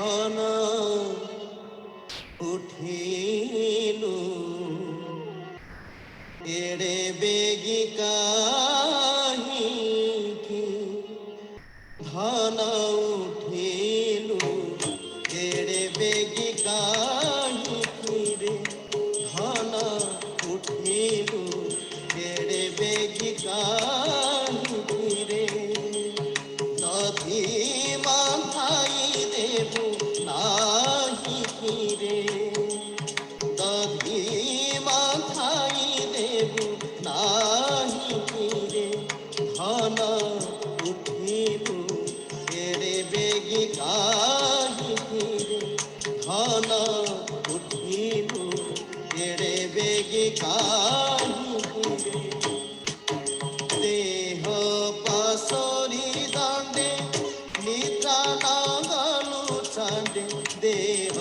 ঘন উঠিল এড়ে বেগি কাহিকি ঘন উঠিল এড়ে বেগি কাহিকি রে ঘন উঠিল এড়ে বেগি কাহিকি রে দধি মাথাই দেব নাহি রে দধি মাথাই দেব নাহি রে ঘন উঠিল এড়ে বেগি কাহিকি রে ঘন উঠিল এড়ে বেগি কাহিকি রে দেহ পাশরি দণ্ডে নিদ্রা নাগলু চাণ্ডে দেহ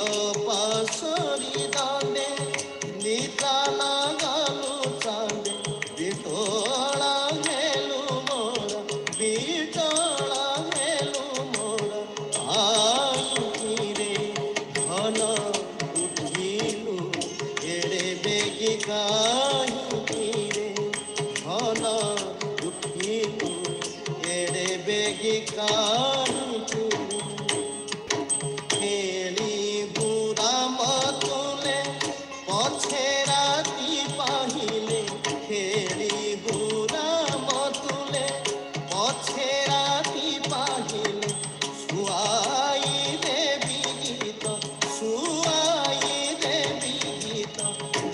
পাশরি দণ্ডে নিদ্রা নাগলু চাণ্ডে বিটলা হেলু মোরা বিটলা হেলু মোরা আইকি রে ঘন উঠিলু এড়ে বেগি কাহিকি রে ঘন উঠিলু এড়ে বেগি কাহিকি খেলি বুড়া মতুলে পছে রাতি পাহিলে খেলি বুড়া মতুলে পছে রাতি পাহিলে শুয়াই দেবী গীত শুয়াই দেবী গীত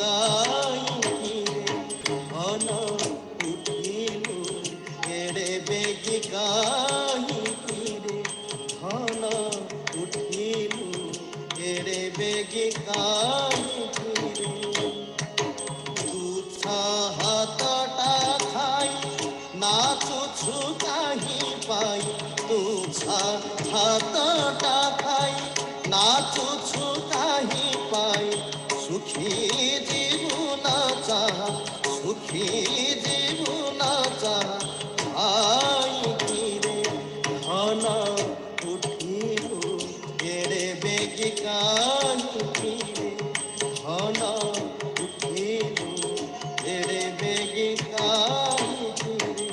গাইকি রে ঘন উঠিলু এড়ে বেগি কাহিকি রে ঘন উঠিলু এড়ে বেগি কাহিকি রে তুচ্ছা হাতটা খাই নাচুছু কাহি পাই তুচ্ছা হাতটা খাই নাচুছু কাহি পাই সুখী জীবন চাহা সুখী জীবন চাহা আইকি রে ঘন উঠিলু এড়ে বেগি কাহিকি রে ঘন উঠিলু এড়ে বেগি কাহিকি রে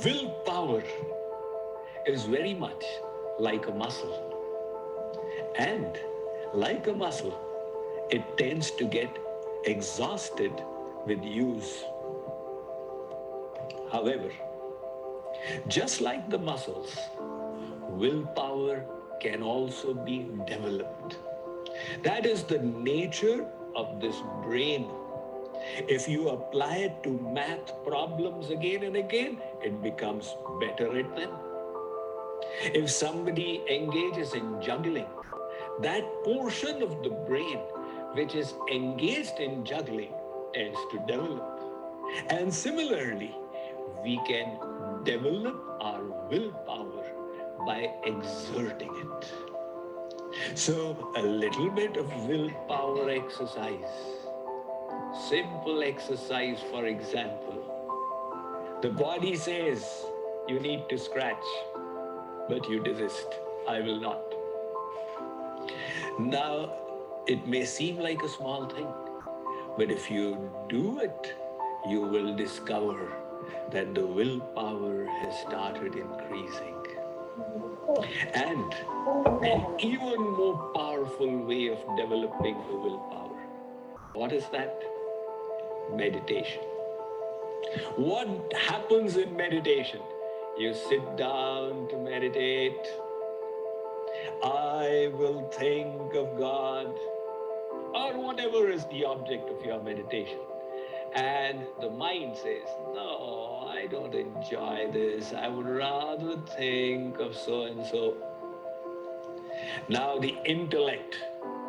Willpower is very much like a muscle. And like a muscle, it tends to get exhausted with use. However, just like the muscles, willpower can also be developed. That is the nature of this brain. If you apply it to math problems again and again, it becomes better at them. If somebody engages in juggling, that portion of the brain which is engaged in juggling tends to develop. And similarly, we can develop our willpower by exerting it. So a little bit of willpower exercise. Simple exercise, for example. The body says you need to scratch, but you desist. I will not. Now, it may seem like a small thing, but if you do it, you will discover that the willpower has started increasing. And an even more powerful way of developing the willpower. What is that? Meditation. What happens in meditation? You sit down to meditate. I will think of God, or whatever is the object of your meditation. And the mind says, no, I don't enjoy this. I would rather think of so and so. Now the intellect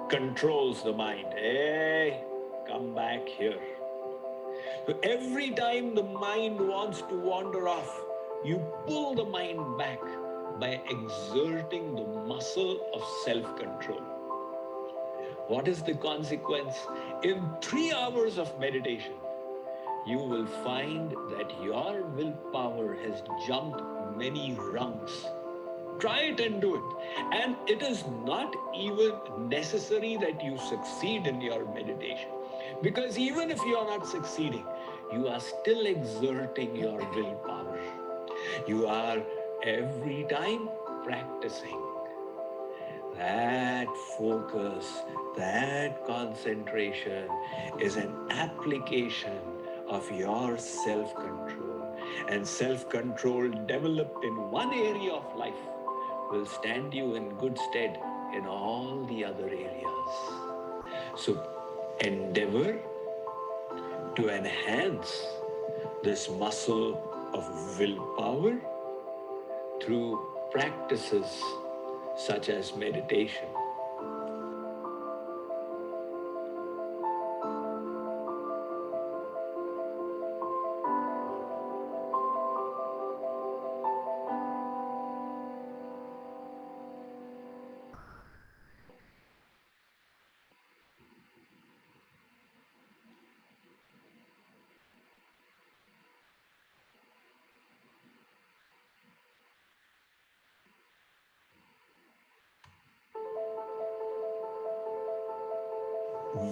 controls the mind. Hey, come back here. So every time the mind wants to wander off, you pull the mind back by exerting the muscle of self-control. What is the consequence? In 3 hours of meditation, you will find that your willpower has jumped many rungs. Try it and do it. And it is not even necessary that you succeed in your meditation. Because even if you are not succeeding, you are still exerting your willpower. You are every time practicing. That focus, that concentration is an application of your self control. And self control developed in one area of life will stand you in good stead in all the other areas. So endeavor to enhance this muscle of willpower through practices such as meditation.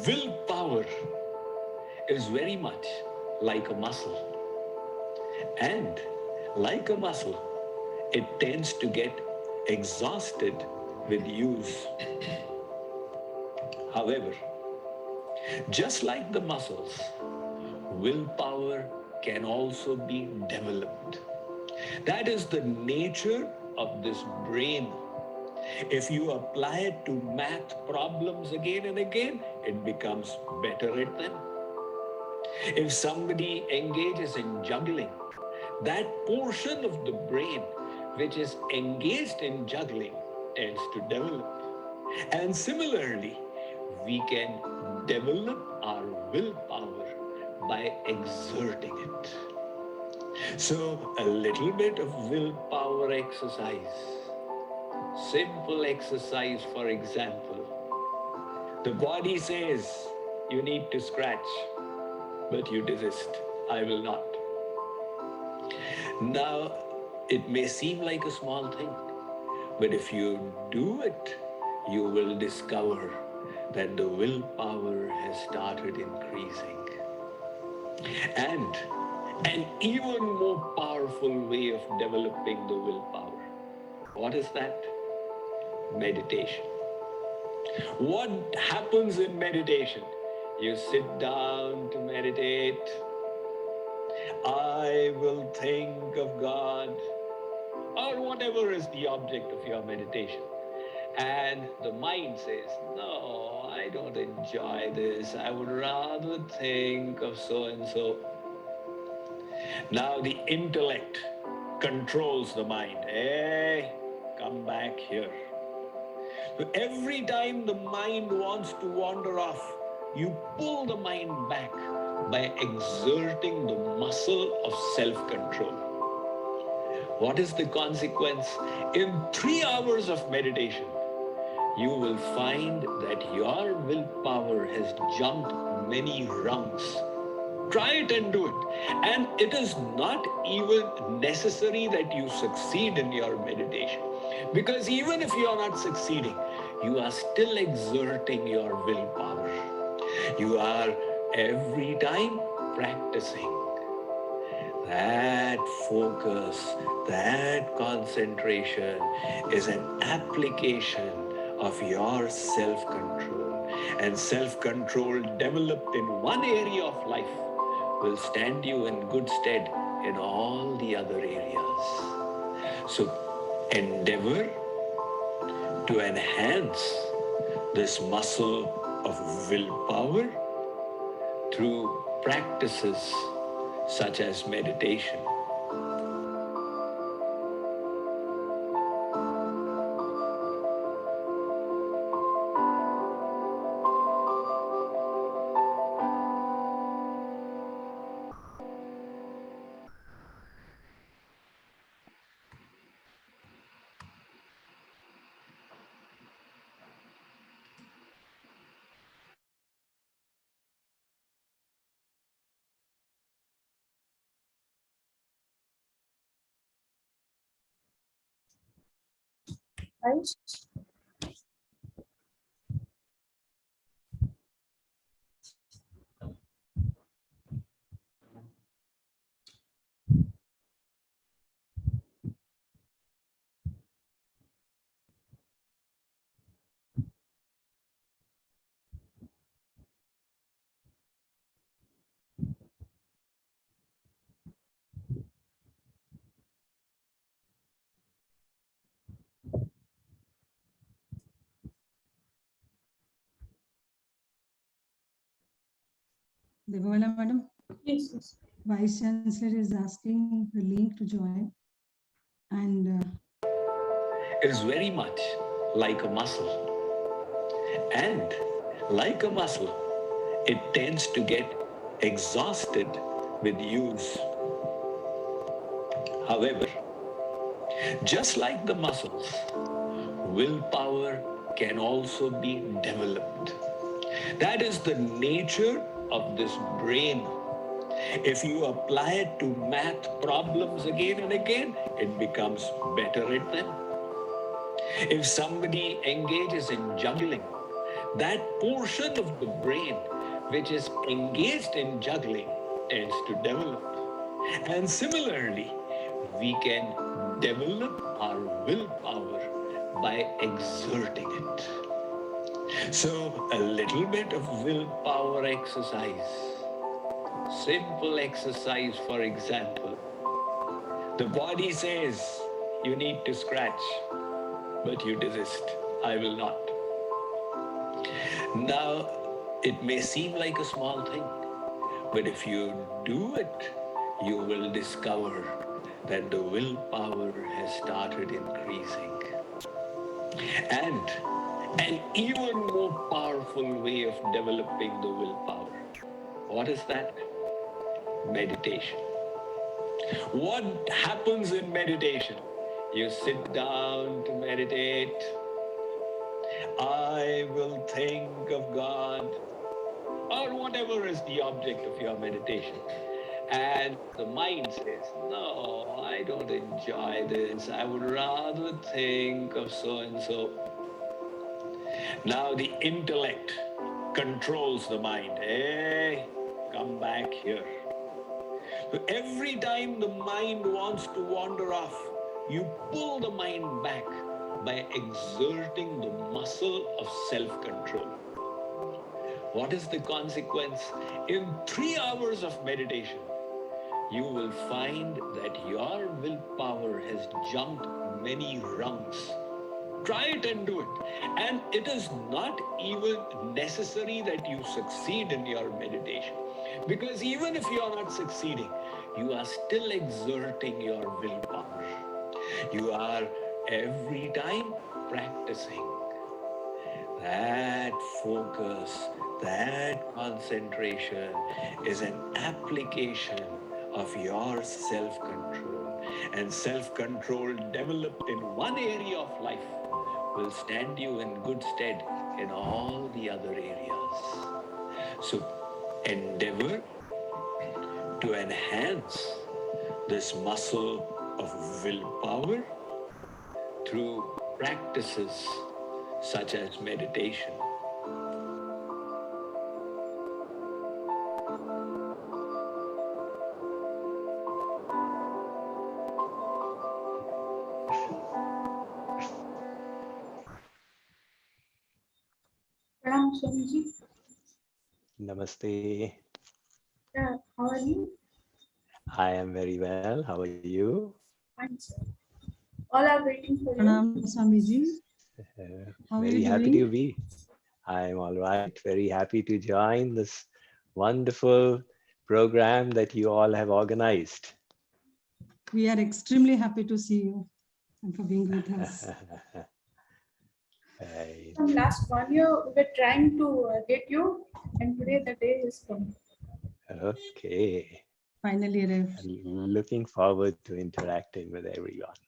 Willpower is very much like a muscle. And like a muscle, it tends to get exhausted with use. However, just like the muscles, willpower can also be developed. That is the nature of this brain. If you apply it to math problems again and again, it becomes better at them. If somebody engages in juggling, that portion of the brain which is engaged in juggling tends to develop. And similarly, we can develop our willpower by exerting it. So, a little bit of willpower exercise. Simple exercise, for example. The body says you need to scratch, but you desist. I will not. Now, it may seem like a small thing, but if you do it, you will discover that the willpower has started increasing. And an even more powerful way of developing the willpower. What is that? Meditation. What happens in meditation? You sit down to meditate. I will think of God, or whatever is the object of your meditation. And the mind says, no, I don't enjoy this. I would rather think of so and so. Now the intellect controls the mind. Hey, come back here. So every time the mind wants to wander off, you pull the mind back by exerting the muscle of self-control. What is the consequence? In 3 hours of meditation, you will find that your willpower has jumped many rungs. Try it and do it. And it is not even necessary that you succeed in your meditation. Because even if you are not succeeding, you are still exerting your willpower. You are every time practicing. That focus, that concentration is an application of your self-control. And self-control developed in one area of life will stand you in good stead in all the other areas. So endeavor to enhance this muscle of willpower through practices such as meditation. Right? Devala madam, Yes, yes. Vice Chancellor is asking the link to join. And It is very much like a muscle. And like a muscle, it tends to get exhausted with use. However, just like the muscles, willpower can also be developed. That is the nature of this brain. If you apply it to math problems again and again, it becomes better at them. If somebody engages in juggling, that portion of the brain which is engaged in juggling tends to develop. And similarly, we can develop our willpower by exerting it. So, a little bit of willpower exercise. Simple exercise, for example. The body says you need to scratch, but you desist. I will not. Now, it may seem like a small thing, but if you do it, you will discover that the willpower has started increasing. And an even more powerful way of developing the willpower. What is that? Meditation. What happens in meditation? You sit down to meditate. I will think of God, or whatever is the object of your meditation. And the mind says, no, I don't enjoy this. I would rather think of so and so. Now the intellect controls the mind. Hey, come back here. So every time the mind wants to wander off, you pull the mind back by exerting the muscle of self-control. What is the consequence? In 3 hours of meditation, you will find that your willpower has jumped many rungs. Try it and do it. And it is not even necessary that you succeed in your meditation. Because even if you are not succeeding, you are still exerting your willpower. You are every time practicing. That focus, that concentration is an application of your self-control. And self-control developed in one area of life will stand you in good stead in all the other areas. So endeavor to enhance this muscle of willpower through practices such as meditation. Ram Swamiji. Namaste. Yeah, how are you? I am very well. How are you? Fine, sir. All are waiting for you. Pranam Swamiji, how are Very you happy to doing? be. I'm all right. Very happy to join this wonderful program that you all have organized. We are extremely happy to see you and for being with us. Right. From last 1 year, we were trying to get you, and today the day is come. Okay. Finally arrived. I'm looking forward to interacting with everyone.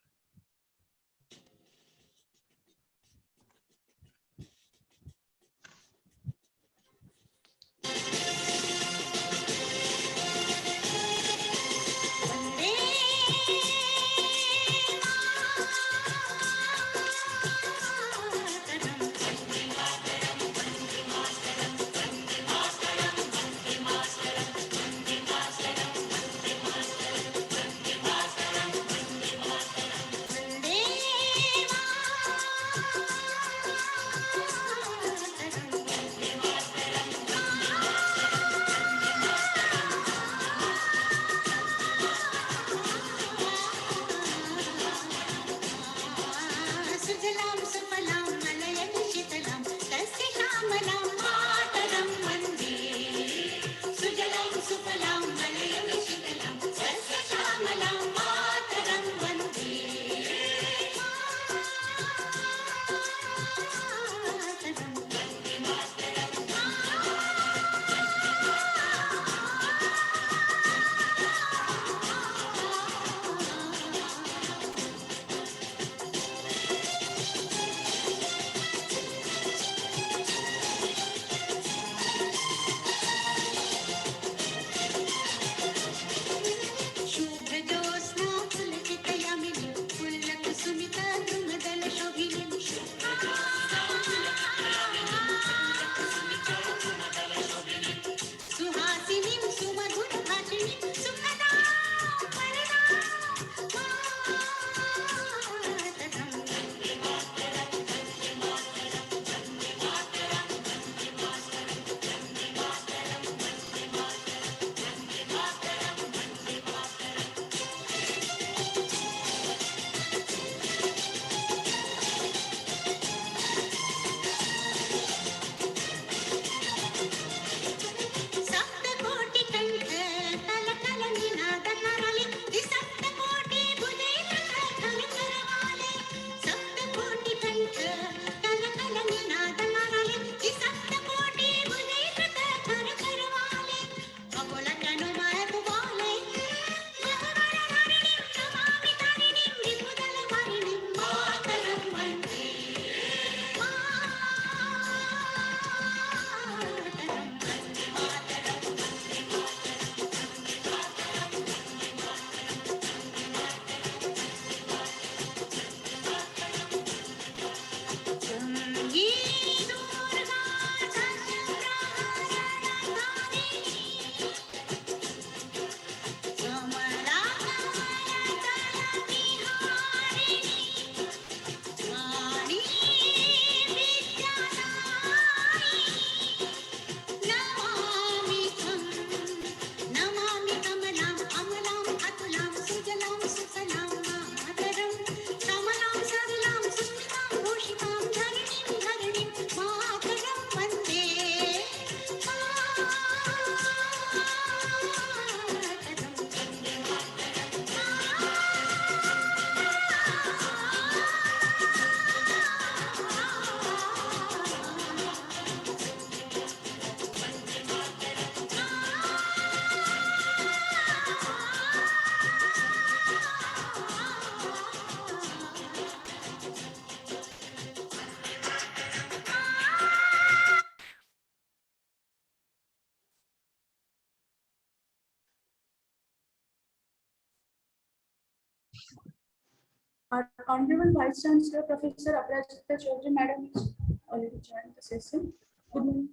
Our Honorable Vice Chancellor, Professor Aparajita Chaudhary, Madam, is already joined the session. Good morning.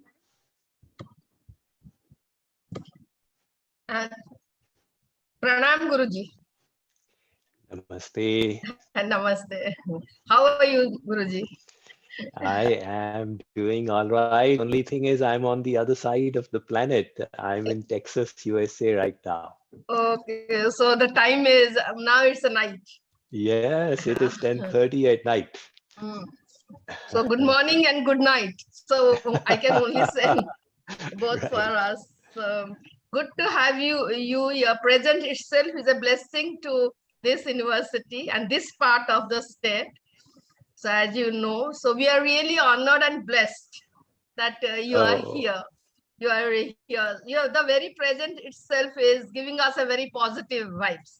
Pranam Guruji Namaste. and Namaste. How are you, Guruji? I am doing all right. Only thing is, I'm on the other side of the planet. I'm in Texas, USA right now. Okay, so the time is now it's a night. Yes, it is 10:30 at night. So good morning and good night. So I can only say both for Right. us. Good to have you. Your presence itself is a blessing to this university and this part of the state. So as you know, so we are really honored and blessed that you are Oh, here. You are here. The very present itself is giving us a very positive vibes.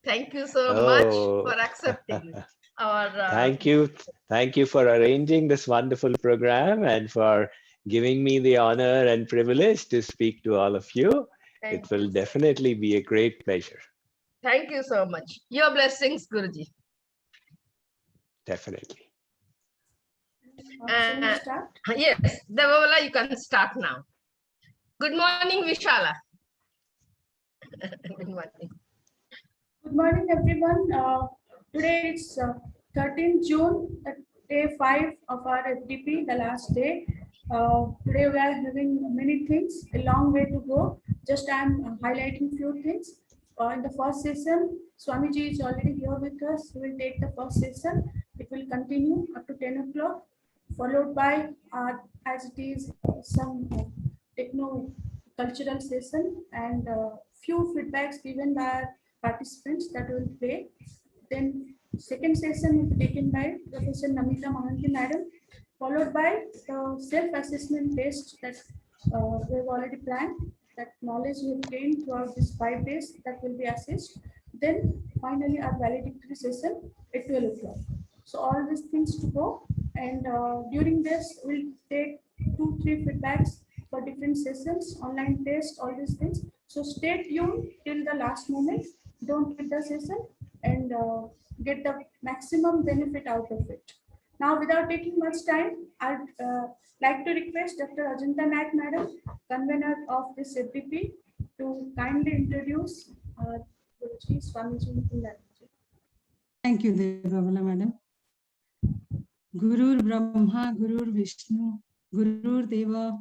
Thank you so much for oh. accepting our. Thank you. Thank you for arranging this wonderful program and for giving me the honor and privilege to speak to all of you. Thank It will you, sir. definitely be a great pleasure. Thank you so much. Your blessings, Guruji. Definitely. Shall we start? Yes, Devawala, you can start now. Good morning, Vishala. Good morning. Good morning, everyone. Today is 13th June, day 5 of our FDP, the last day. Today we are having many things, a long way to go. Just I am highlighting few things. In the first session, Swamiji is already here with us. We will take the first session. It will continue up to 10 o'clock, followed by, as it is, some techno cultural session and few feedbacks given by participants that will play. Then second session will be taken by Professor Namita Mohanty, Madam, followed by the self-assessment test that we've already planned, that knowledge we've gained throughout these 5 days that will be assessed. Then finally our valedictory session at 12 o'clock. So all these things to go, and during this we'll take 2-3 feedbacks for different sessions, online test, all these things. So stay tuned till the last moment. Don't quit the session and get the maximum benefit out of it. Now, without taking much time, I'd like to request Dr. Ajanta Naik, Madam, convener of this FDP, to kindly introduce Guruji Swamiji Mukundananda. Thank you, Devavala, Madam. Gurur Brahma, Gurur Vishnu, Gurur Deva,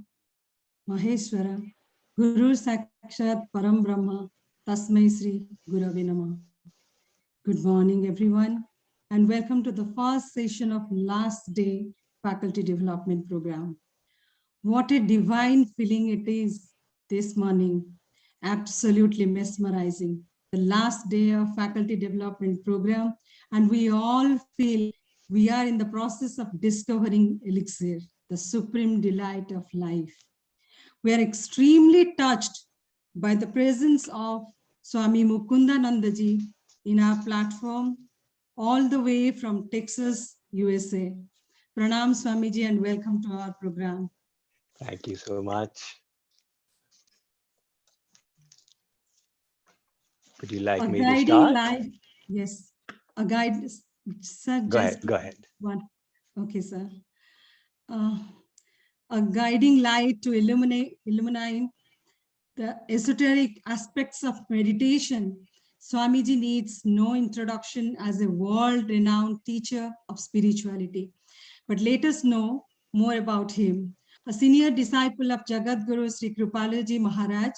Maheshwara, Guru Sakshat Param Brahma, Tasmai Sri Gurave Namah. Good morning, everyone, and welcome to the first session of last day faculty development program. What a divine feeling it is this morning. Absolutely mesmerizing. The last day of faculty development program, and we all feel we are in the process of discovering elixir, the supreme delight of life. We are extremely touched by the presence of Swami Mukundananda ji in our platform, all the way from Texas, USA. Pranam Swamiji and welcome to our program. Thank you so much. Would you like me to start? Light, yes, a guide, sir. Go ahead. One. Okay, sir. A guiding light to illuminate the esoteric aspects of meditation. Swamiji needs no introduction as a world-renowned teacher of spirituality. But let us know more about him. A senior disciple of Jagadguru Sri Kripalaji Maharaj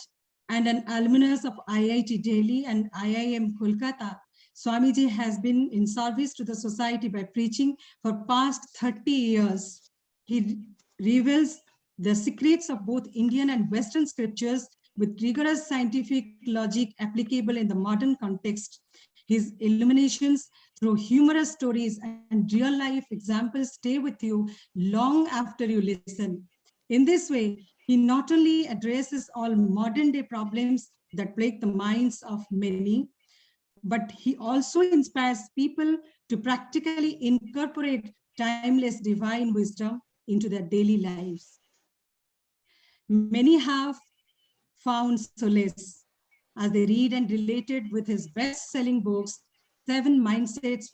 and an alumnus of IIT Delhi and IIM Kolkata, Swamiji has been in service to the society by preaching for past 30 years. He reveals the secrets of both Indian and Western scriptures with rigorous scientific logic applicable in the modern context. His illuminations through humorous stories and real-life examples stay with you long after you listen. In this way, he not only addresses all modern-day problems that plague the minds of many, but he also inspires people to practically incorporate timeless divine wisdom into their daily lives. Many have found solace as they read and related with his best-selling books, 7 mindsets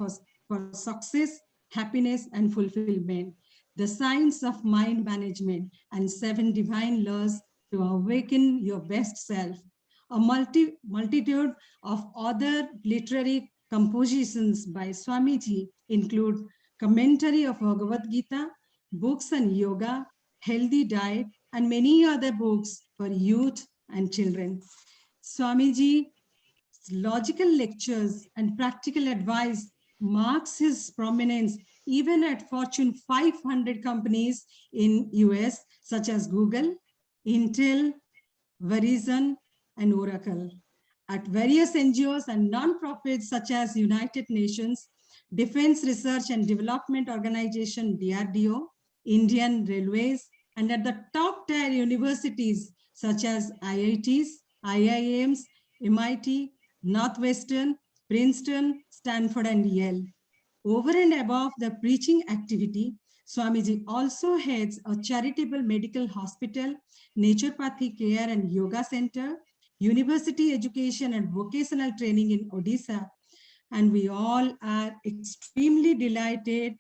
for success, happiness, and fulfillment, the science of mind management, and 7 divine laws to awaken your best self. A multitude of other literary compositions by Swamiji include commentary of Bhagavad Gita, books on yoga, healthy diet, and many other books for youth and children. Swamiji logical lectures and practical advice marks his prominence even at Fortune 500 companies in US such as Google, Intel, Verizon, and Oracle. At various NGOs and non-profits such as United Nations, Defense Research and Development Organization, DRDO, Indian Railways, and at the top tier universities such as IITs, IIMs, MIT, Northwestern, Princeton, Stanford, and Yale. Over and above the preaching activity, Swamiji also heads a charitable medical hospital, naturopathy care and yoga center, university education and vocational training in Odisha. And we all are extremely delighted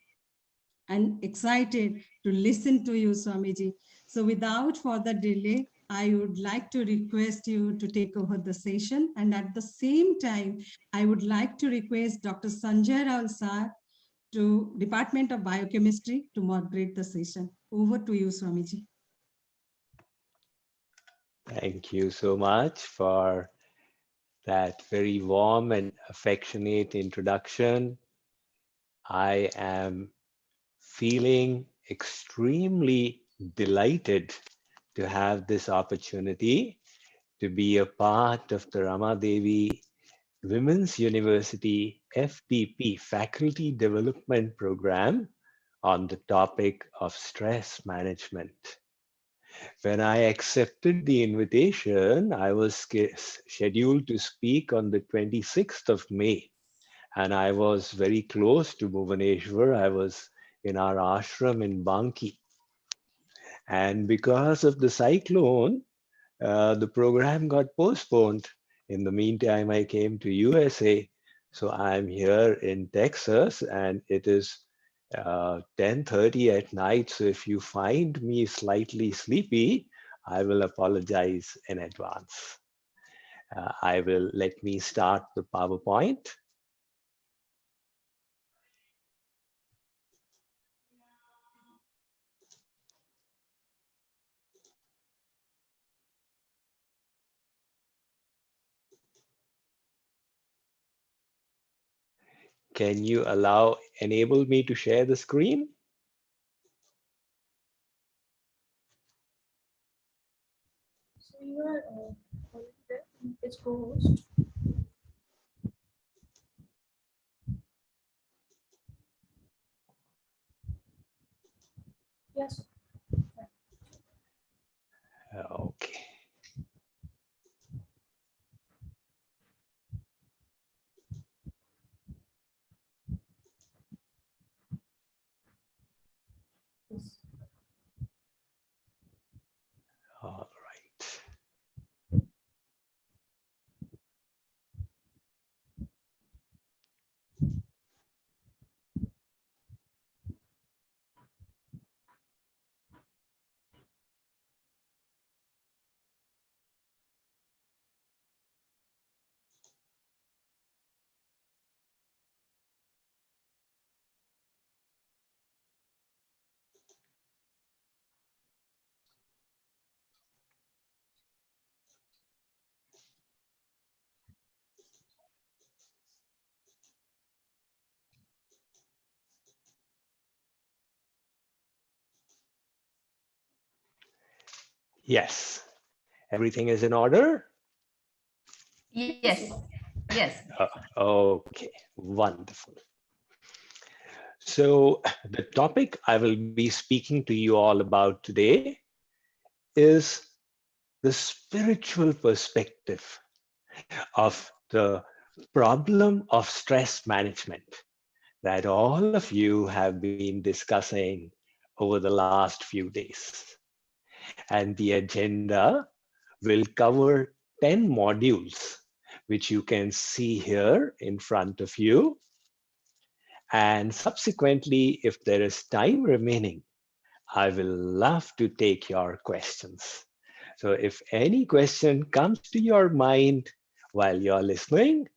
and excited to listen to you, Swamiji. So without further delay, I would like to request you to take over the session. And at the same time, I would like to request Dr. Sanjay Rao Sir to Department of Biochemistry to moderate the session. Over to you, Swamiji. Thank you so much for that very warm and affectionate introduction. I am feeling extremely delighted to have this opportunity to be a part of the Rama Devi Women's University FDP Faculty Development Program on the topic of stress management. When I accepted the invitation, I was scheduled to speak on the 26th of May, and I was very close to Bhubaneswar. I was in our ashram in Banki. And because of the cyclone, the program got postponed. In the meantime, I came to USA. So I'm here in Texas, and it is 10:30 at night. So if you find me slightly sleepy, I will apologize in advance. Let me start the PowerPoint. Can you enable me to share the screen? So you are already there in page co-host. Yes. Okay. Yes. All right. Yes. Everything is in order? Yes. Yes. Okay, wonderful. So the topic I will be speaking to you all about today is the spiritual perspective of the problem of stress management that all of you have been discussing over the last few days. And the agenda will cover 10 modules which you can see here in front of you. And subsequently, if there is time remaining, I will love to take your questions. So if any question comes to your mind while you're listening,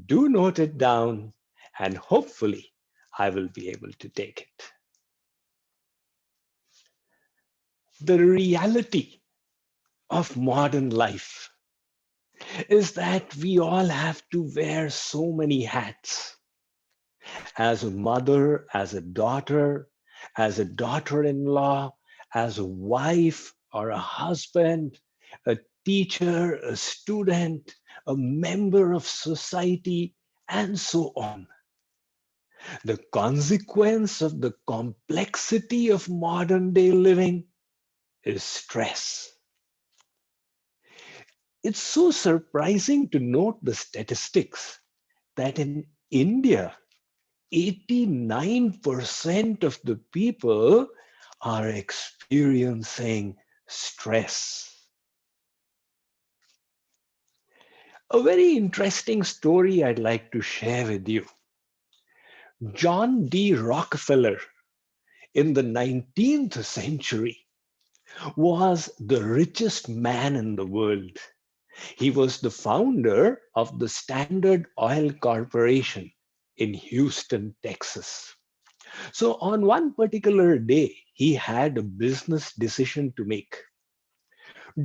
do note it down, and hopefully I will be able to take it. The reality of modern life is that we all have to wear so many hats. As a mother, as a daughter-in-law, as a wife or a husband, a teacher, a student, a member of society, and so on. The consequence of the complexity of modern day living is stress. It's so surprising to note the statistics that in India, 89% of the people are experiencing stress. A very interesting story I'd like to share with you. John D. Rockefeller in the 19th century was the richest man in the world. He was the founder of the Standard Oil Corporation in Houston, Texas. So on one particular day, he had a business decision to make.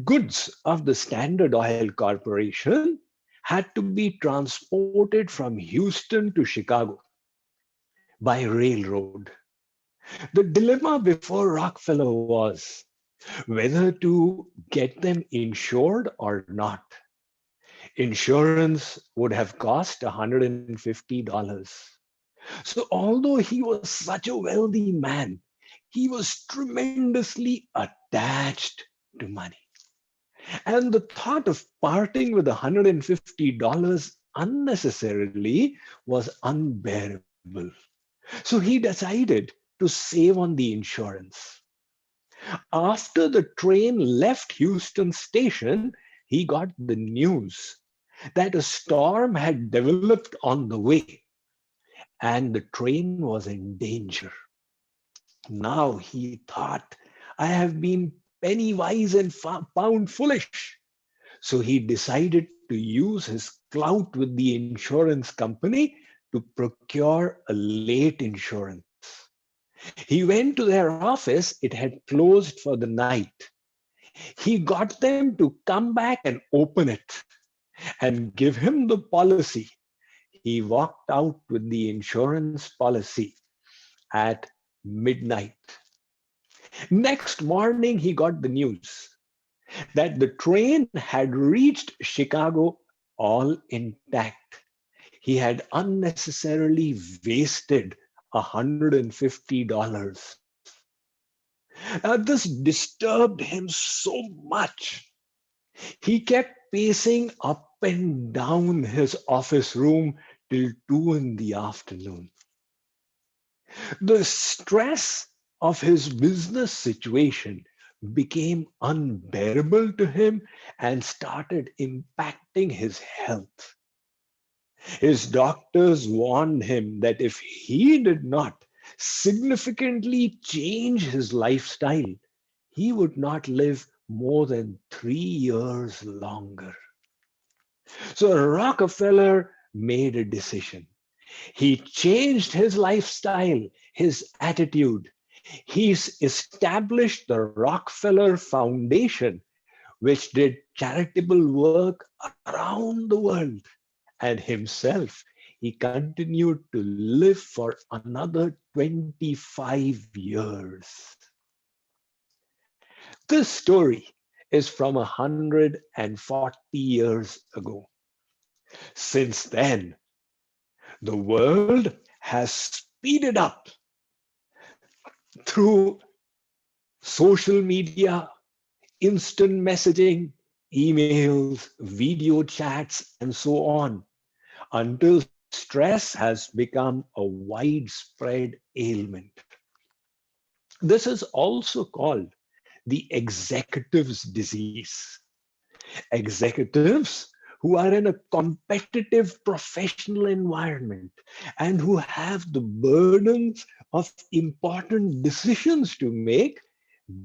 Goods of the Standard Oil Corporation had to be transported from Houston to Chicago by railroad. The dilemma before Rockefeller was whether to get them insured or not. Insurance would have cost $150. So although he was such a wealthy man, he was tremendously attached to money. And the thought of parting with $150 unnecessarily was unbearable. So he decided to save on the insurance. After the train left Houston station, he got the news that a storm had developed on the way and the train was in danger. Now he thought, I have been penny wise and pound foolish. So he decided to use his clout with the insurance company to procure a late insurance. He went to their office, it had closed for the night. He got them to come back and open it and give him the policy. He walked out with the insurance policy at midnight. Next morning, he got the news that the train had reached Chicago all intact. He had unnecessarily wasted $150. This disturbed him so much. He kept pacing up and down his office room till 2 in the afternoon. The stress of his business situation became unbearable to him and started impacting his health. His doctors warned him that if he did not significantly change his lifestyle, he would not live more than 3 years longer. So Rockefeller made a decision. He changed his lifestyle, his attitude. He's established the Rockefeller Foundation, which did charitable work around the world. And himself, he continued to live for another 25 years. This story is from 140 years ago. Since then, the world has speeded up through social media, instant messaging, emails, video chats, and so on, until stress has become a widespread ailment. This is also called the executive's disease. Executives who are in a competitive professional environment and who have the burdens of important decisions to make,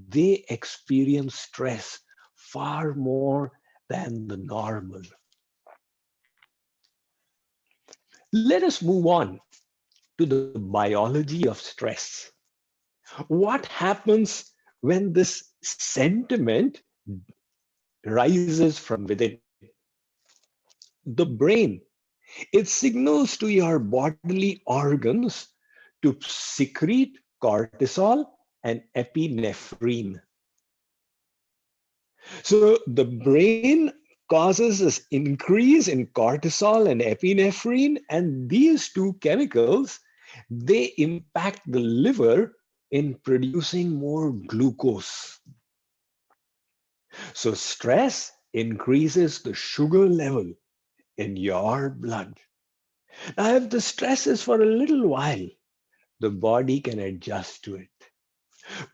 they experience stress far more than the normal. Let us move on to the biology of stress. What happens when this sentiment rises from within? The brain, it signals to your bodily organs to secrete cortisol and epinephrine. So the brain causes an increase in cortisol and epinephrine, and these two chemicals, they impact the liver in producing more glucose. So stress increases the sugar level in your blood. Now, if the stress is for a little while, the body can adjust to it.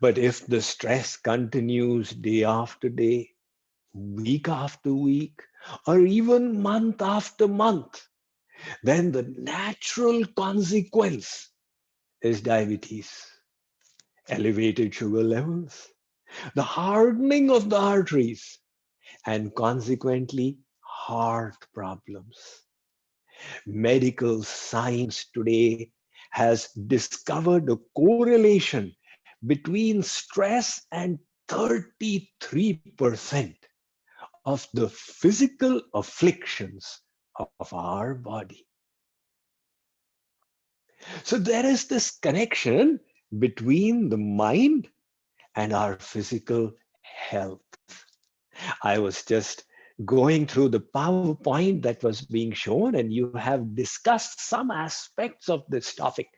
But if the stress continues day after day, week after week, or even month after month, then the natural consequence is diabetes, elevated sugar levels, the hardening of the arteries, and consequently heart problems. Medical science today has discovered a correlation between stress and 33% of the physical afflictions of our body. So there is this connection between the mind and our physical health. I was just going through the PowerPoint that was being shown, and you have discussed some aspects of this topic.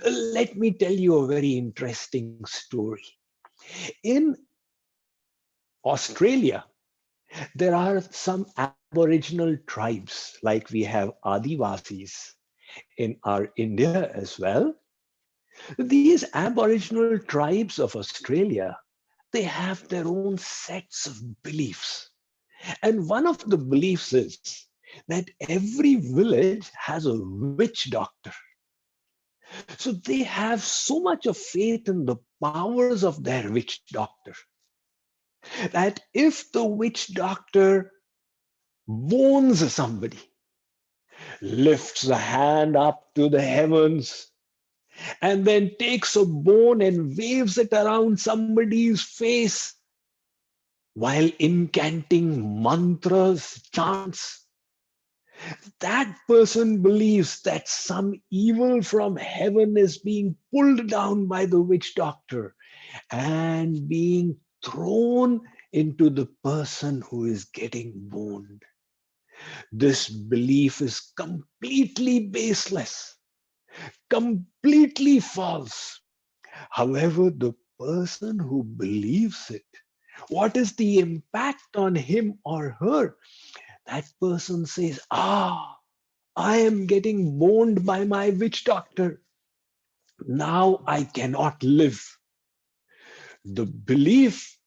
Let me tell you a very interesting story. In Australia, there are some Aboriginal tribes, like we have Adivasis in our India as well. These Aboriginal tribes of Australia, they have their own sets of beliefs. And one of the beliefs is that every village has a witch doctor. So they have so much of faith in the powers of their witch doctor that if the witch doctor warns somebody, lifts a hand up to the heavens, and then takes a bone and waves it around somebody's face while incanting mantras, chants, that person believes that some evil from heaven is being pulled down by the witch doctor and being thrown into the person who is getting boned. This belief is completely baseless, completely false. However, the person who believes it, what is the impact on him or her? That person says, I am getting boned by my witch doctor. Now I cannot live. The belief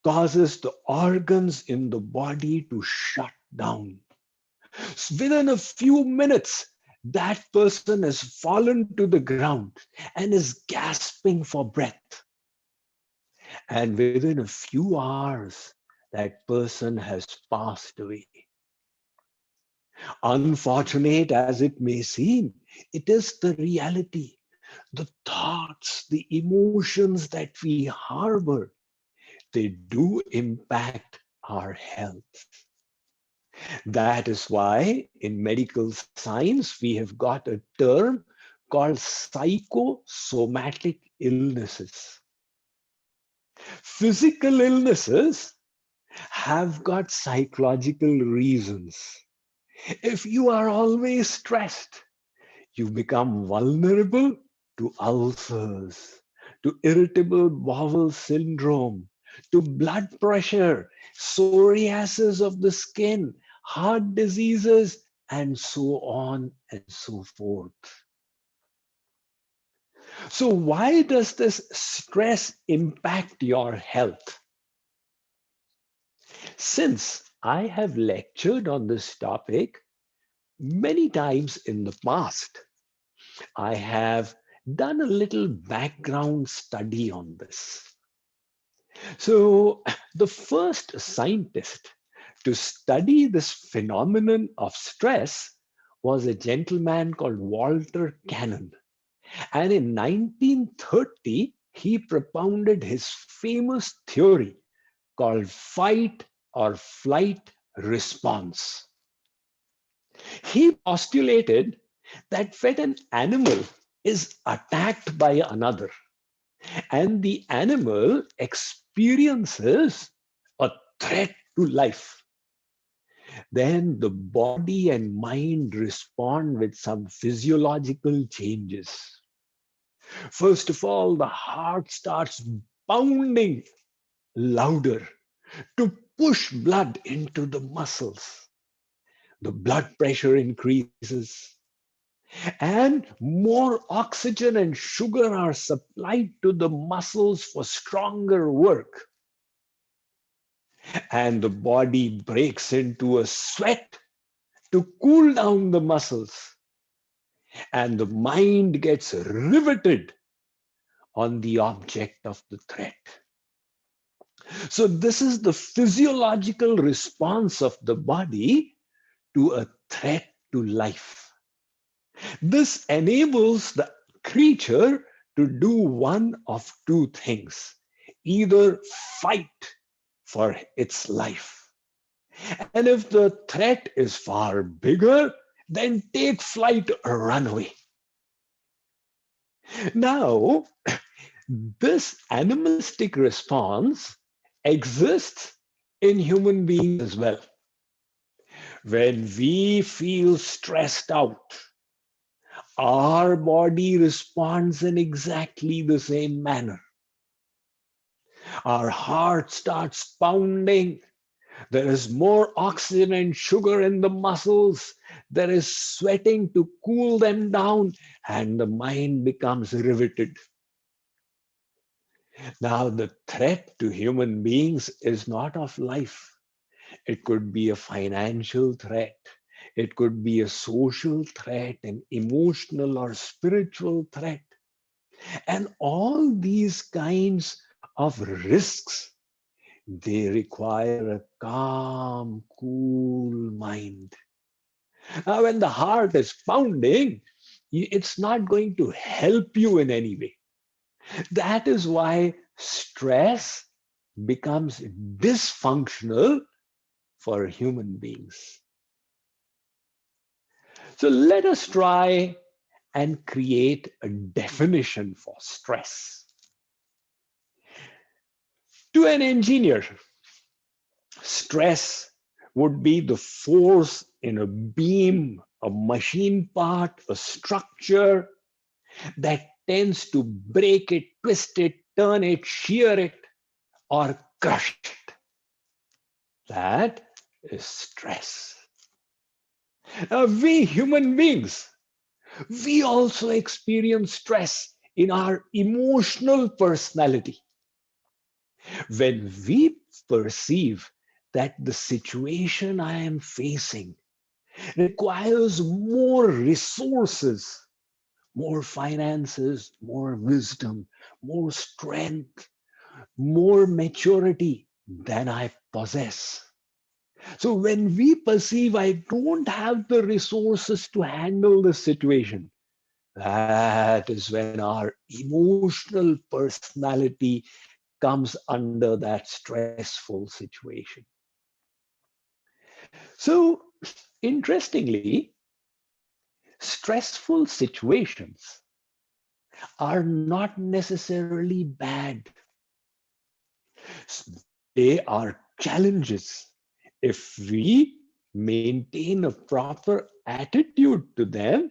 causes the organs in the body to shut down. Within a few minutes, that person has fallen to the ground and is gasping for breath. And within a few hours, that person has passed away. Unfortunate as it may seem, it is the reality. The thoughts, the emotions that we harbor, they do impact our health. That is why in medical science, we have got a term called psychosomatic illnesses. Physical illnesses have got psychological reasons. If you are always stressed, you become vulnerable to ulcers, to irritable bowel syndrome, to blood pressure, psoriasis of the skin, heart diseases, and so on and so forth. So why does this stress impact your health? Since I have lectured on this topic many times in the past. I have done a little background study on this. So, the first scientist to study this phenomenon of stress was a gentleman called Walter Cannon. And in 1930, he propounded his famous theory called fight or flight response. He postulated that when an animal is attacked by another and the animal experiences a threat to life, then the body and mind respond with some physiological changes. First of all, the heart starts pounding louder to push blood into the muscles. The blood pressure increases, and more oxygen and sugar are supplied to the muscles for stronger work. And the body breaks into a sweat to cool down the muscles. And the mind gets riveted on the object of the threat. So this is the physiological response of the body to a threat to life. This enables the creature to do one of two things: either fight for its life, and if the threat is far bigger, then take flight or run away. Now, this animalistic response exists in human beings as well. When we feel stressed out, our body responds in exactly the same manner. Our heart starts pounding. There is more oxygen and sugar in the muscles. There is sweating to cool them down, and the mind becomes riveted. Now, the threat to human beings is not of life. It could be a financial threat. It could be a social threat, an emotional or spiritual threat. And all these kinds of risks, they require a calm, cool mind. Now, when the heart is pounding, it's not going to help you in any way. That is why stress becomes dysfunctional for human beings. So let us try and create a definition for stress. To an engineer, stress would be the force in a beam, a machine part, a structure that tends to break it, twist it, turn it, shear it, or crush it. That is stress. Now, we human beings, we also experience stress in our emotional personality. When we perceive that the situation I am facing requires more resources, more finances, more wisdom, more strength, more maturity than I possess. So when we perceive I don't have the resources to handle the situation, that is when our emotional personality comes under that stressful situation. So interestingly, stressful situations are not necessarily bad. They are challenges. If we maintain a proper attitude to them,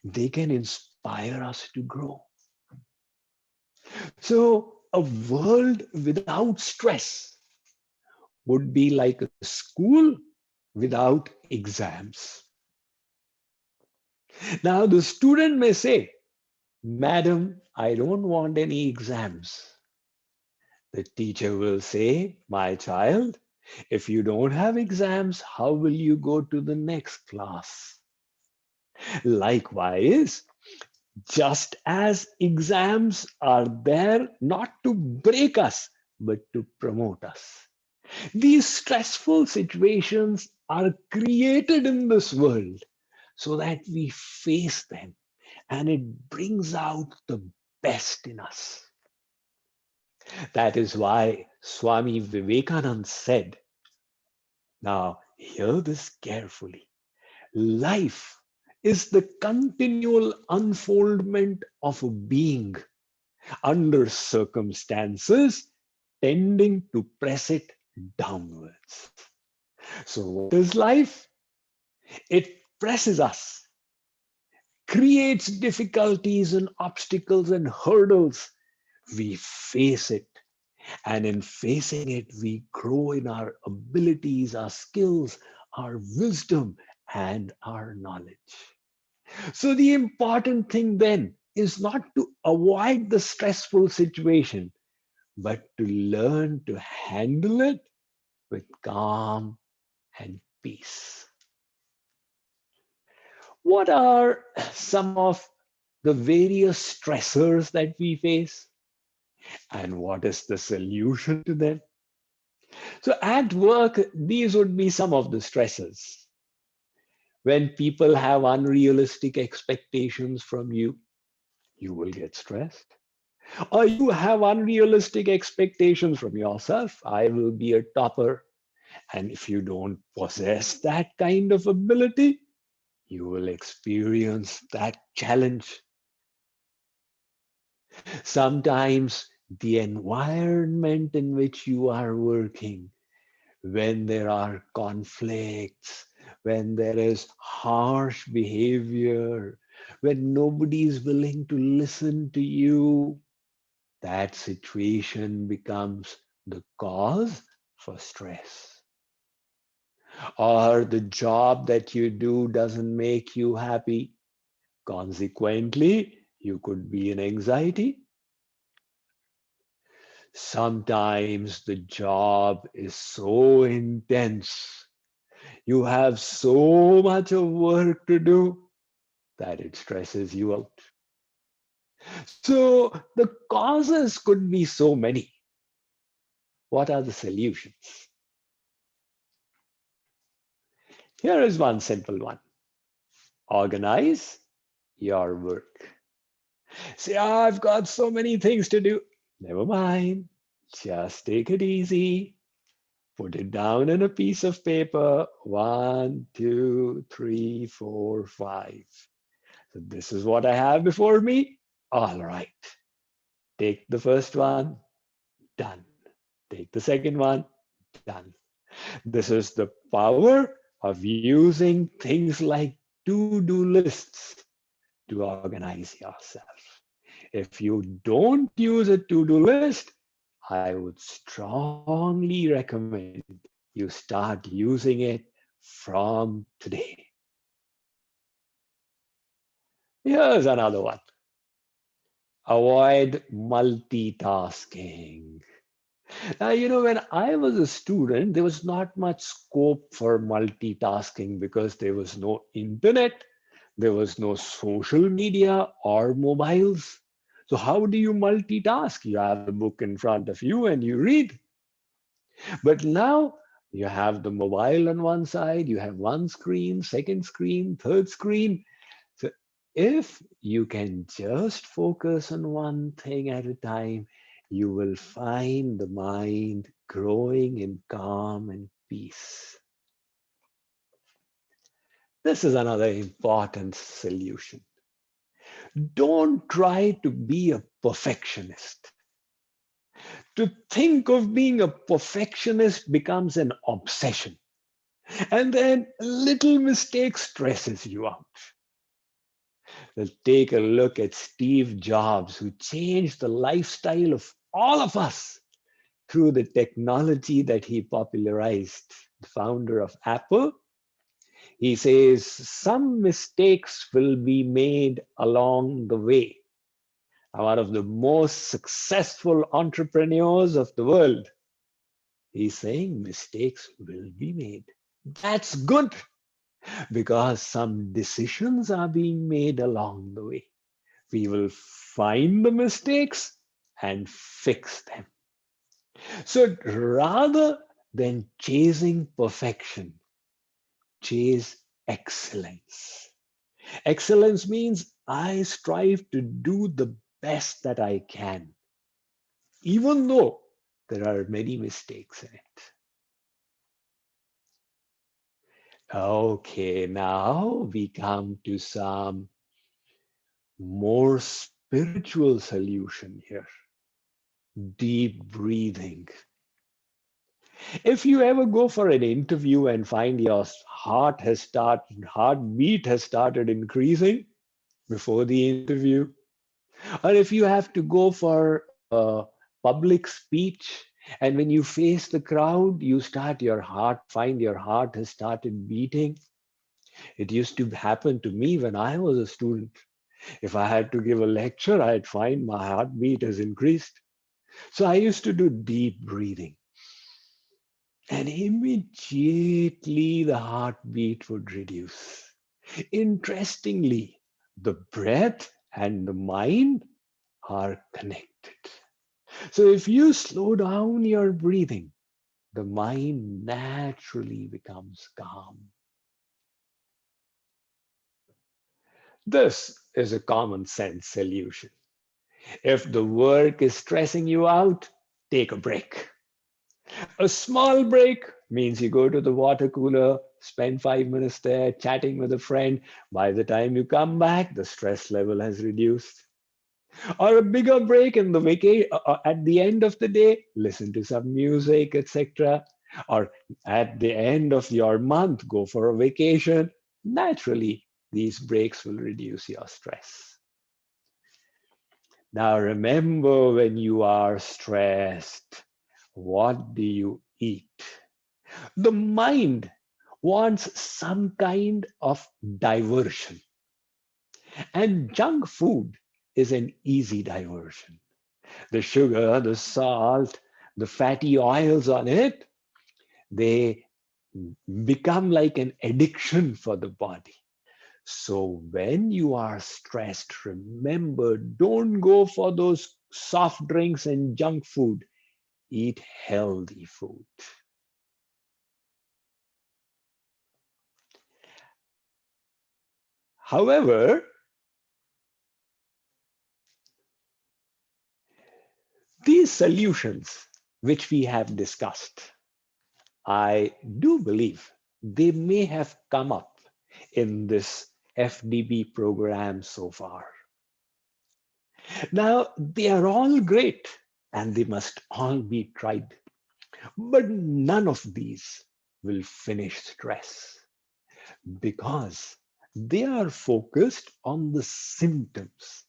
they can inspire us to grow. So a world without stress would be like a school without exams. Now the student may say, "Madam, I don't want any exams." The teacher will say, "My child, If you don't have exams, how will you go to the next class? Likewise, just as exams are there not to break us, but to promote us. These stressful situations are created in this world so that we face them, and it brings out the best in us. That is why Swami Vivekananda said, now hear this carefully, life is the continual unfoldment of a being under circumstances tending to press it downwards. So what is life? It presses us, creates difficulties and obstacles and hurdles. We face it. And in facing it, we grow in our abilities, our skills, our wisdom, and our knowledge. So the important thing then is not to avoid the stressful situation, but to learn to handle it with calm and peace. What are some of the various stressors that we face? And what is the solution to them? So at work, these would be some of the stresses. When people have unrealistic expectations from you, you will get stressed. Or you have unrealistic expectations from yourself. I will be a topper. And if you don't possess that kind of ability, you will experience that challenge. Sometimes the environment in which you are working, when there are conflicts, when there is harsh behavior, when nobody is willing to listen to you, that situation becomes the cause for stress. Or the job that you do doesn't make you happy. Consequently, you could be in anxiety. Sometimes the job is so intense. You have so much of work to do that it stresses you out. So the causes could be so many. What are the solutions? Here is one simple one. Organize your work. Say, I've got so many things to do. Never mind. Just take it easy. Put it down on a piece of paper. 1, 2, 3, 4, 5. So this is what I have before me. All right. Take the first one. Done. Take the second one. Done. This is the power of using things like to-do lists to organize yourself. If you don't use a to-do list, I would strongly recommend you start using it from today. Here's another one. Avoid multitasking. Now, when I was a student, there was not much scope for multitasking because there was no internet, there was no social media or mobiles. So how do you multitask? You have the book in front of you and you read. But now you have the mobile on one side, you have one screen, second screen, third screen. So if you can just focus on one thing at a time, you will find the mind growing in calm and peace. This is another important solution. Don't try to be a perfectionist. To think of being a perfectionist becomes an obsession. And then a little mistake stresses you out. Let's take a look at Steve Jobs, who changed the lifestyle of all of us through the technology that he popularized. The founder of Apple, he says, some mistakes will be made along the way. One of the most successful entrepreneurs of the world, He's saying mistakes will be made. That's good because some decisions are being made along the way. We will find the mistakes and fix them. So rather than chasing perfection, chase excellence. Excellence means I strive to do the best that I can, even though there are many mistakes in it. Okay, now we come to some more spiritual solution here. Deep breathing. If you ever go for an interview and find your heartbeat has started increasing before the interview, or if you have to go for a public speech and when you face the crowd, find your heart has started beating. It used to happen to me when I was a student. If I had to give a lecture, I'd find my heartbeat has increased. So I used to do deep breathing. And immediately the heartbeat would reduce. Interestingly, the breath and the mind are connected. So if you slow down your breathing, the mind naturally becomes calm. This is a common sense solution. If the work is stressing you out, take a break. A small break means you go to the water cooler, spend 5 minutes there chatting with a friend. By the time you come back, the stress level has reduced. Or a bigger break in the at the end of the day, listen to some music, etc. Or at the end of your month, go for a vacation. Naturally, these breaks will reduce your stress. Now remember, when you are stressed, what do you eat? The mind wants some kind of diversion. And junk food is an easy diversion. The sugar, the salt, the fatty oils on it, they become like an addiction for the body. So when you are stressed, remember, don't go for those soft drinks and junk food. Eat healthy food. However, these solutions which we have discussed, I do believe they may have come up in this FDP program so far. Now, they are all great and they must all be tried, but none of these will finish stress because they are focused on the symptoms.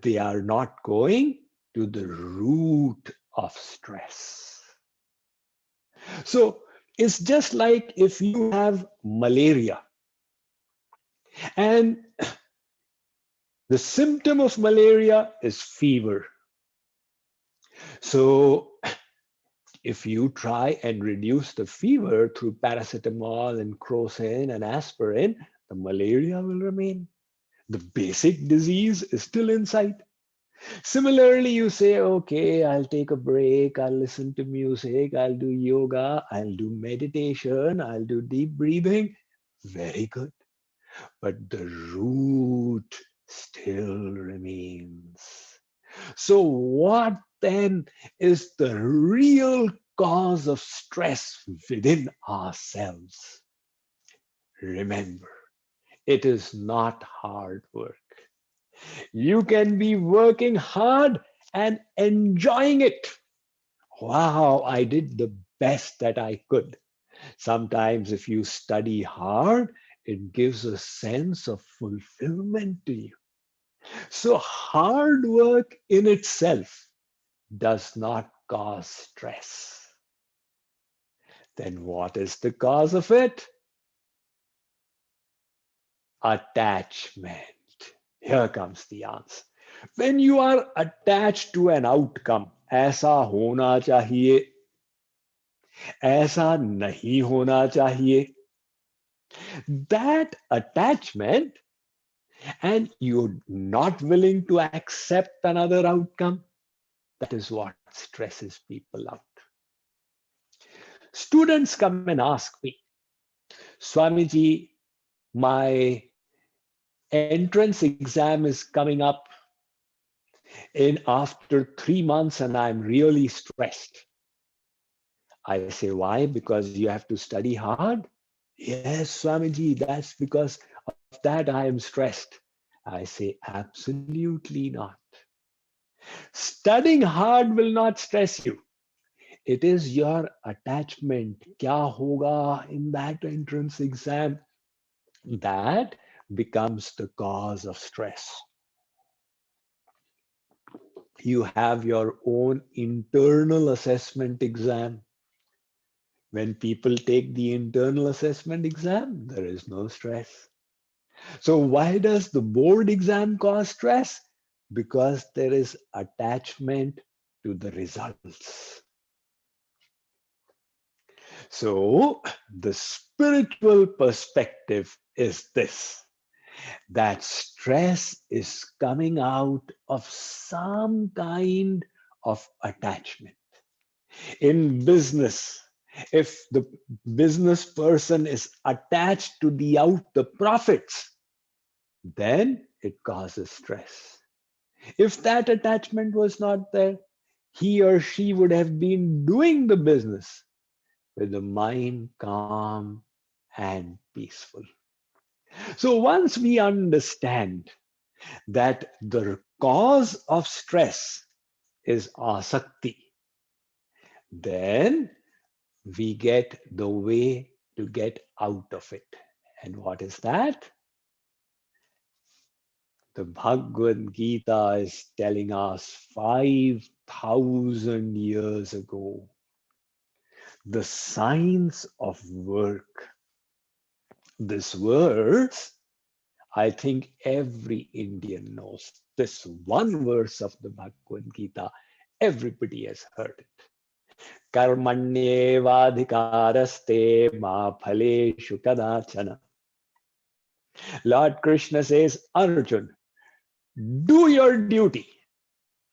They are not going to the root of stress. So it's just like if you have malaria and the symptom of malaria is fever. So if you try and reduce the fever through paracetamol and crocin and aspirin, the malaria will remain. The basic disease is still inside. Similarly, you say, okay, I'll take a break, I'll listen to music, I'll do yoga, I'll do meditation, I'll do deep breathing. Very good. But the root still remains. So what then is the real cause of stress within ourselves? Remember, it is not hard work. You can be working hard and enjoying it. Wow, I did the best that I could. Sometimes if you study hard, it gives a sense of fulfillment to you. So hard work in itself does not cause stress. Then what is the cause of it? Attachment. Here comes the answer. When you are attached to an outcome, ऐसा होना चाहिए, ऐसा नहीं होना चाहिए. That attachment, and you're not willing to accept another outcome, that is what stresses people out. Students come and ask me, Swamiji, my entrance exam is coming up in after 3 months and I'm really stressed. I say, why? Because you have to study hard? Yes, Swamiji, that's because of that I am stressed. I say, absolutely not. Studying hard will not stress you. It is your attachment. Kya hoga in that entrance exam? That becomes the cause of stress. You have your own internal assessment exam. When people take the internal assessment exam, there is no stress. So why does the board exam cause stress? Because there is attachment to the results. So the spiritual perspective is this, that stress is coming out of some kind of attachment. In business, if the business person is attached to the profits, then it causes stress. If that attachment was not there, he or she would have been doing the business with the mind calm and peaceful. So once we understand that the cause of stress is asakti, then we get the way to get out of it. And what is that? The Bhagavad Gita is telling us 5,000 years ago the science of work. This verse, I think every Indian knows. This one verse of the Bhagavad Gita, everybody has heard it. Karmanyevadhikaraste ma phaleshu kadachana. Lord Krishna says, Arjun, do your duty.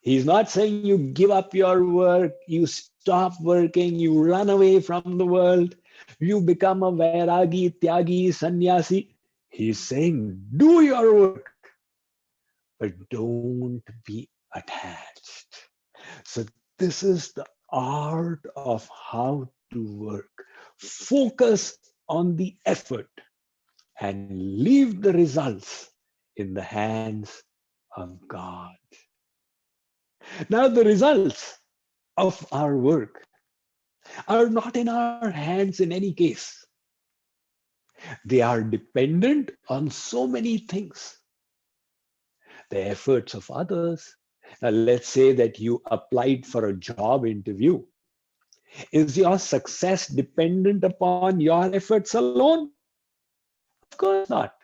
He's not saying you give up your work, you stop working, you run away from the world, you become a vairagi, tyagi, sannyasi. He's saying, do your work, but don't be attached. So this is the art of how to work. Focus on the effort and leave the results in the hands of God. Now, the results of our work are not in our hands in any case. They are dependent on so many things. The efforts of others. Now, let's say that you applied for a job interview. Is your success dependent upon your efforts alone? Of course not.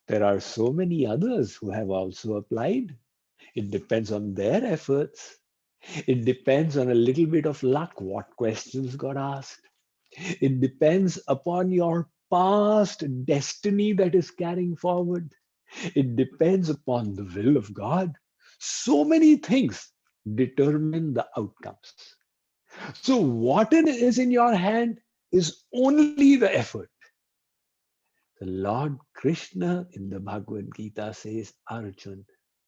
There are so many others who have also applied. It depends on their efforts. It depends on a little bit of luck, what questions got asked. It depends upon your past destiny that is carrying forward. It depends upon the will of God. So many things determine the outcomes. So what is in your hand is only the effort. The Lord Krishna in the Bhagavad Gita says, Arjun,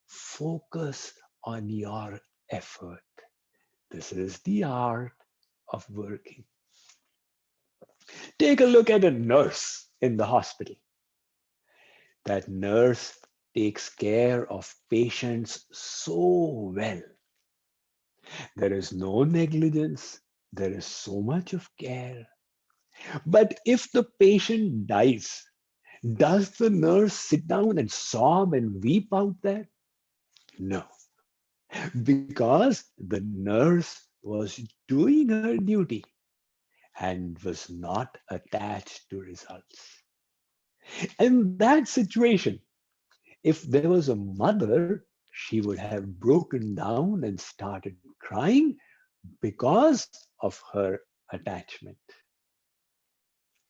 focus on your effort. This is the art of working. Take a look at a nurse in the hospital. That nurse takes care of patients so well. There is no negligence. There is so much of care. But if the patient dies, does the nurse sit down and sob and weep out there? No, because the nurse was doing her duty and was not attached to results. In that situation, if there was a mother, she would have broken down and started crying because of her attachment.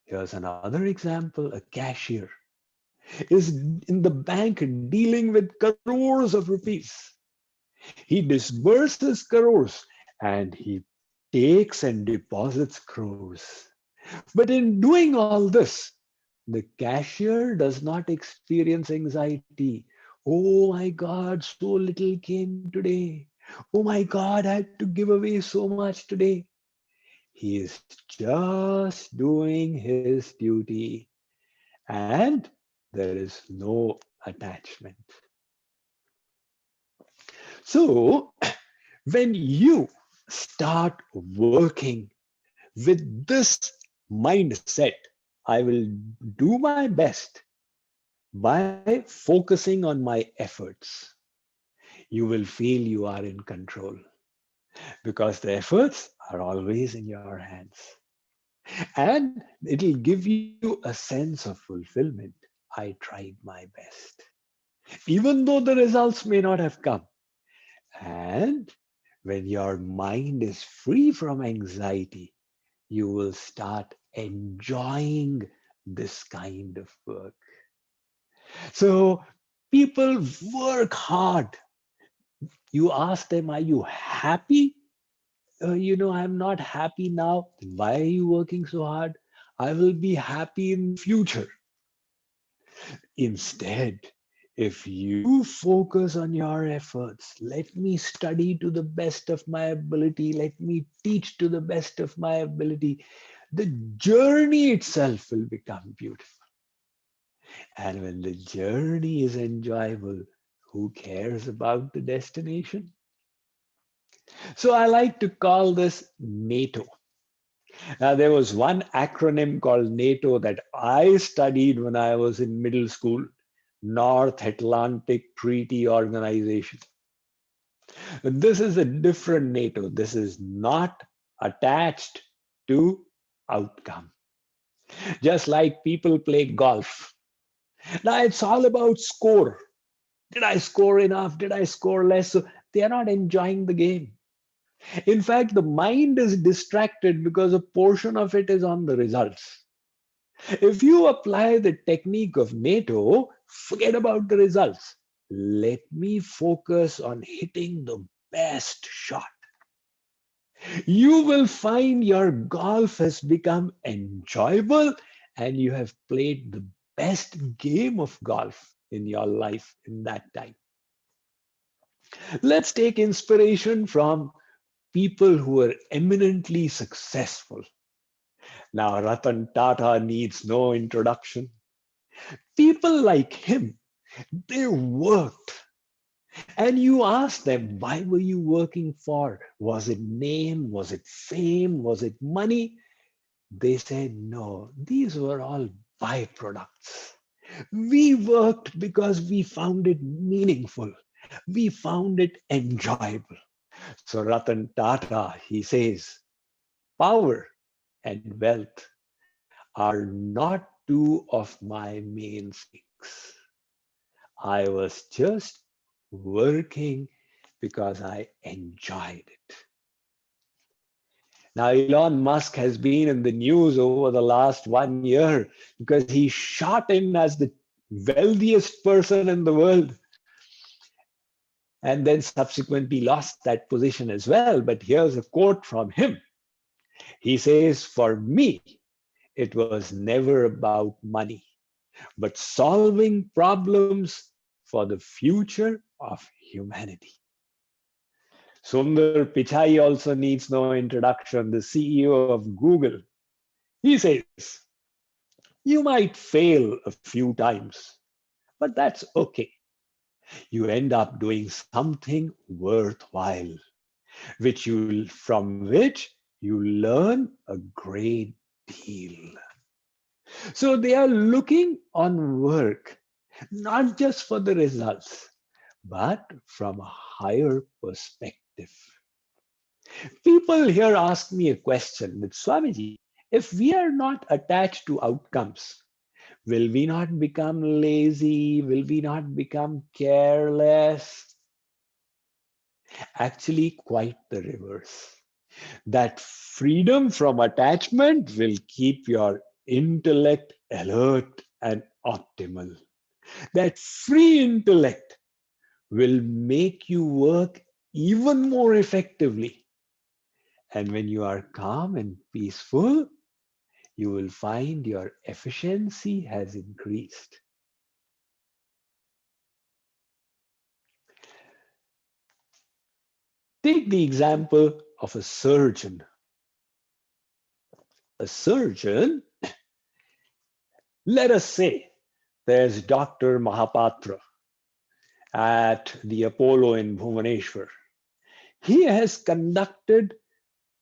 Here's another example. A cashier is in the bank dealing with crores of rupees. He disburses crores and he takes and deposits crores. But in doing all this, the cashier does not experience anxiety. Oh my God, so little came today. Oh my God, I had to give away so much today. He is just doing his duty and there is no attachment. So, when you start working with this mindset, I will do my best by focusing on my efforts. You will feel you are in control because the efforts are always in your hands. And it'll give you a sense of fulfillment. I tried my best, even though the results may not have come. And when your mind is free from anxiety, you will start enjoying this kind of work. So people work hard. You ask them, are you happy? I'm not happy now. Why are you working so hard? I will be happy in the future. Instead, if you focus on your efforts, let me study to the best of my ability, let me teach to the best of my ability, the journey itself will become beautiful. And when the journey is enjoyable, who cares about the destination? So I like to call this NATO. Now, there was one acronym called NATO that I studied when I was in middle school, North Atlantic Treaty Organization. This is a different NATO. This is not attached to outcome. Just like people play golf. Now it's all about score. Did I score enough? Did I score less? So they are not enjoying the game. In fact, the mind is distracted because a portion of it is on the results. If you apply the technique of NATO, forget about the results. Let me focus on hitting the best shot. You will find your golf has become enjoyable and you have played the best game of golf in your life in that time. Let's take inspiration from people who are eminently successful. Now, Ratan Tata needs no introduction. People like him, they worked. And you ask them, why were you working for? Was it name? Was it fame? Was it money? They said, no, these were all byproducts. We worked because we found it meaningful. We found it enjoyable. So Ratan Tata, he says, power and wealth are not two of my mainstays. I was just working because I enjoyed it. Now, Elon Musk has been in the news over the last 1 year because he shot in as the wealthiest person in the world and then subsequently lost that position as well. But here's a quote from him. He says, for me, it was never about money, but solving problems for the future of humanity. Sundar Pichai also needs no introduction, the CEO of Google. He says, you might fail a few times, but that's okay. You end up doing something worthwhile, from which you learn a great deal. So they are looking on work, not just for the results, but from a higher perspective. People here ask me a question that, Swamiji, if we are not attached to outcomes, will we not become lazy? Will we not become careless? Actually, quite the reverse. That freedom from attachment will keep your intellect alert and optimal. That free intellect will make you work even more effectively. And when you are calm and peaceful, you will find your efficiency has increased. Take the example of a surgeon. A surgeon, let us say there's Dr. Mahapatra at the Apollo in Bhubaneswar. He has conducted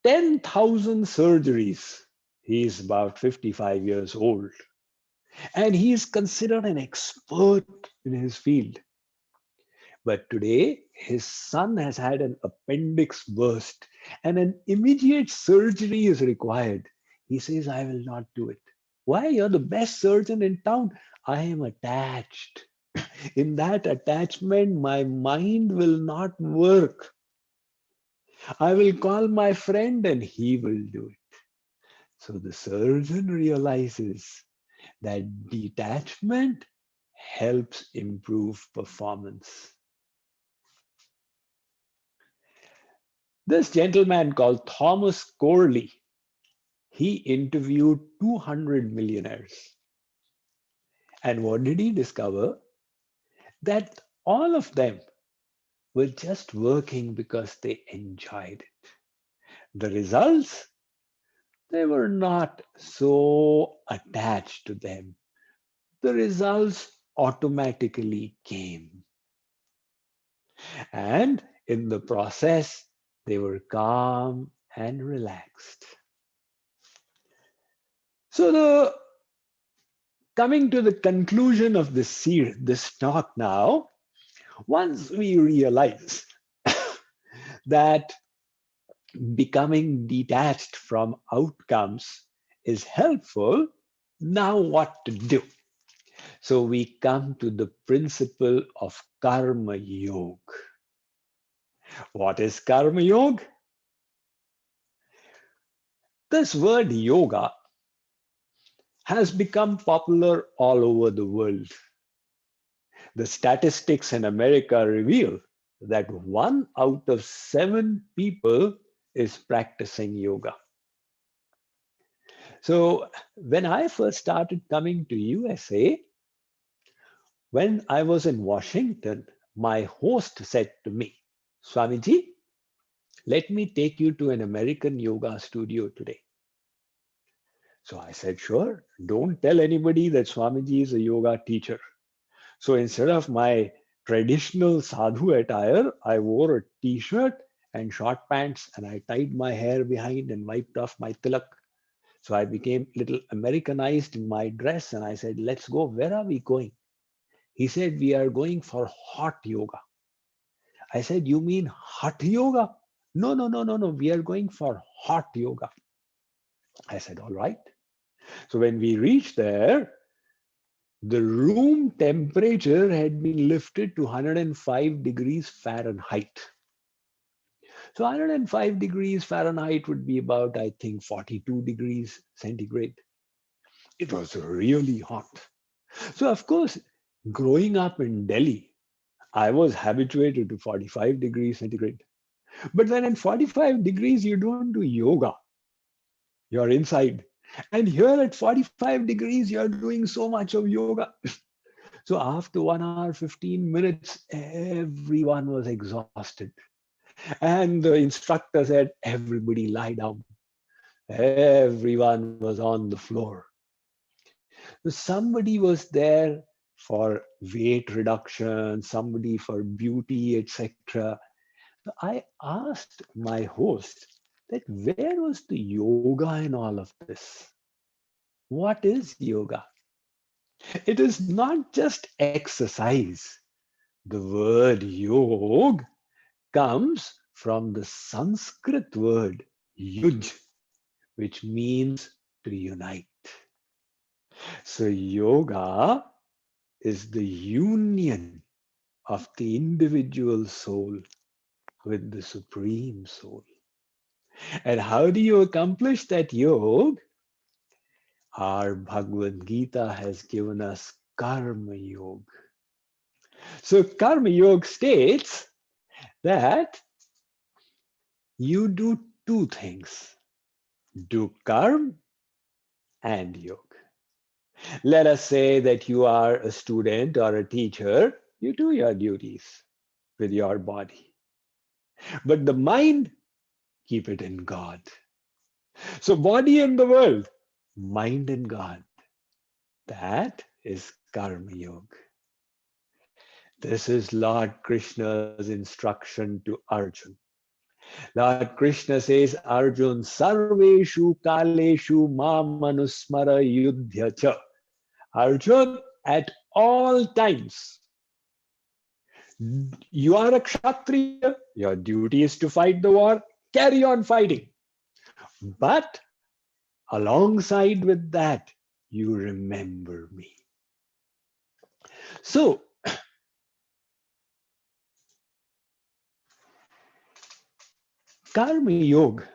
10,000 surgeries. He's about 55 years old. And he is considered an expert in his field. But today, his son has had an appendix burst and an immediate surgery is required. He says, I will not do it. Why? You're the best surgeon in town. I am attached. In that attachment, my mind will not work. I will call my friend and he will do it. So the surgeon realizes that detachment helps improve performance. This gentleman called Thomas Corley, he interviewed 200 millionaires. And what did he discover? That all of them were just working because they enjoyed it. The results, they were not so attached to them. The results automatically came. And in the process, they were calm and relaxed. So coming to the conclusion of this talk now, once we realize that becoming detached from outcomes is helpful, now what to do? So we come to the principle of karma yoga. What is karma yoga? This word yoga has become popular all over the world. The statistics in America reveal that 1 out of 7 people is practicing yoga. So when I first started coming to USA, when I was in Washington, my host said to me, Swamiji, let me take you to an American yoga studio today. So I said, sure, don't tell anybody that Swamiji is a yoga teacher. So instead of my traditional sadhu attire, I wore a t-shirt and short pants and I tied my hair behind and wiped off my tilak. So I became a little Americanized in my dress and I said, let's go. Where are we going? He said, we are going for hot yoga. I said, you mean hot yoga? No, no, no, no, no. We are going for hot yoga. I said, all right. So when we reached there, the room temperature had been lifted to 105 degrees Fahrenheit. So 105 degrees Fahrenheit would be about, I think, 42 degrees centigrade. It was really hot. So of course, growing up in Delhi, I was habituated to 45 degrees centigrade. But when in 45 degrees, you don't do yoga. You're inside. And here at 45 degrees, you're doing so much of yoga. So after 1 hour, 15 minutes, everyone was exhausted. And the instructor said, everybody lie down. Everyone was on the floor. So somebody was there for weight reduction, somebody for beauty, etc. So I asked my host that where was the yoga in all of this? What is yoga? It is not just exercise. The word yog comes from the Sanskrit word yuj, which means to unite. So yoga is the union of the individual soul with the supreme soul. And how do you accomplish that yoga? Our Bhagavad Gita has given us Karma Yoga. So Karma Yoga states that you do two things, do karma and yoga. Let us say that you are a student or a teacher, you do your duties with your body. But the mind, keep it in God. So body and the world, mind and God. That is Karma Yoga. This is Lord Krishna's instruction to Arjun. Lord Krishna says, Arjun, sarveshu kaleshu mamanusmara yudhya cha. Arjun, at all times, you are a Kshatriya, your duty is to fight the war, carry on fighting. But alongside with that, you remember me. So, Karma Yoga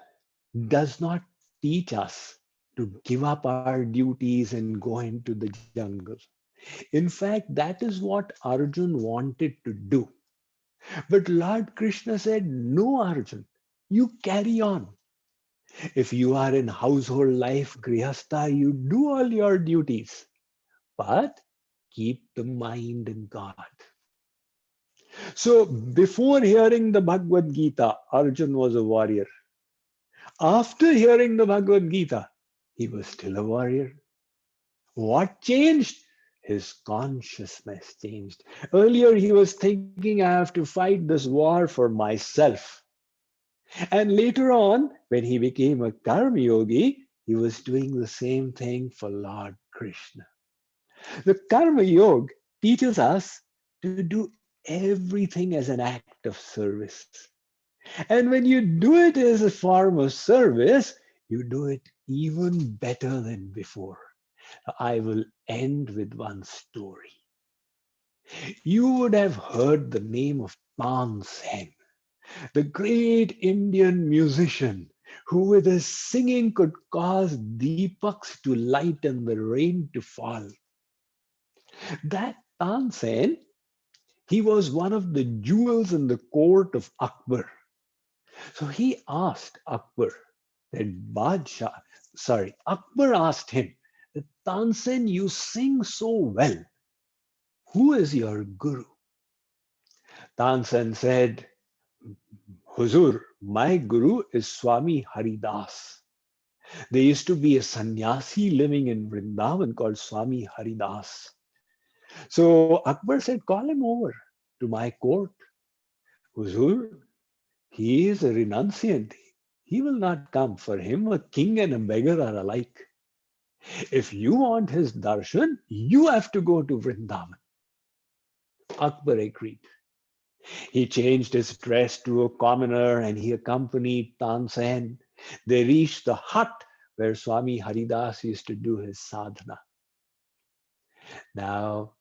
does not teach us to give up our duties and go into the jungle. In fact, that is what Arjun wanted to do. But Lord Krishna said, no, Arjun, you carry on. If you are in household life, Grihastha, you do all your duties, but keep the mind in God. So before hearing the Bhagavad Gita, Arjun was a warrior. After hearing the Bhagavad Gita, he was still a warrior. What changed? His consciousness changed. Earlier, he was thinking, I have to fight this war for myself. And later on, when he became a Karma Yogi, he was doing the same thing for Lord Krishna. The Karma Yoga teaches us to do everything as an act of service. And when you do it as a form of service, you do it even better than before. I will end with one story. You would have heard the name of Tansen, the great Indian musician who with his singing could cause deepaks to light and the rain to fall. That Tansen, he was one of the jewels in the court of Akbar. So he asked Akbar, Akbar asked him, Tansen, you sing so well. Who is your guru? Tansen said, Huzur, my guru is Swami Haridas. There used to be a sannyasi living in Vrindavan called Swami Haridas. So Akbar said, call him over to my court. Huzur, he is a renunciant. He will not come. For him, a king and a beggar are alike. If you want his darshan, you have to go to Vrindavan. Akbar agreed. He changed his dress to a commoner and he accompanied Tansen. They reached the hut where Swami Haridas used to do his sadhana. Now,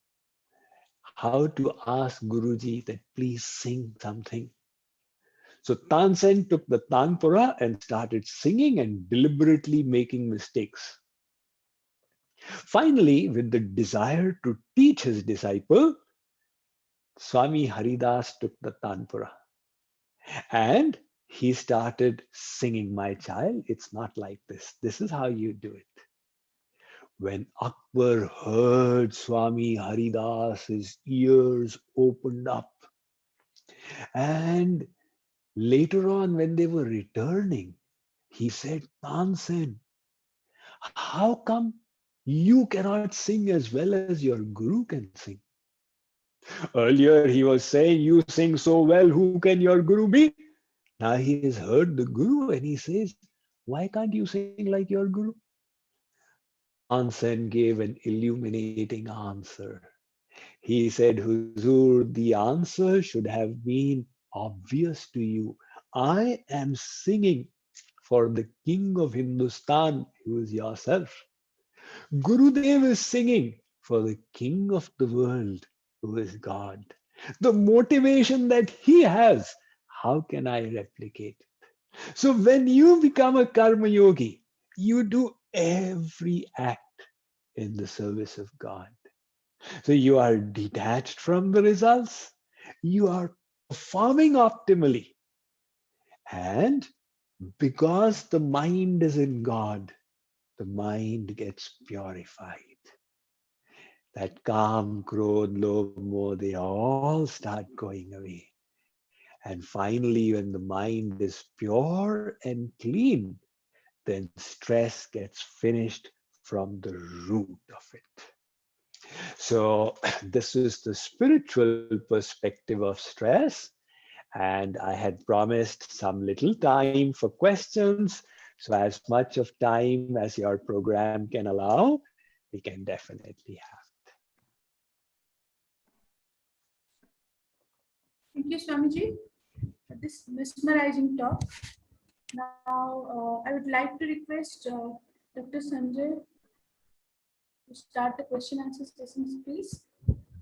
how to ask Guruji that please sing something? So Tansen took the Tanpura and started singing and deliberately making mistakes. Finally, with the desire to teach his disciple, Swami Haridas took the Tanpura and he started singing, my child, it's not like this. This is how you do it. When Akbar heard Swami Haridas, his ears opened up. And later on, when they were returning, he said, Tansen, how come you cannot sing as well as your guru can sing? Earlier, he was saying, you sing so well, who can your guru be? Now he has heard the guru and he says, why can't you sing like your guru? Tansen gave an illuminating answer. He said, Huzur, the answer should have been obvious to you. I am singing for the king of Hindustan, who is yourself. Gurudev is singing for the king of the world, who is God. The motivation that he has, how can I replicate? So when you become a karma yogi, you do every act in the service of God. So you are detached from the results. You are performing optimally. And because the mind is in God, the mind gets purified. That calm, krodh, lobh, moh, they all start going away. And finally, when the mind is pure and clean, then stress gets finished from the root of it. So this is the spiritual perspective of stress. And I had promised some little time for questions. So as much of time as your program can allow, we can definitely have. Thank you, Swamiji, for this mesmerizing talk. Now, I would like to request Dr. Sanjay to start the question answer sessions, please.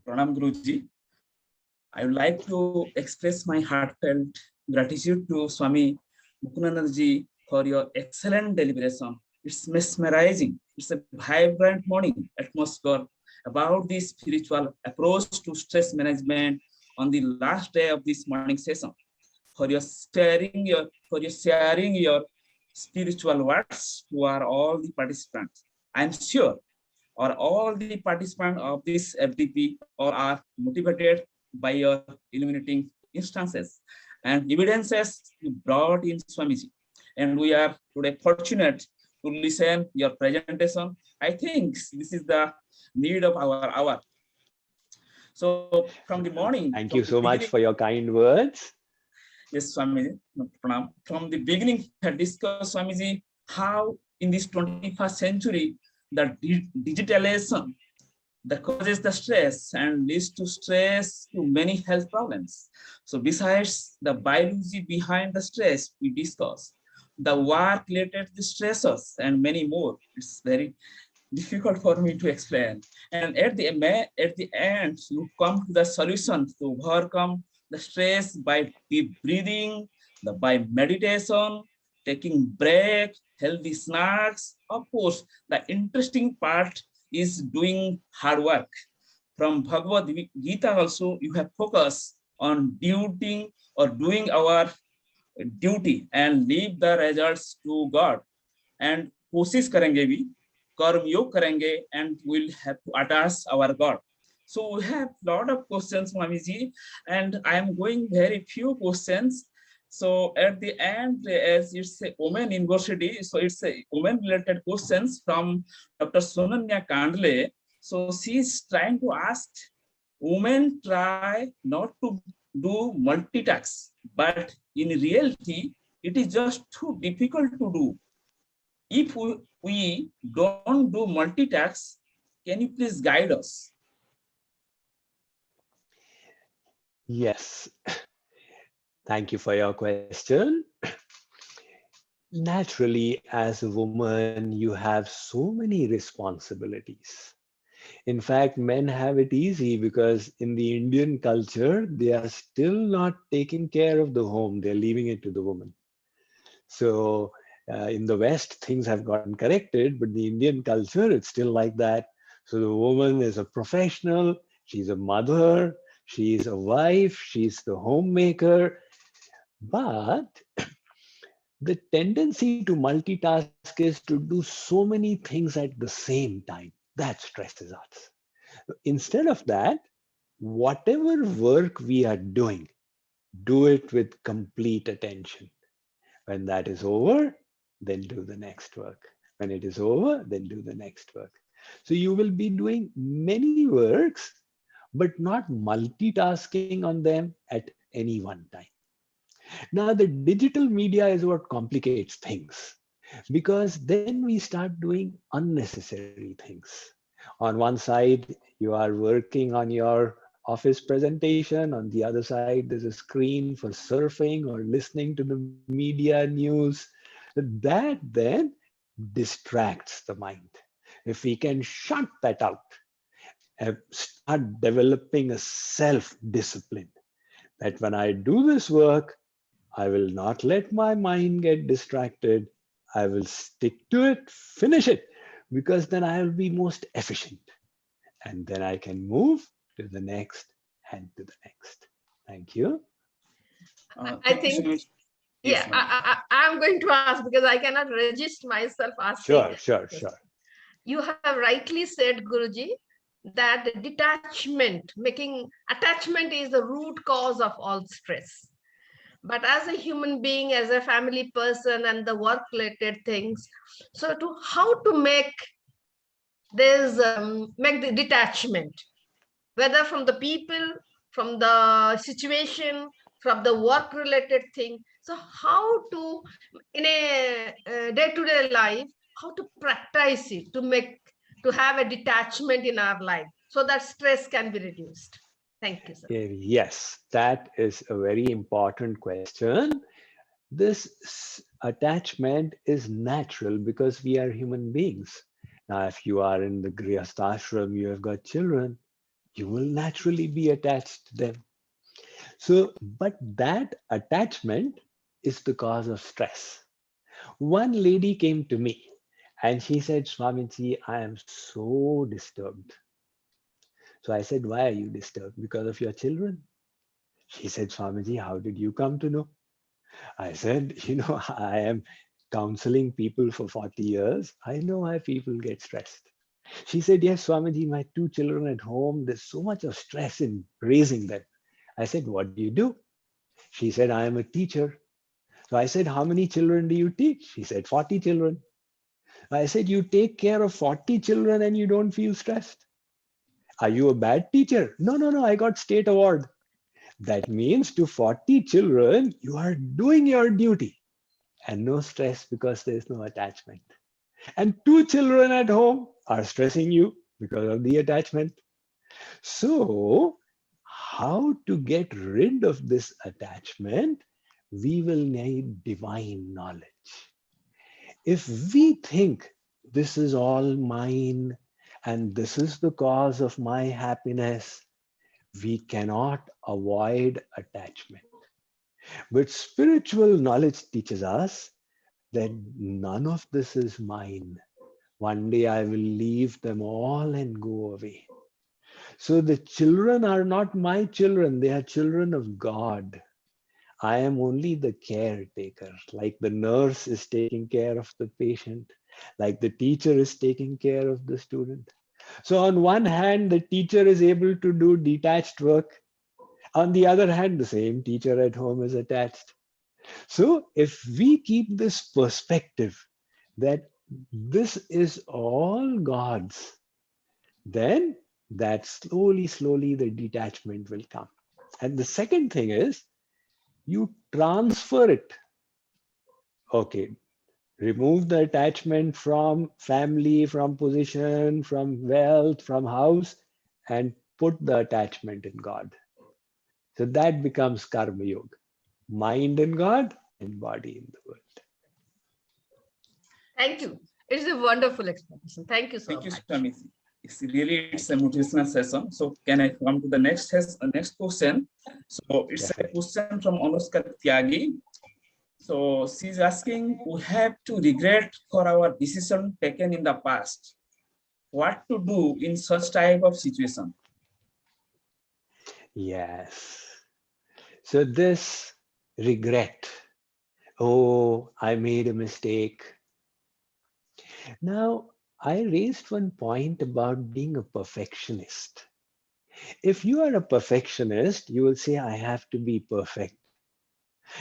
Pranam Guruji. I would like to express my heartfelt gratitude to Swami Mukundananda ji for your excellent deliberation. It's mesmerizing. It's a vibrant morning atmosphere about the spiritual approach to stress management on the last day of this morning session. For your sharing your spiritual words to all the participants. I'm sure or all the participants of this FDP or are motivated by your illuminating instances and evidences you brought in Swamiji. And we are today fortunate to listen your presentation. I think this is the need of our hour. So from the morning, Thank from you the so much beginning, for your kind words. yes, Swamiji, from the beginning, we had discussed, Swamiji, how in this 21st century, the digitalization that causes the stress and leads to stress to many health problems. So besides the biology behind the stress we discussed, the work related to stressors and many more. It's very difficult for me to explain. And at the end, you come to the solution to overcome the stress by deep breathing, by meditation, taking break, healthy snacks. Of course, the interesting part is doing hard work. From Bhagavad Gita also, you have focused on doing our duty and leave the results to God. And कोशिश करेंगे भी, कर्म योग करेंगे, and we'll have to attach our God. So we have a lot of questions, Swamiji, and I am going very few questions. So at the end, as it's a women university, so it's a women related questions from Dr. Sonanya Kandle. So she's trying to ask, women try not to do multitask, but in reality, it is just too difficult to do. If we don't do multitask, can you please guide us? Yes. Thank you for your question. Naturally, as a woman, you have so many responsibilities. In fact, men have it easy because in the Indian culture, they are still not taking care of the home. They're leaving it to the woman. So in the West, things have gotten corrected, but the Indian culture, it's still like that. So the woman is a professional, she's a mother, she's a wife, she's the homemaker. But the tendency to multitask is to do so many things at the same time. That stresses us. Instead of that, whatever work we are doing, do it with complete attention. When that is over, then do the next work. When it is over, then do the next work. So you will be doing many works, but not multitasking on them at any one time. Now, the digital media is what complicates things because then we start doing unnecessary things. On one side, you are working on your office presentation. On the other side, there's a screen for surfing or listening to the media news. That then distracts the mind. If we can shut that out and start developing a self-discipline, that when I do this work, I will not let my mind get distracted. I will stick to it, finish it, because then I will be most efficient. And then I can move to the next and to the next. Thank you. I Thank you so think, much. Yes, yeah, ma'am. I'm going to ask because I cannot resist myself asking. Sure, sure, sure. You have rightly said, Guruji, that detachment, making attachment is the root cause of all stress. But as a human being, as a family person, and the work-related things, so to how to make this make the detachment, whether from the people, from the situation, from the work-related thing. So how to, in a day-to-day life, how to practice it to have a detachment in our life so that stress can be reduced. Thank you, sir. Yes, that is a very important question. This attachment is natural because we are human beings. Now, if you are in the Grihastha ashram, you have got children, you will naturally be attached to them. So, but that attachment is the cause of stress. One lady came to me and she said, Swamiji, I am so disturbed. So I said, why are you disturbed? Because of your children? She said, Swamiji, how did you come to know? I said, I am counseling people for 40 years. I know why people get stressed. She said, yes, Swamiji, my 2 children at home, there's so much of stress in raising them. I said, what do you do? She said, I am a teacher. So I said, how many children do you teach? She said, 40 children. I said, you take care of 40 children and you don't feel stressed. Are you a bad teacher? No, I got state award. That means to 40 children, you are doing your duty and no stress because there is no attachment. And 2 children at home are stressing you because of the attachment. So, how to get rid of this attachment? We will need divine knowledge. If we think this is all mine and this is the cause of my happiness, we cannot avoid attachment. But spiritual knowledge teaches us that none of this is mine. One day I will leave them all and go away. So the children are not my children, they are children of God. I am only the caretaker, like the nurse is taking care of the patient, like the teacher is taking care of the student. So on one hand, the teacher is able to do detached work. On the other hand, the same teacher at home is attached. So if we keep this perspective that this is all God's, then that slowly the detachment will come. And the second thing is you transfer it. Okay, remove the attachment from family, from position, from wealth, from house, and put the attachment in God. So that becomes karma yoga. Mind in God and body in the world. Thank you. It is a wonderful explanation. Thank you so Thank you, much. Swami. It's a motivational session. So can I come to the next question? So it's a question from Anushka Tyagi. So she's asking, we have to regret for our decision taken in the past. What to do in such type of situation? Yes. So this regret, oh, I made a mistake. Now, I raised one point about being a perfectionist. If you are a perfectionist, you will say, I have to be perfect.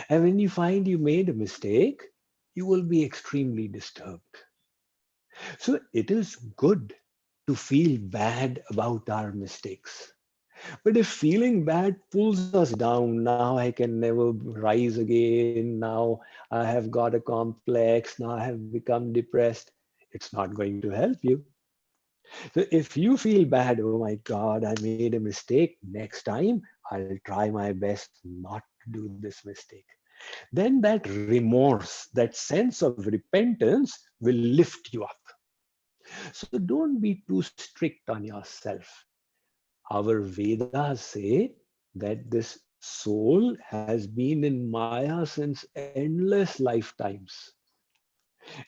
And when you find you made a mistake, you will be extremely disturbed. So it is good to feel bad about our mistakes. But if feeling bad pulls us down, now I can never rise again, now I have got a complex, now I have become depressed, it's not going to help you. So if you feel bad, oh my God, I made a mistake, next time I'll try my best not to do this mistake. Then that remorse, that sense of repentance will lift you up. So don't be too strict on yourself. Our Vedas say that this soul has been in Maya since endless lifetimes.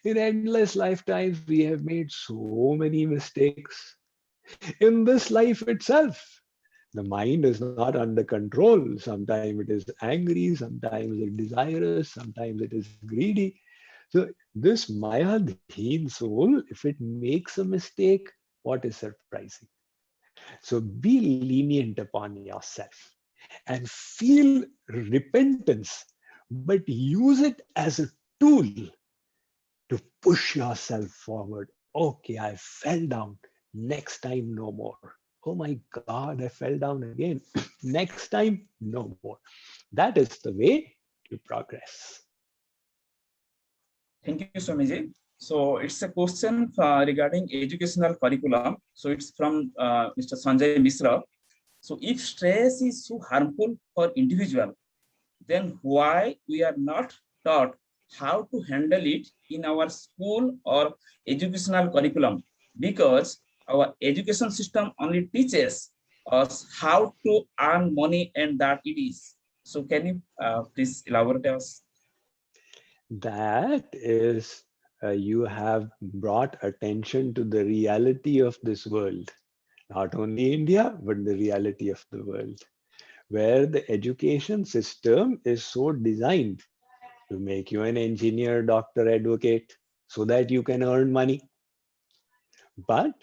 In endless lifetimes, we have made so many mistakes. In this life itself, the mind is not under control. Sometimes it is angry, sometimes it is desirous, sometimes it is greedy. So this Mayadheen soul, if it makes a mistake, what is surprising? So be lenient upon yourself and feel repentance, but use it as a tool to push yourself forward. Okay, I fell down. Next time, no more. Oh my God, I fell down again. Next time, no more. That is the way to progress. Thank you, Swamiji. So it's a question regarding educational curriculum. So it's from Mr. Sanjay Misra. So if stress is so harmful for individual, then why we are not taught how to handle it in our school or educational curriculum? Because our education system only teaches us how to earn money and that it is. So can you please elaborate us? That is, you have brought attention to the reality of this world. Not only India, but the reality of the world, where the education system is so designed to make you an engineer, doctor, advocate, so that you can earn money. But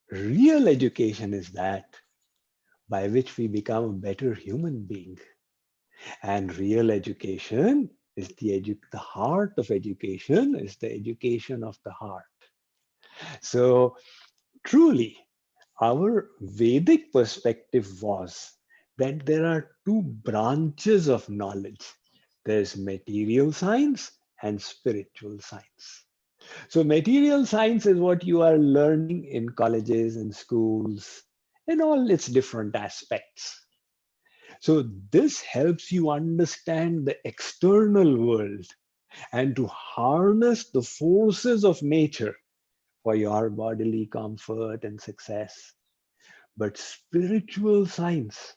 real education is that by which we become a better human being. And real education is the heart of education is the education of the heart. So truly, our Vedic perspective was that there are two branches of knowledge. There's material science and spiritual science. So material science is what you are learning in colleges and schools in all its different aspects. So this helps you understand the external world and to harness the forces of nature for your bodily comfort and success. But spiritual science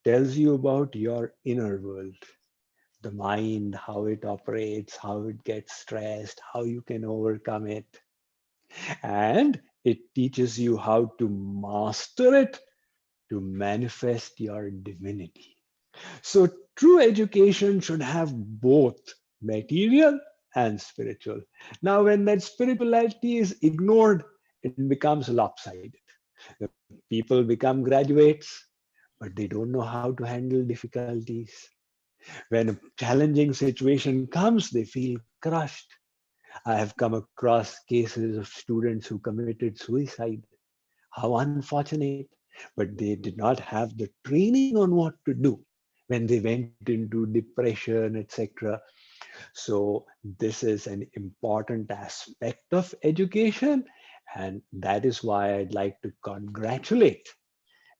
tells you about your inner world, the mind, how it operates, how it gets stressed, how you can overcome it. And it teaches you how to master it to manifest your divinity. So true education should have both material and spiritual. Now, when that spirituality is ignored, it becomes lopsided. The people become graduates, but they don't know how to handle difficulties. When a challenging situation comes, they feel crushed. I have come across cases of students who committed suicide. How unfortunate. But they did not have the training on what to do when they went into depression, etc. So this is an important aspect of education. And that is why I'd like to congratulate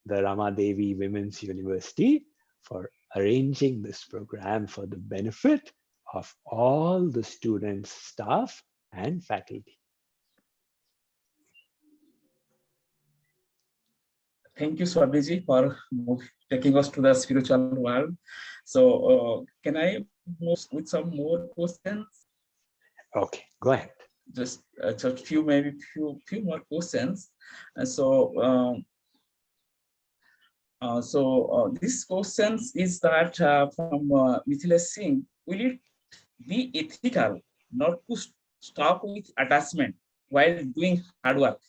the Rama Devi Women's University for arranging this program for the benefit of all the students, staff, and faculty. Thank you, Swabiji, for taking us to the spiritual world. So, can I move with some more questions? Okay, go ahead. Just few, maybe few more questions. And so, this questions is that from Mithila Singh. Will it be ethical not to stop with attachment while doing hard work?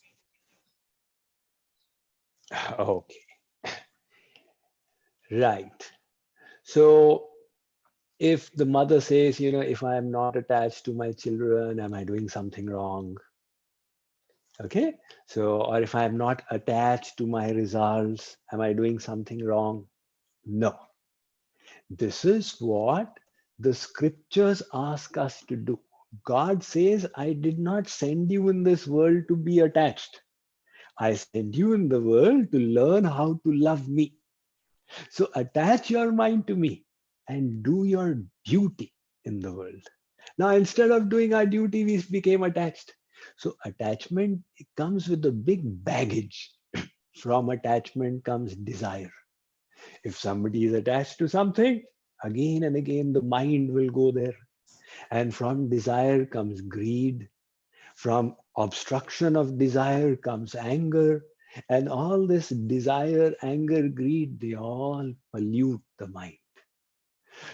Okay, right. So if the mother says, if I am not attached to my children, am I doing something wrong? Okay, so, or if I am not attached to my results, am I doing something wrong? No. This is what the scriptures ask us to do. God says, I did not send you in this world to be attached. I sent you in the world to learn how to love me. So attach your mind to me and do your duty in the world. Now, instead of doing our duty, we became attached. So attachment comes with a big baggage. From attachment comes desire. If somebody is attached to something, again and again the mind will go there. And from desire comes greed. From obstruction of desire comes anger. And all this desire, anger, greed, they all pollute the mind.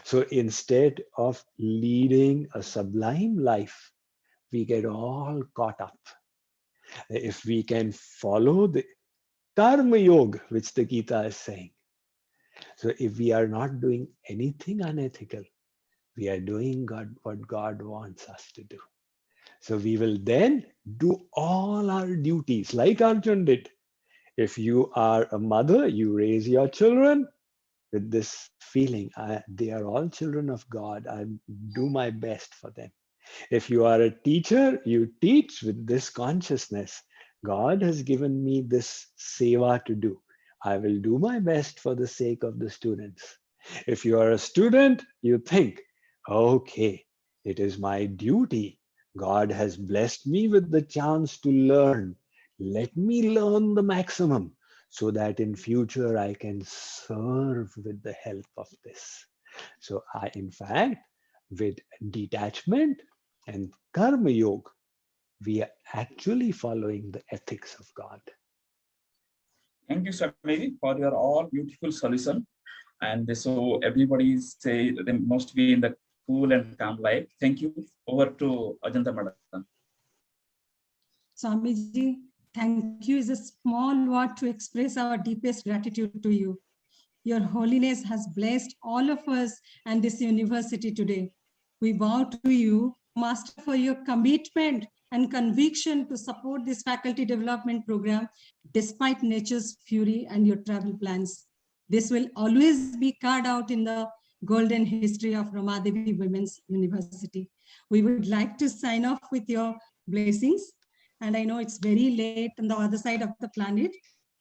So instead of leading a sublime life, we get all caught up. If we can follow the karma yoga, which the Gita is saying. So if we are not doing anything unethical, we are doing what God wants us to do. So we will then do all our duties like Arjun did. If you are a mother, you raise your children with this feeling, they are all children of God. I do my best for them. If you are a teacher, you teach with this consciousness. God has given me this seva to do. I will do my best for the sake of the students. If you are a student, you think, okay, it is my duty. God has blessed me with the chance to learn. Let me learn the maximum so that in future I can serve with the help of this. So in fact, with detachment and karma yoga, we are actually following the ethics of God. Thank you, Swami, for your all beautiful solution. And so everybody say they must be in the cool and calm life. Thank you. Over to Ajanta Madam. Swamiji, thank you is a small word to express our deepest gratitude to you. Your holiness has blessed all of us and this university today. We bow to you, Master, for your commitment and conviction to support this faculty development program despite nature's fury and your travel plans. This will always be carved out in the golden history of Rama Devi Women's University. We would like to sign off with your blessings. And I know it's very late on the other side of the planet.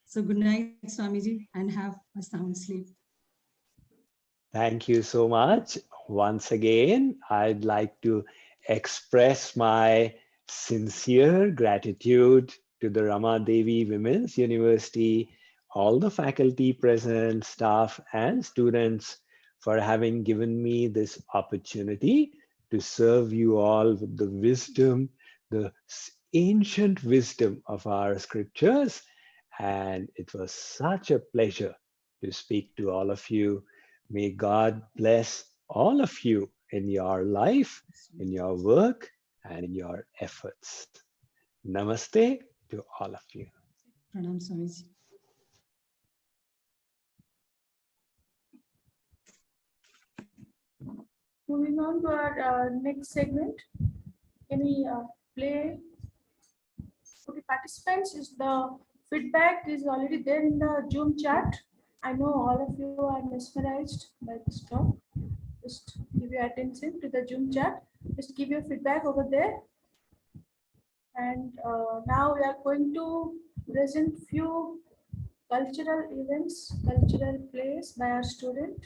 So good night, Swamiji, and have a sound sleep. Thank you so much. Once again, I'd like to express my sincere gratitude to the Rama Devi Women's University, all the faculty present, staff, and students for having given me this opportunity to serve you all with the wisdom, the ancient wisdom of our scriptures. And it was such a pleasure to speak to all of you. May God bless all of you in your life, in your work, and in your efforts. Namaste to all of you. Pranam, Swamiji. Moving on to our next segment. Any play? Okay, participants, is the feedback is already there in the Zoom chat. I know all of you are mesmerized by this talk. Just give your attention to the Zoom chat. Just give your feedback over there. And now we are going to present few cultural events, cultural plays by our student.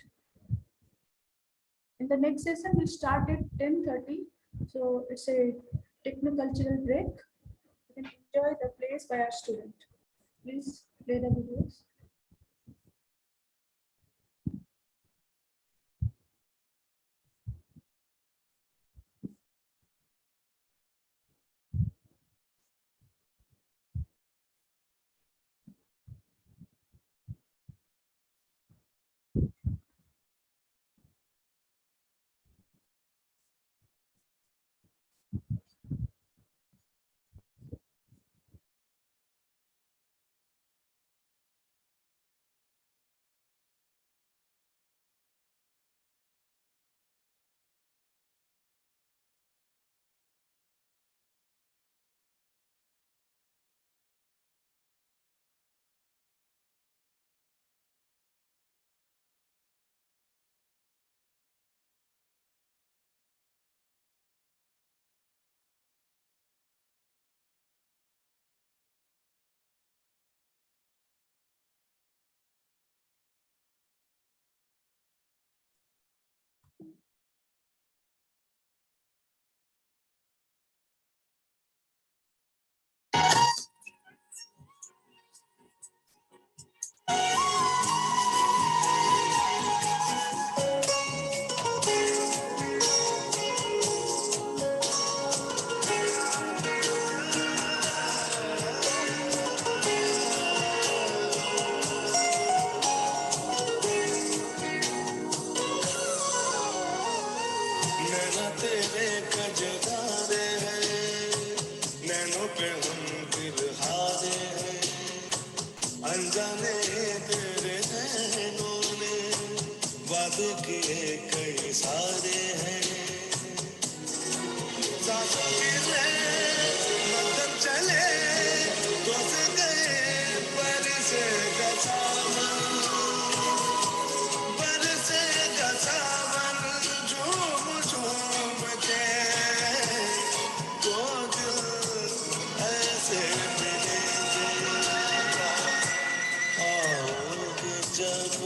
In the next session, we start at 10:30. So it's a techno-cultural break. You can enjoy the plays by our student. Please play the videos. नैना तेरे कजरारे हैं, नैनों पे हम दिल हारे हैं, अनजाने तेरे नैनों ने वादे किए कई सारे हैं, सांसों की मदद चले दोस गए पर से गसावन, पर से गसावन झूम झूम के दो दिल ऐसे मिलेंगे, आओगे जब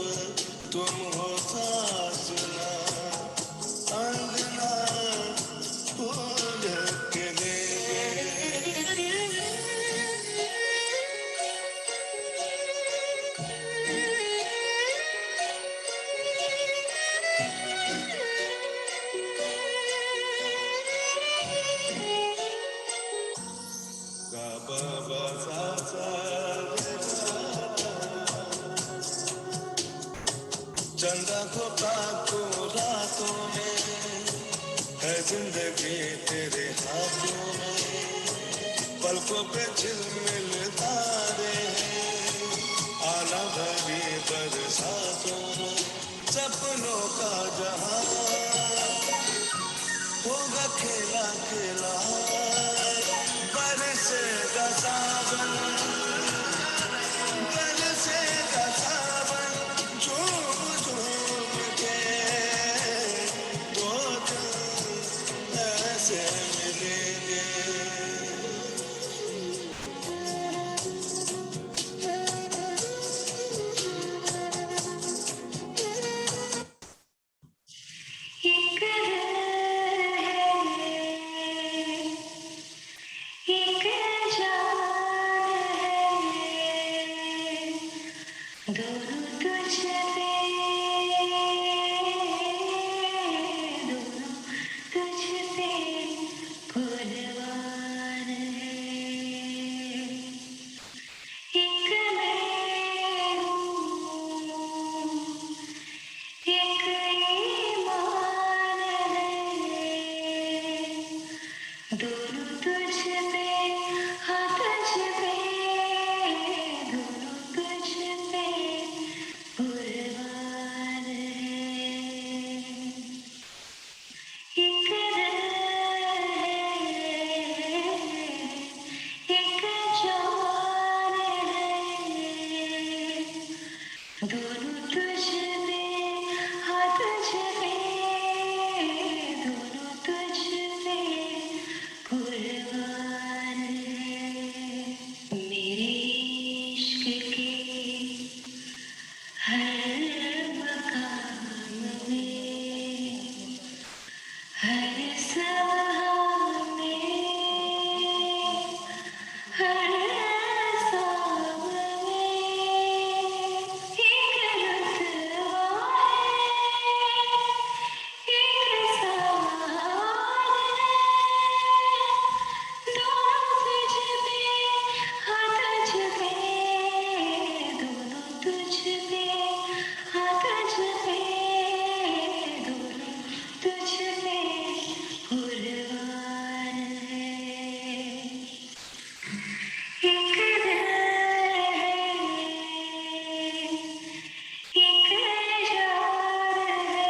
तुम हो साजना, अंगना फूल के देंगे। गा बा बा सा सा रे गा, चंदा को ताको रातों में, है जिंदगी तेरे हाथों में, पलकों पे झिलमिल तारे हैं, आना भरी बरसातों में, सपनों का जहां होगा खेला खेला, बरसेगा सावन, बरसेगा सावन झूम झूम के दो दिल ऐसे मिलेंगे। एक जान है, दोनों तुझ पे, दोनों तुझ पे कुर्बान है, एक मैं हूँ, एक ईमान है, दोनों तुझ पे, हाँ तुझ पे, दोनों तुझ पे कुर्बान है, एक है, एक जान है, दोनों तुझ पे, हाँ तुझ पे, दोनों तुझ पे कुर्बान है, मेरे इश्क के हर मकाम में, हर सभा में, हर सांव में एक रुतबा है, एक सवाल है, दोनों तुझ पे, हाँ तुझ पे, दोनों तुझ पे, हाँ तुझ पे, दोनों तुझ पे कुर्बान है, एक दिल है, एक जान है।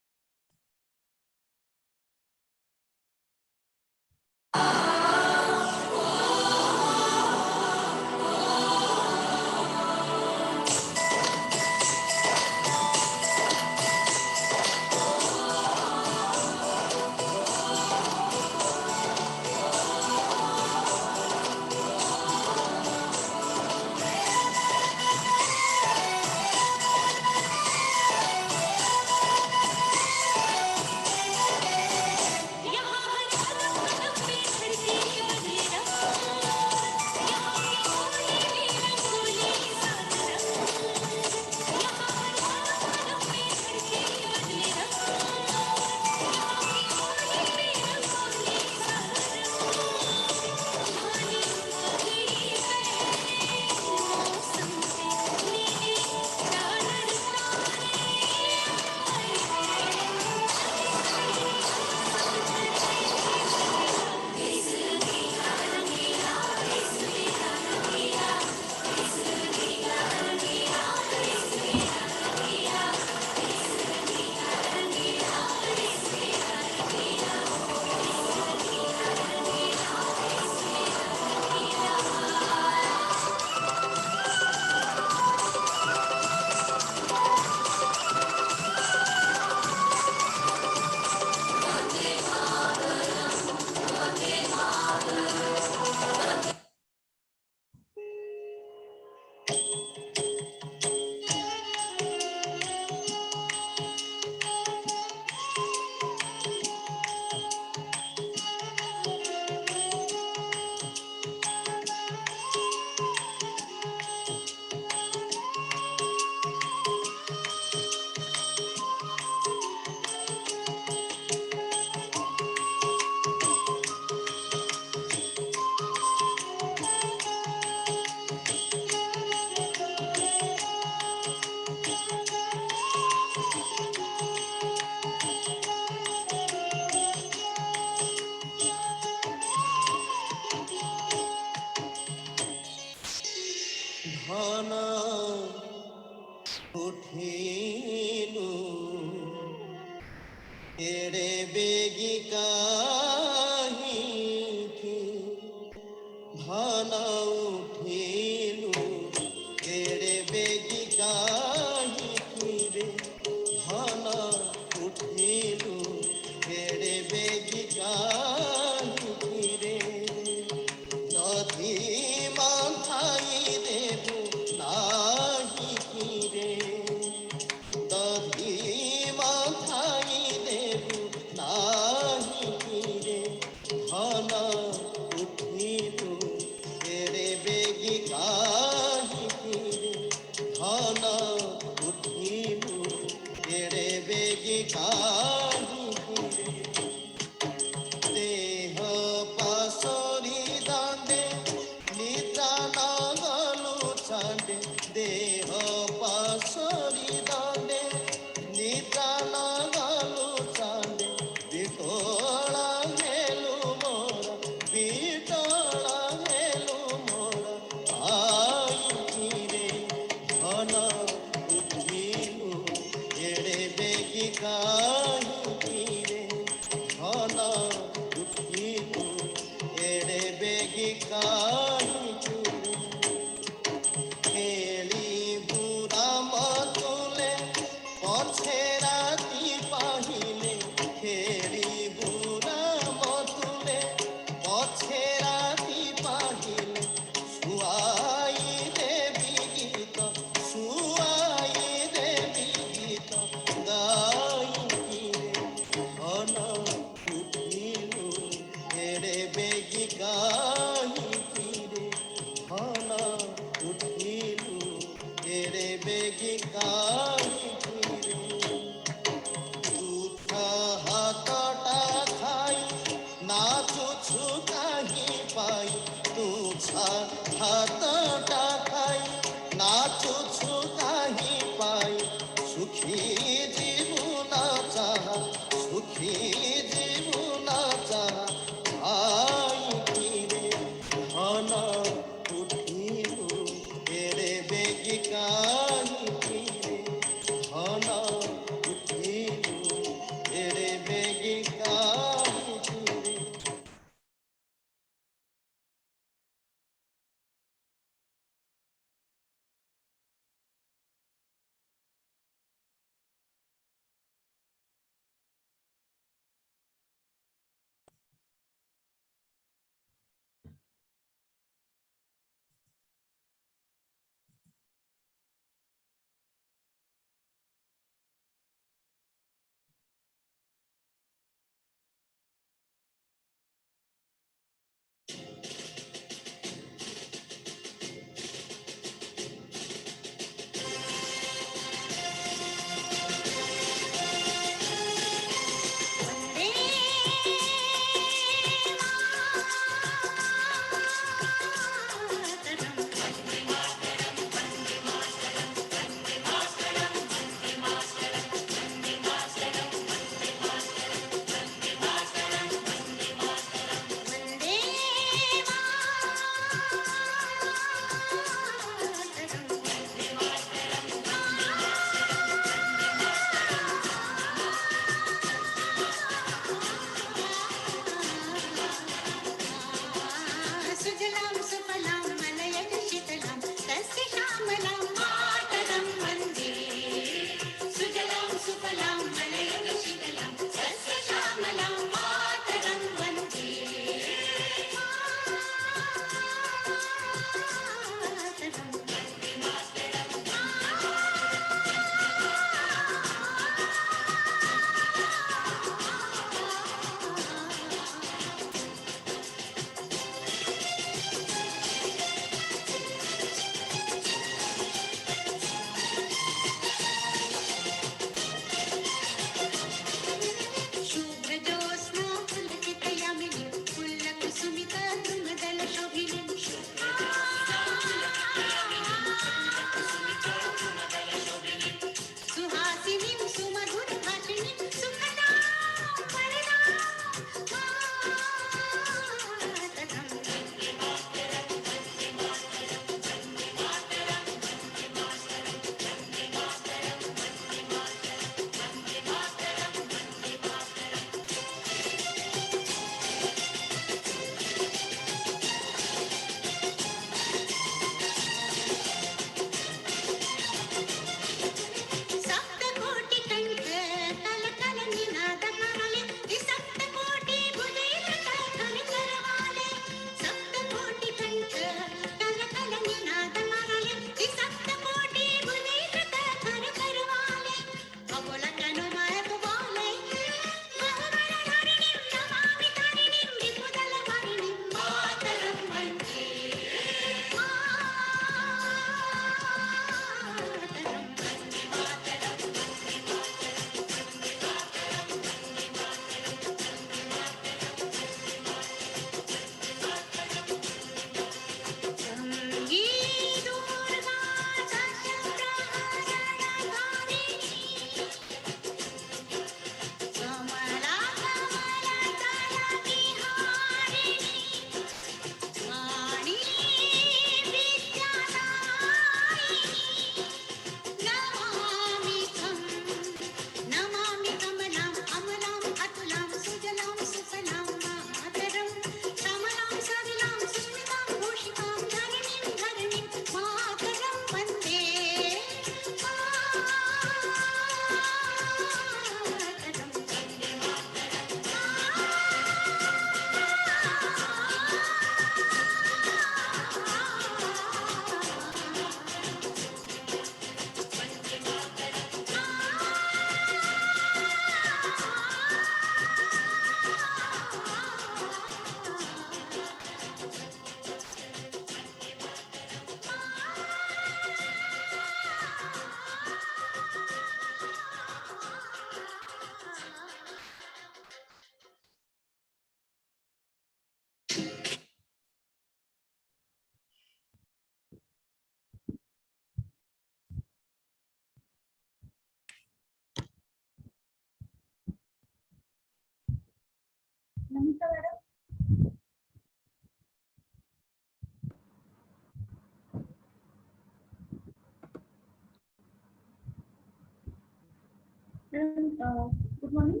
Good morning.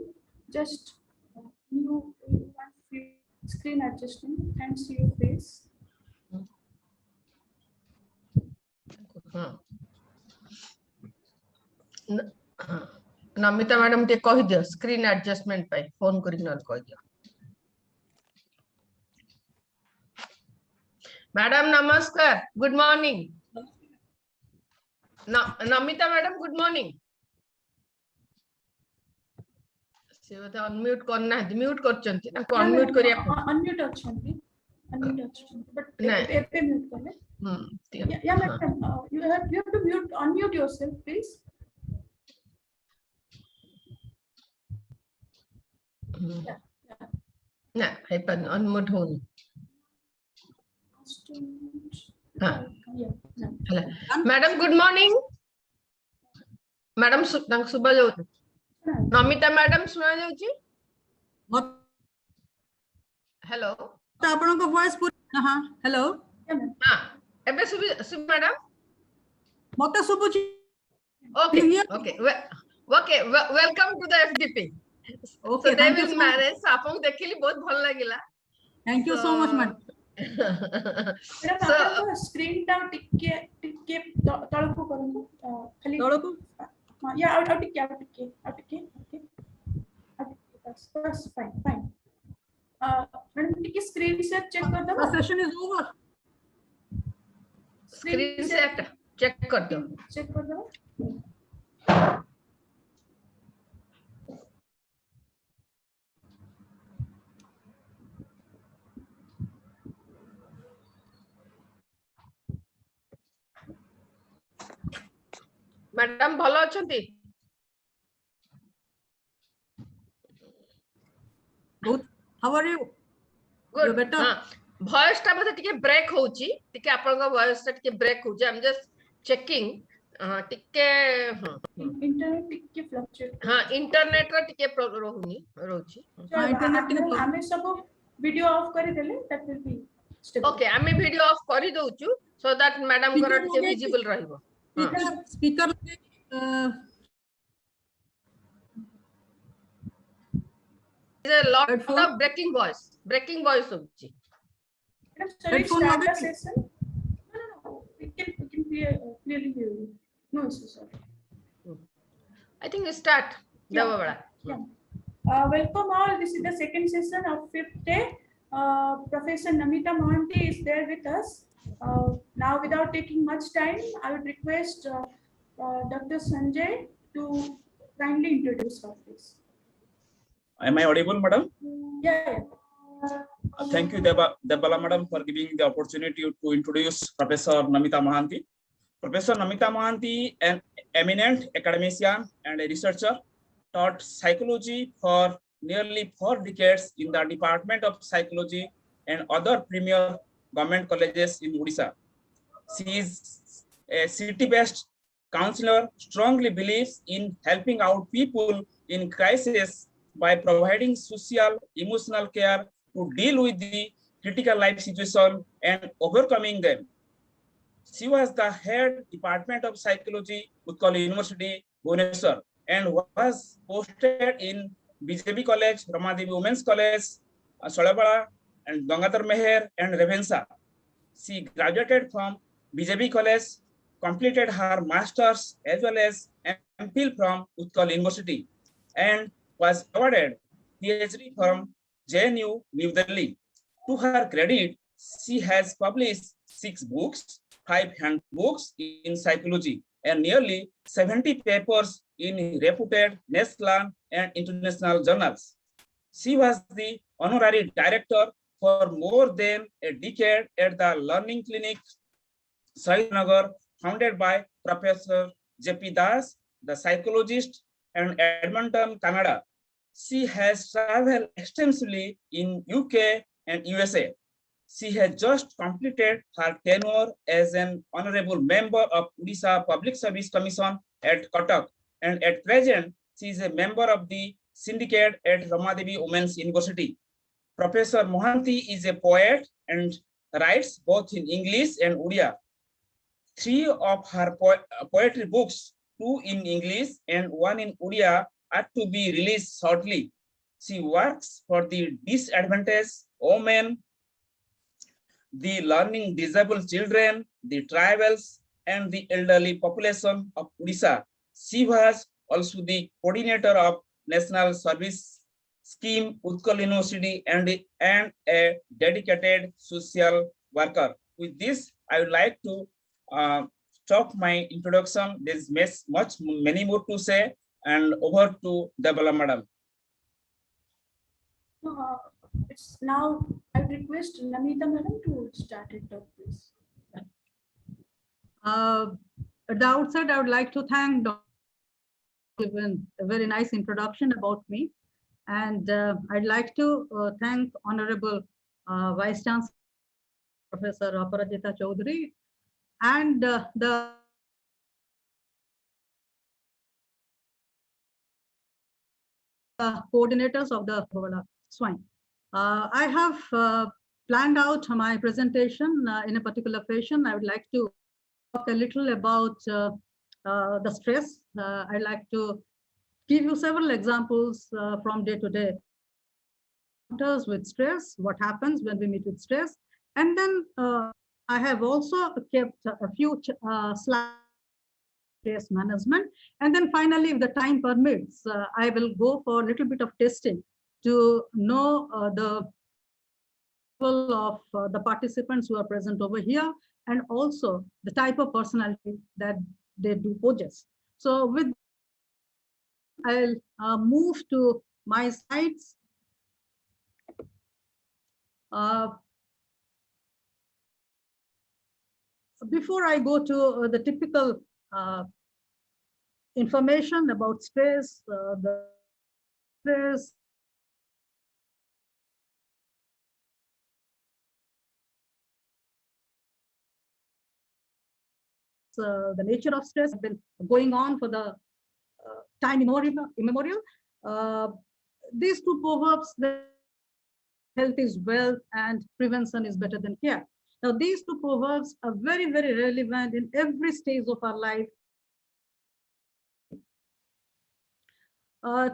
Just you want few screen adjustment and see your face. Namita madam te कहि दियो screen adjustment पे phone करी न कहि दियो. Madam namaskar, good morning. Namita madam, good morning. से बोलते unmute करना है, mute करचंती ना, unmute करिया. Unmute अच्छी unmute अच्छी but नहीं. पे mute कर ले. Yeah, madam, you have to unmute yourself, please. ना, है पर unmute होनी. Madam, good morning. Madam, thank सुबह जाओ. Namita madam सुना जाओ जी. Hello. तो आपन को वॉइस पूरा हां हेलो हां एबे सुबह मैडम मते सुबु छी okay welcome to the FDP. Okay, so Devi marriage आपन देखिली बहुत भल लागिला. Thank you so much madam. Madam आपन स्क्रीन टा टिके तळको करंतु खाली तळको हां या आउट टिके बस फाइन. मैडम टिके स्क्रीन से चेक कर दो. The session is over. Screen से चेक कर दो. मैडम भलो अछंती. Good. How are you? Good. You're better. Voice टा बता टिके ब्रेक होउची. टिके आपन का voice टा टिके ब्रेक होउची. I'm just checking. टिके इंटरनेट टिके फ्लक्चुएट. हां इंटरनेट रा टिके रोची. इंटरनेट टिके आमे सब वीडियो ऑफ करी देले that will be stable. Okay, आमे वीडियो ऑफ करी दोउचू so that मैडम को टिके visible रहइबो. Speaker There's a lot of breaking voice होची. Madam, sorry, start the session. No. We can clearly hear you. No issue, sir. I think we start. Yeah. Welcome all. This is the second session of 5th day. Professor Namita Mohanty is there with us. Now, without taking much time, I would request Dr. Sanjay to kindly introduce her, please. Am I audible, madam? Yeah. Thank you, Debala madam, for giving the opportunity to introduce Professor Namita Mohanty. Professor Namita Mohanty, an eminent academician and a researcher, taught psychology for nearly 4 decades in the Department of Psychology and other premier government colleges in Odisha. She is a city-based counselor, strongly believes in helping out people in crisis by providing social, emotional care to deal with the critical life situation and overcoming them. She was the head Department of Psychology, Utkal University, Bhubaneswar, and was posted in BJP College, Rama Devi Women's College, Solabala, and Gangadhar Meher, and Revensa. She graduated from BJP College, completed her master's as well as MPhil from Utkal University, and was awarded PhD from JNU, New Delhi. To her credit, she has published 6 books, 5 handbooks in psychology, and nearly 70 papers in reputed national and international journals. She was the honorary director for more than a decade at the Learning Clinic, Srinagar, founded by Professor J.P. Das, the psychologist, and Edmonton, Canada. She has traveled extensively in UK and USA. She has just completed her tenure as an honorable member of Odisha Public Service Commission at Cuttack, and at present, she is a member of the syndicate at Rama Devi Women's University. Professor Mohanty is a poet and writes both in English and Odia. 3 of her poetry books, 2 in English and 1 in Odia, are to be released shortly. She works for the disadvantaged women, the learning disabled children, the tribals, and the elderly population of Odisha. She was also the coordinator of National Service Scheme, Utkal University, and a dedicated social worker. With this, I would like to stop my introduction. There's many more to say, and over to Devala Madam. It's now, I request Namita Madam to start it up, please. At the outset, I would like to thank Dr. given a very nice introduction about me. And I'd like to thank Honorable Vice Chancellor, Professor Aparajita Chaudhary, and the coordinators of the Swine. I have planned out my presentation in a particular fashion. I would like to talk a little about the stress. I'd like to give you several examples from day to day. With stress, what happens when we meet with stress, and then I have also kept a few slides stress management, and then finally, if the time permits, I will go for a little bit of testing to know the level of the participants who are present over here, and also the type of personality that they do possess. So with I'll move to my slides. Before I go to the typical information about stress, the stress, the nature of stress has been going on for the time immemorial. These two proverbs, health is wealth and prevention is better than care. Now, these two proverbs are very, very relevant in every stage of our life.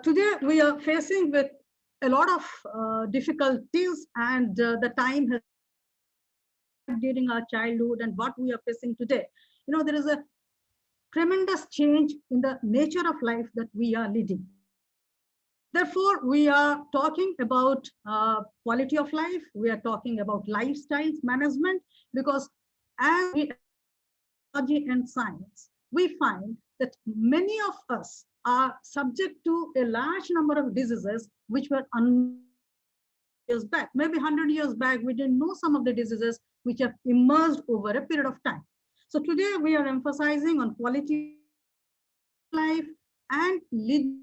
Today, we are facing with a lot of difficulties, and the time has during our childhood and what we are facing today. You know, there is a tremendous change in the nature of life that we are leading. Therefore, we are talking about quality of life. We are talking about lifestyles management, because as we technology and science, we find that many of us are subject to a large number of diseases which were years back. Maybe 100 years back, we didn't know some of the diseases which have emerged over a period of time. So today we are emphasizing on quality of life and leading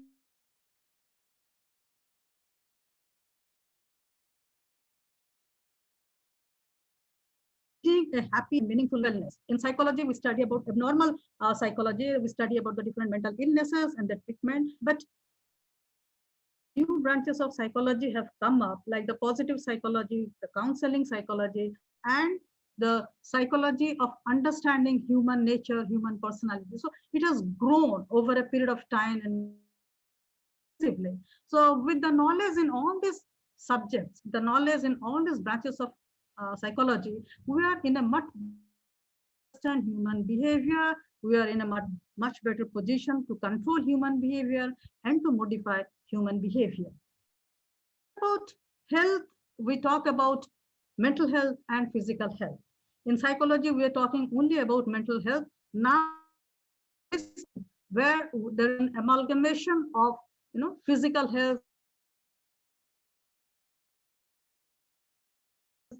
a happy, meaningful wellness. In psychology, we study about abnormal psychology. We study about the different mental illnesses and the treatment. But new branches of psychology have come up, like the positive psychology, the counseling psychology, and the psychology of understanding human nature, human personality. So it has grown over a period of time and so with the knowledge in all these subjects, the knowledge in all these branches of psychology, we are in a much understand human behavior. We are in a much better position to control human behavior and to modify human behavior. About health, we talk about mental health and physical health. In psychology, we are talking only about mental health. Now, where there is an amalgamation of physical health,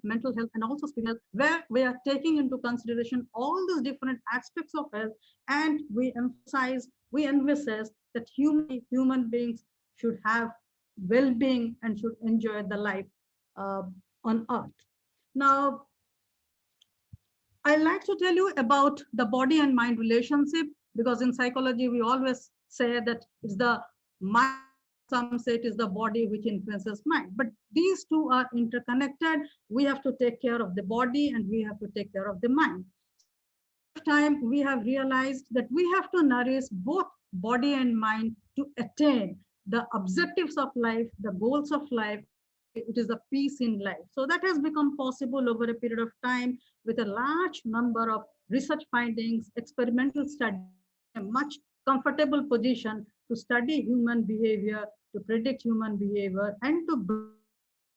mental health, and also spiritual health, where we are taking into consideration all these different aspects of health, and we emphasize, we emphasize that human beings should have well-being and should enjoy the life on earth. Now, I like to tell you about the body and mind relationship, because in psychology we always say that it's the mind. Some say it is the body which influences mind, but these two are interconnected. We have to take care of the body and we have to take care of the mind. Time we have realized that we have to nourish both body and mind to attain the objectives of life, the goals of life. It is a peace in life. So that has become possible over a period of time with a large number of research findings, experimental studies, a much comfortable position to study human behavior, to predict human behavior, and to bring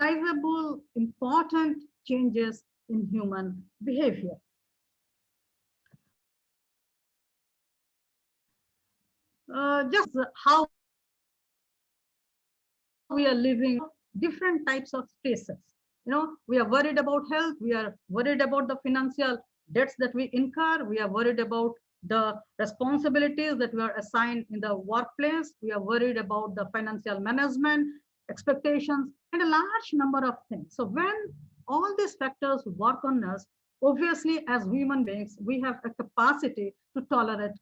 sizable, important changes in human behavior. Just how we are living different types of stresses. We are worried about health, we are worried about the financial debts that we incur, we are worried about the responsibilities that we are assigned in the workplace, we are worried about the financial management, expectations, and a large number of things. So when all these factors work on us, obviously as human beings, we have a capacity to tolerate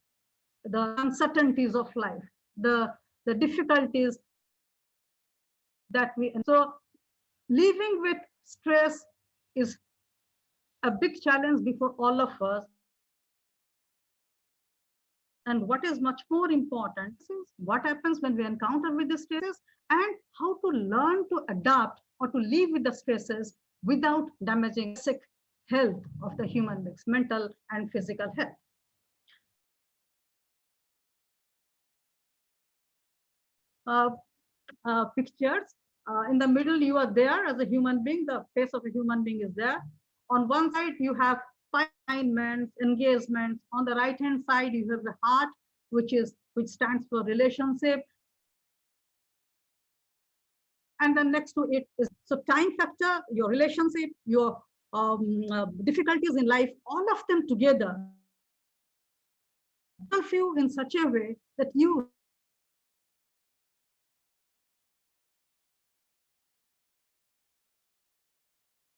the uncertainties of life, the difficulties that we, so living with stress is a big challenge before all of us. And what is much more important is what happens when we encounter with the stresses and how to learn to adapt or to live with the stresses without damaging sick health of the human beings, mental and physical health. Pictures. In the middle, you are there as a human being. The face of a human being is there. On one side, you have assignments, engagements. On the right-hand side, you have the heart, which stands for relationship. And then next to it is so time factor, your relationship, your difficulties in life, all of them together. You in such a way that you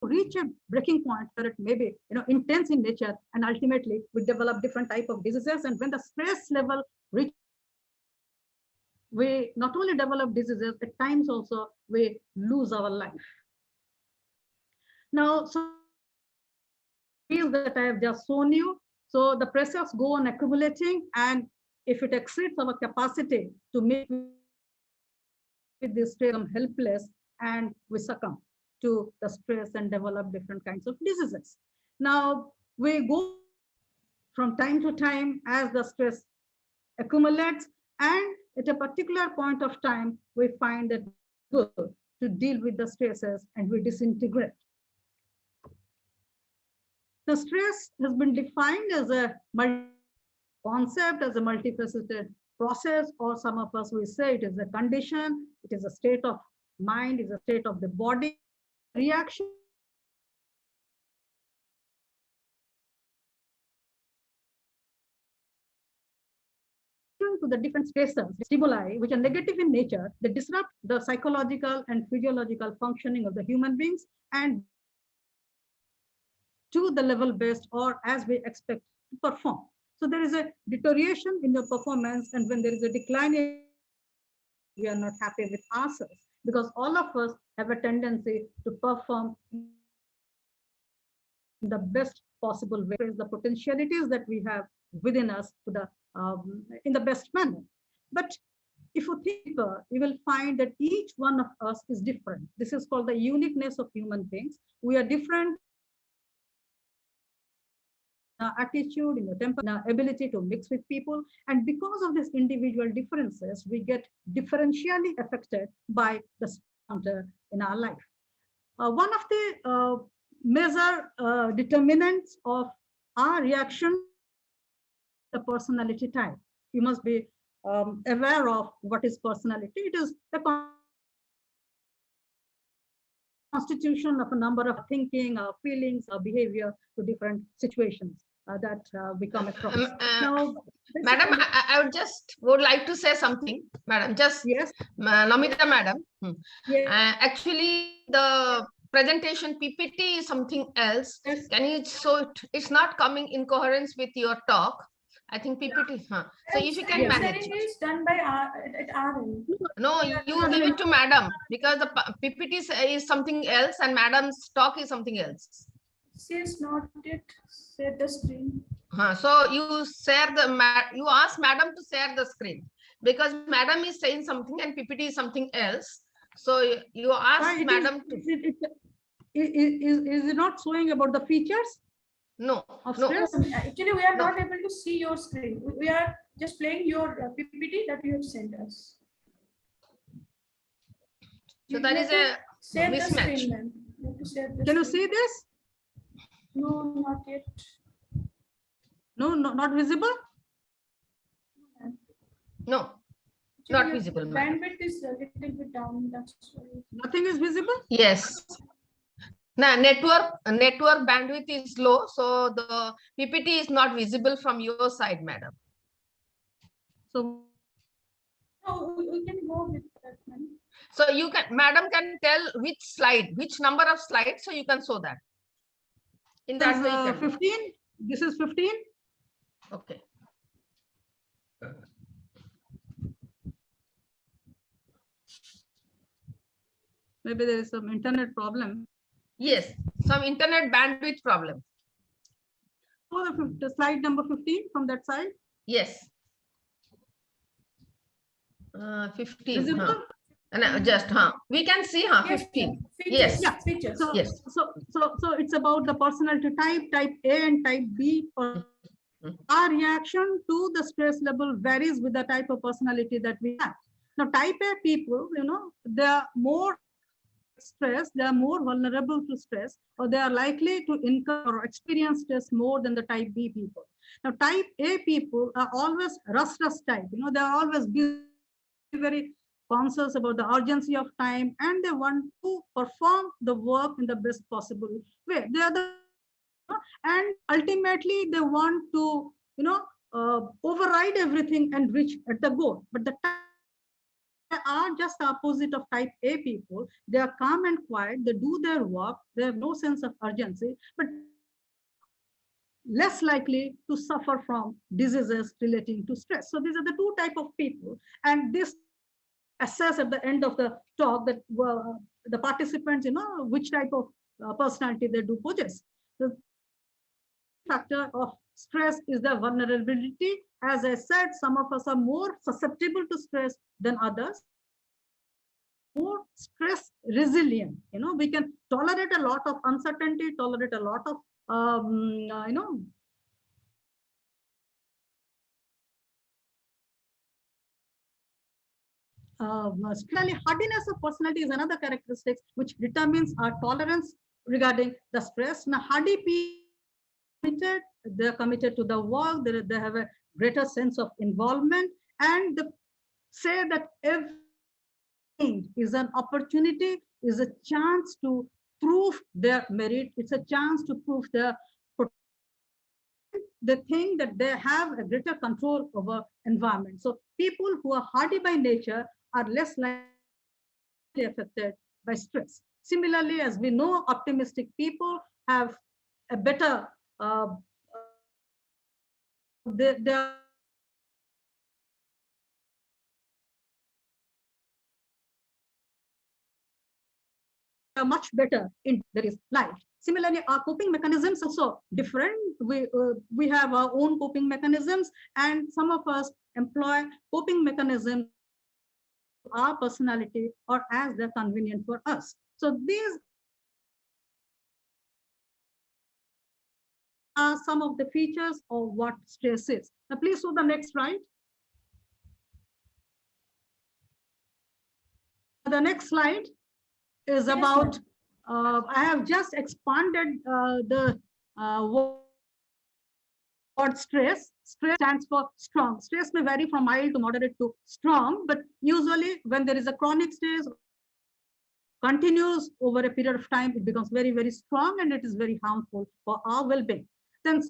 reach a breaking point where it may be intense in nature, and ultimately we develop different type of diseases. And when the stress level reach, we not only develop diseases, at times also we lose our life. Now, so that I have just shown you, so the pressures go on accumulating, and if it exceeds our capacity to make with this stress, become helpless and we succumb to the stress and develop different kinds of diseases. Now, we go from time to time as the stress accumulates, and at a particular point of time, we find that good to deal with the stresses and we disintegrate. The stress has been defined as a concept, as a multifaceted process, or some of us will say it is a condition, it is a state of mind, it is a state of the body, reaction to the different stressors, stimuli, which are negative in nature, that disrupt the psychological and physiological functioning of the human beings and to the level best or as we expect to perform. So there is a deterioration in your performance, and when there is a decline, we are not happy with ourselves, because all of us have a tendency to perform in the best possible way, the potentialities that we have within us to the in the best manner. But if you think, you will find that each one of us is different. This is called the uniqueness of human beings. We are different in our attitude, in our temper, in our ability to mix with people. And because of these individual differences, we get differentially affected by the encounter in our life. One of the major determinants of our reaction, the personality type. You must be aware of what is personality. It is the constitution of a number of thinking, feelings, behavior to different situations that we come across. Now, Madam, I would like to say something, Madam. Just yes, Namita, Madam. yes. Actually, the presentation PPT is something else. Yes. Can you show it? It's not coming in coherence with your talk. I think PPT. So if you can manage. Sharing is done by at our end. No, you give it to Madam, because the PPT is something else and Madam's talk is something else. She is not yet shared the screen. So you share you ask Madam to share the screen. because madam is saying something and PPT is something else. So you ask madam to. Is it not showing about the features? No, of no. stress? Actually, we are not able to see your screen. We are just playing your PPT that you have sent us. So that is a share the mismatch. screen, ma'am. You have to share the Can you screen. see this? No, not yet. No, not visible. No, not visible, madam. Bandwidth is a little bit down. That's why. Nothing is visible. Yes. Now network bandwidth is low, so the PPT is not visible from your side, madam. So No, we can go with that, ma'am. So you can, madam can tell which slide, which number of slides, so you can show that. In that way, you can. 15. This is 15. Okay. Maybe there is some internet problem. Yes, some internet bandwidth problem. Oh, the slide number 15 from that side. Yes. 15. Visible? Just we can see 15. Yes. Yeah. Features. So, Yes. so it's about the personality type A and type B. Or our reaction to the stress level varies with the type of personality that we have. Now, type A people, they are more stress, they are more vulnerable to stress, or they are likely to incur or experience stress more than the type B people. Now, type A people are always restless type. They are always very conscious about the urgency of time, and they want to perform the work in the best possible way. They are and ultimately they want to, override everything and reach at the goal. But the are just the opposite of type A people. They are calm and quiet. They do their work. They have no sense of urgency, but less likely to suffer from diseases relating to stress. So these are the two types of people. And this assess at the end of the talk that the participants, which type of personality they do possess. The factor of stress is the vulnerability. As I said, some of us are more susceptible to stress than others. More stress resilient. We can tolerate a lot of uncertainty, tolerate a lot of, hardiness of personality is another characteristic which determines our tolerance regarding the stress. Now, hardy people, they're committed to the work, they have a greater sense of involvement, and they say that everything is an opportunity, is a chance to prove their merit, it's a chance to prove their potential. They think that they have a greater control over environment. So people who are hardy by nature are less likely affected by stress. Similarly, as we know, optimistic people have a better they are much better in there is life. Similarly, our coping mechanisms also different. We have our own coping mechanisms, and some of us employ coping mechanisms our personality or as they're convenient for us. So these are some of the features of what stress is. Now, please show the next slide. The next slide is about, I have just expanded the word stress. Stress stands for strong. Stress may vary from mild to moderate to strong, but usually when there is a chronic stress, continues over a period of time, it becomes very, very strong, and it is very harmful for our well-being. Then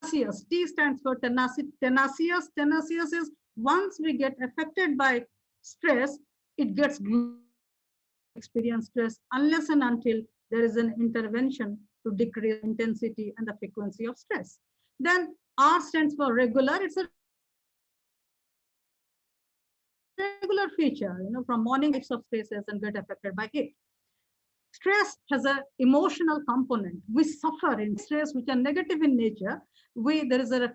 tenacious, T stands for tenacious. Tenacious is once we get affected by stress, it gets experience stress unless and until there is an intervention to decrease intensity and the frequency of stress. Then R stands for regular. It's a regular feature, from morning types of stresses and get affected by it. Stress has an emotional component. We suffer in stress which are negative in nature. There is a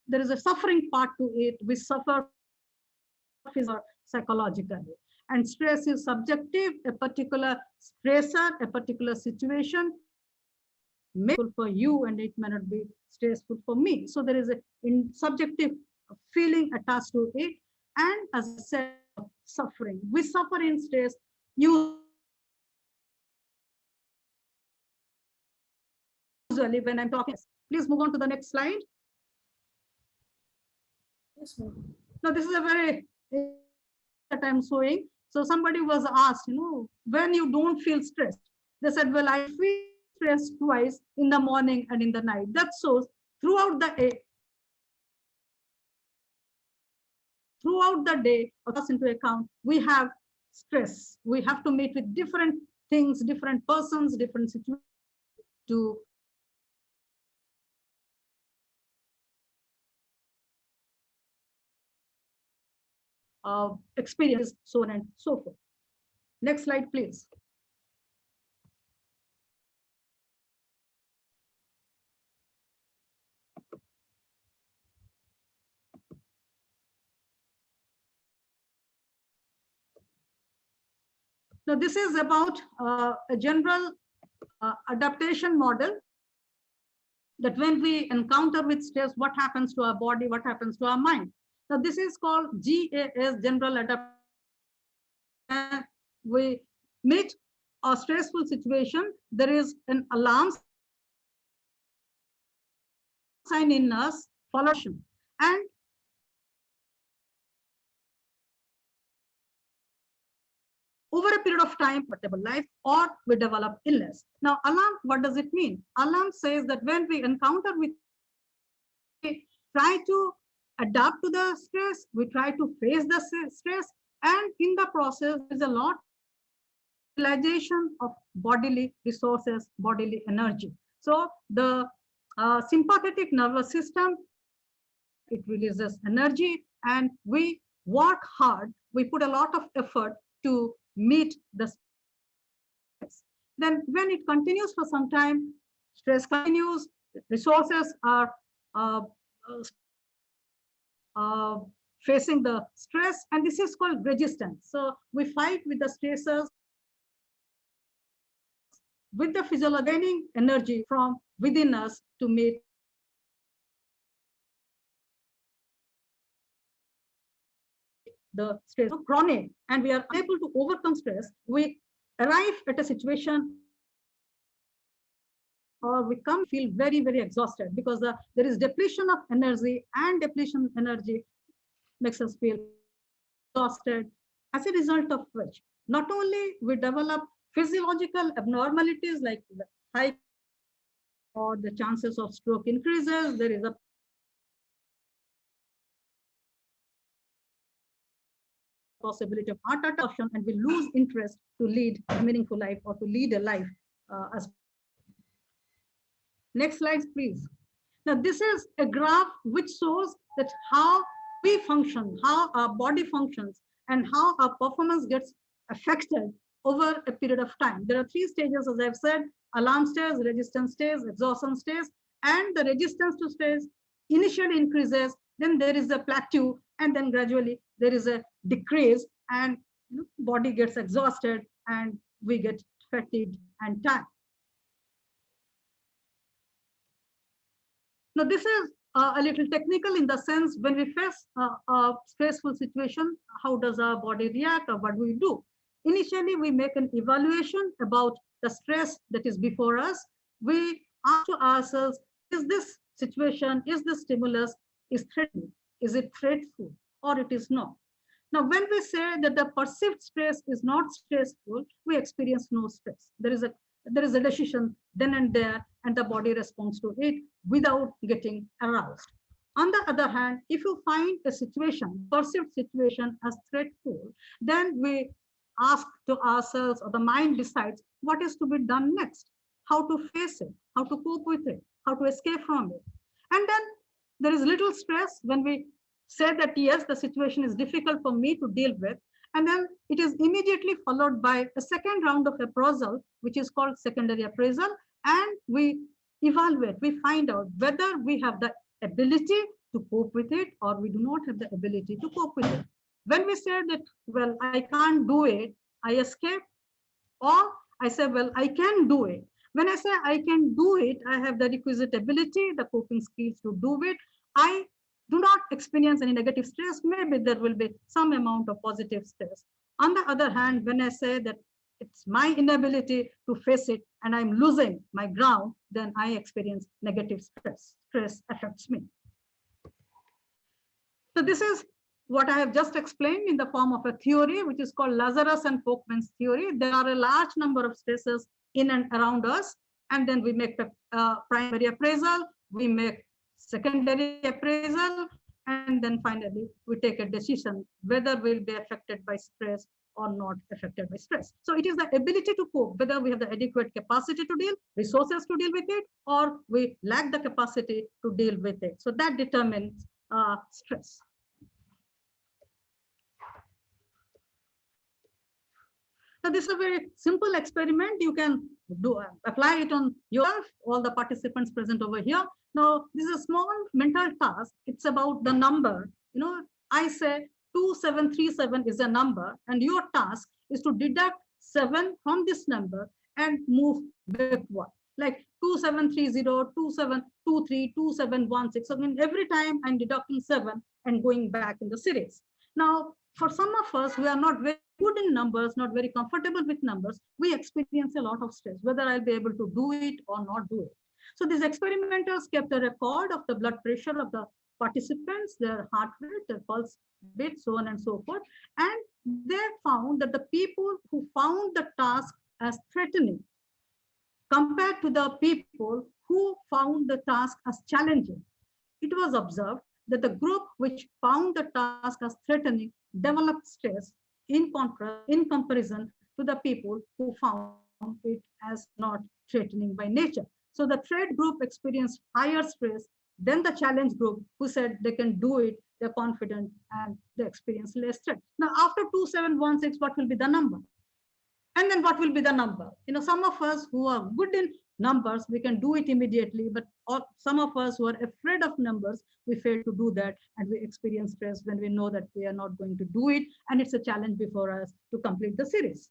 there is a suffering part to it. We suffer psychologically. And stress is subjective. A particular stressor, a particular situation may be for you and it may not be stressful for me. So there is a subjective feeling attached to it. And as I said, suffering. We suffer in stress usually when I'm talking. Please move on to the next slide. Yes, ma'am. Now this is a very that I'm showing. So somebody was asked, when you don't feel stressed, they said, well, I feel stressed twice in the morning and in the night. That shows throughout the day, of us into account, we have stress. We have to meet with different things, different persons, different situations to experience, so on and so forth. Next slide, please. Now, this is about a general adaptation model that when we encounter with stress, what happens to our body, what happens to our mind. Now, this is called GAS, general adaptation. We meet a stressful situation, there is an alarm sign in us, following, and over a period of time, whatever life, or we develop illness. Now, alarm, what does it mean? Alarm says that when we encounter with, we try to adapt to the stress, we try to face the stress, and in the process, there's a lot of utilization of bodily resources, bodily energy. So the sympathetic nervous system, it releases energy, and we work hard, we put a lot of effort to meet the stress. Then when it continues for some time, stress continues, resources are facing the stress, and this is called resistance. So we fight with the stressors, with the physiology, gaining energy from within us to meet the stress chronic, and we are able to overcome stress. We arrive at a situation or we feel very, very exhausted because there is depletion of energy, and depletion of energy makes us feel exhausted, as a result of which not only we develop physiological abnormalities like high or the chances of stroke increases, there is a possibility of heart attack, and we lose interest to lead a meaningful life or to lead a life as. Next slide, please. Now, this is a graph which shows that how we function, how our body functions, and how our performance gets affected over a period of time. There are three stages, as I've said: alarm stage, resistance stage, exhaustion stage. And the resistance to stress initially increases, then there is a plateau, and then gradually there is a decrease, and body gets exhausted and we get fatigued and tired. Now, this is a little technical in the sense when we face a stressful situation, how does our body react or what do we do? Initially, we make an evaluation about the stress that is before us. We ask to ourselves, is this situation, is this stimulus is threatening? Is it threatful or it is not? Now, when we say that the perceived stress is not stressful, we experience no stress. There is a decision then and there, and the body responds to it without getting aroused. On the other hand, if you find a situation, perceived situation as threatful, then we ask to ourselves, or the mind decides what is to be done next, how to face it, how to cope with it, how to escape from it. And then there is little stress when we say that, yes, the situation is difficult for me to deal with. And then it is immediately followed by a second round of appraisal, which is called secondary appraisal. And we evaluate, we find out whether we have the ability to cope with it, or we do not have the ability to cope with it. When we say that, well, I can't do it, I escape, or I say, well, I can do it. When I say I can do it, I have the requisite ability, the coping skills to do it. I do not experience any negative stress. Maybe there will be some amount of positive stress. On the other hand, when I say that it's my inability to face it and I'm losing my ground, then I experience negative stress. Stress affects me. So this is what I have just explained in the form of a theory, which is called Lazarus and Folkman's theory. There are a large number of stresses in and around us, and then we make the primary appraisal, we make secondary appraisal, and then finally we take a decision whether we'll be affected by stress or not affected by stress. So it is the ability to cope, whether we have the adequate capacity to deal, resources to deal with it, or we lack the capacity to deal with it. So that determines stress. So this is a very simple experiment. You can do apply it on yourself, all the participants present over here. Now, this is a small mental task. It's about the number. You know, I say 2737 is a number, and your task is to deduct 7 from this number and move backward. Like 2730, 2723, 2716. So I mean, every time I'm deducting 7 and going back in the series. Now, for some of us who are not very good in numbers, not very comfortable with numbers, we experience a lot of stress, whether I'll be able to do it or not do it. So these experimenters kept a record of the blood pressure of the participants, their heart rate, their pulse rate, so on and so forth. And they found that the people who found the task as threatening compared to the people who found the task as challenging, it was observed that the group which found the task as threatening developed stress in comparison to the people who found it as not threatening by nature. So the threat group experienced higher stress than the challenge group who said they can do it, they're confident, and they experience less threat. Now, after 2716, what will be the number? And then what will be the number? You know, some of us who are good in numbers, we can do it immediately, but some of us who are afraid of numbers, we fail to do that, and we experience stress when we know that we are not going to do it, and it's a challenge before us to complete the series.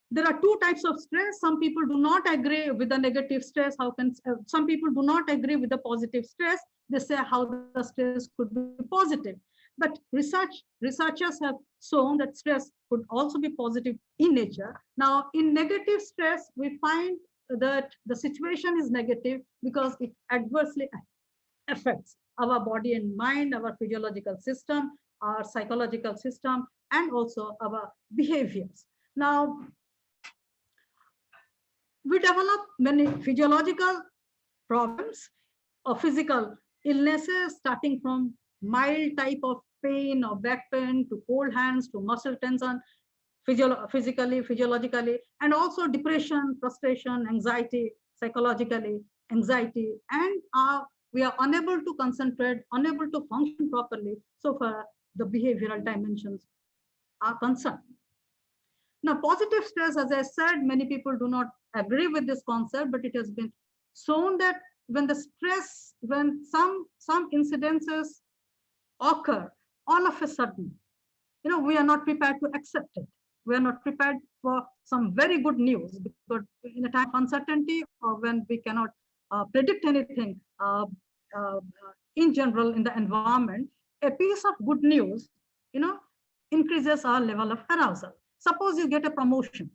There are two types of stress. Some people do not agree with the negative stress. How can some people do not agree with the positive stress? They say how the stress could be positive. But researchers have shown that stress could also be positive in nature. Now, in negative stress, we find that the situation is negative because it adversely affects our body and mind, our physiological system, our psychological system, and also our behaviors. Now, we develop many physiological problems or physical illnesses, starting from mild type of pain or back pain to cold hands to muscle tension, physically, physiologically, and also depression, frustration, anxiety, psychologically, anxiety, and we are unable to concentrate, unable to function properly, so far the behavioral dimensions are concerned. Now, positive stress, as I said, many people do not agree with this concept, but it has been shown that when the stress, when some incidences occur all of a sudden, you know, we are not prepared to accept it. We are not prepared for some very good news, because in a time of uncertainty or when we cannot predict anything in general in the environment, a piece of good news, you know, increases our level of arousal. Suppose you get a promotion,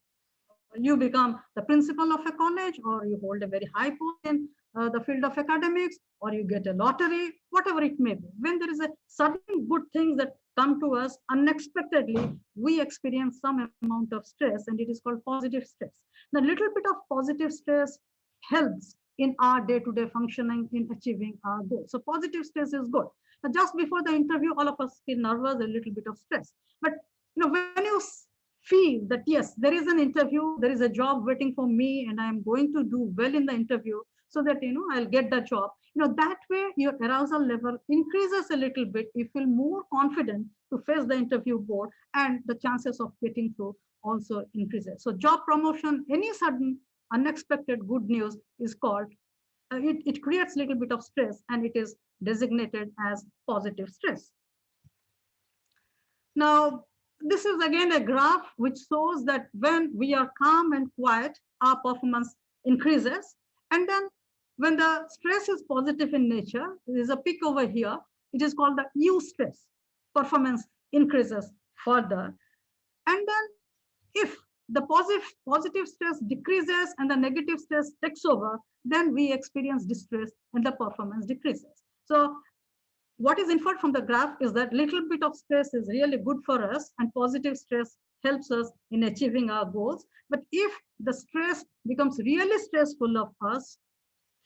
you become the principal of a college, or you hold a very high post in the field of academics, or you get a lottery, whatever it may be. When there is a sudden good things that come to us unexpectedly, we experience some amount of stress, and it is called positive stress. The little bit of positive stress helps in our day-to-day functioning in achieving our goals. So positive stress is good. Now, just before the interview, all of us feel nervous, a little bit of stress. But you know, when you feel that yes, there is an interview, there is a job waiting for me, and I am going to do well in the interview, so that you know I'll get the job. You know, that way your arousal level increases a little bit. You feel more confident to face the interview board, and the chances of getting through also increases. So job promotion, any sudden unexpected good news is called it creates a little bit of stress, and it is designated as positive stress. Now, this is again a graph which shows that when we are calm and quiet, our performance increases. And then when the stress is positive in nature, there is a peak over here. It is called the U stress. Performance increases further. And then if the positive stress decreases and the negative stress takes over, then we experience distress and the performance decreases. So what is inferred from the graph is that little bit of stress is really good for us, and positive stress helps us in achieving our goals. But if the stress becomes really stressful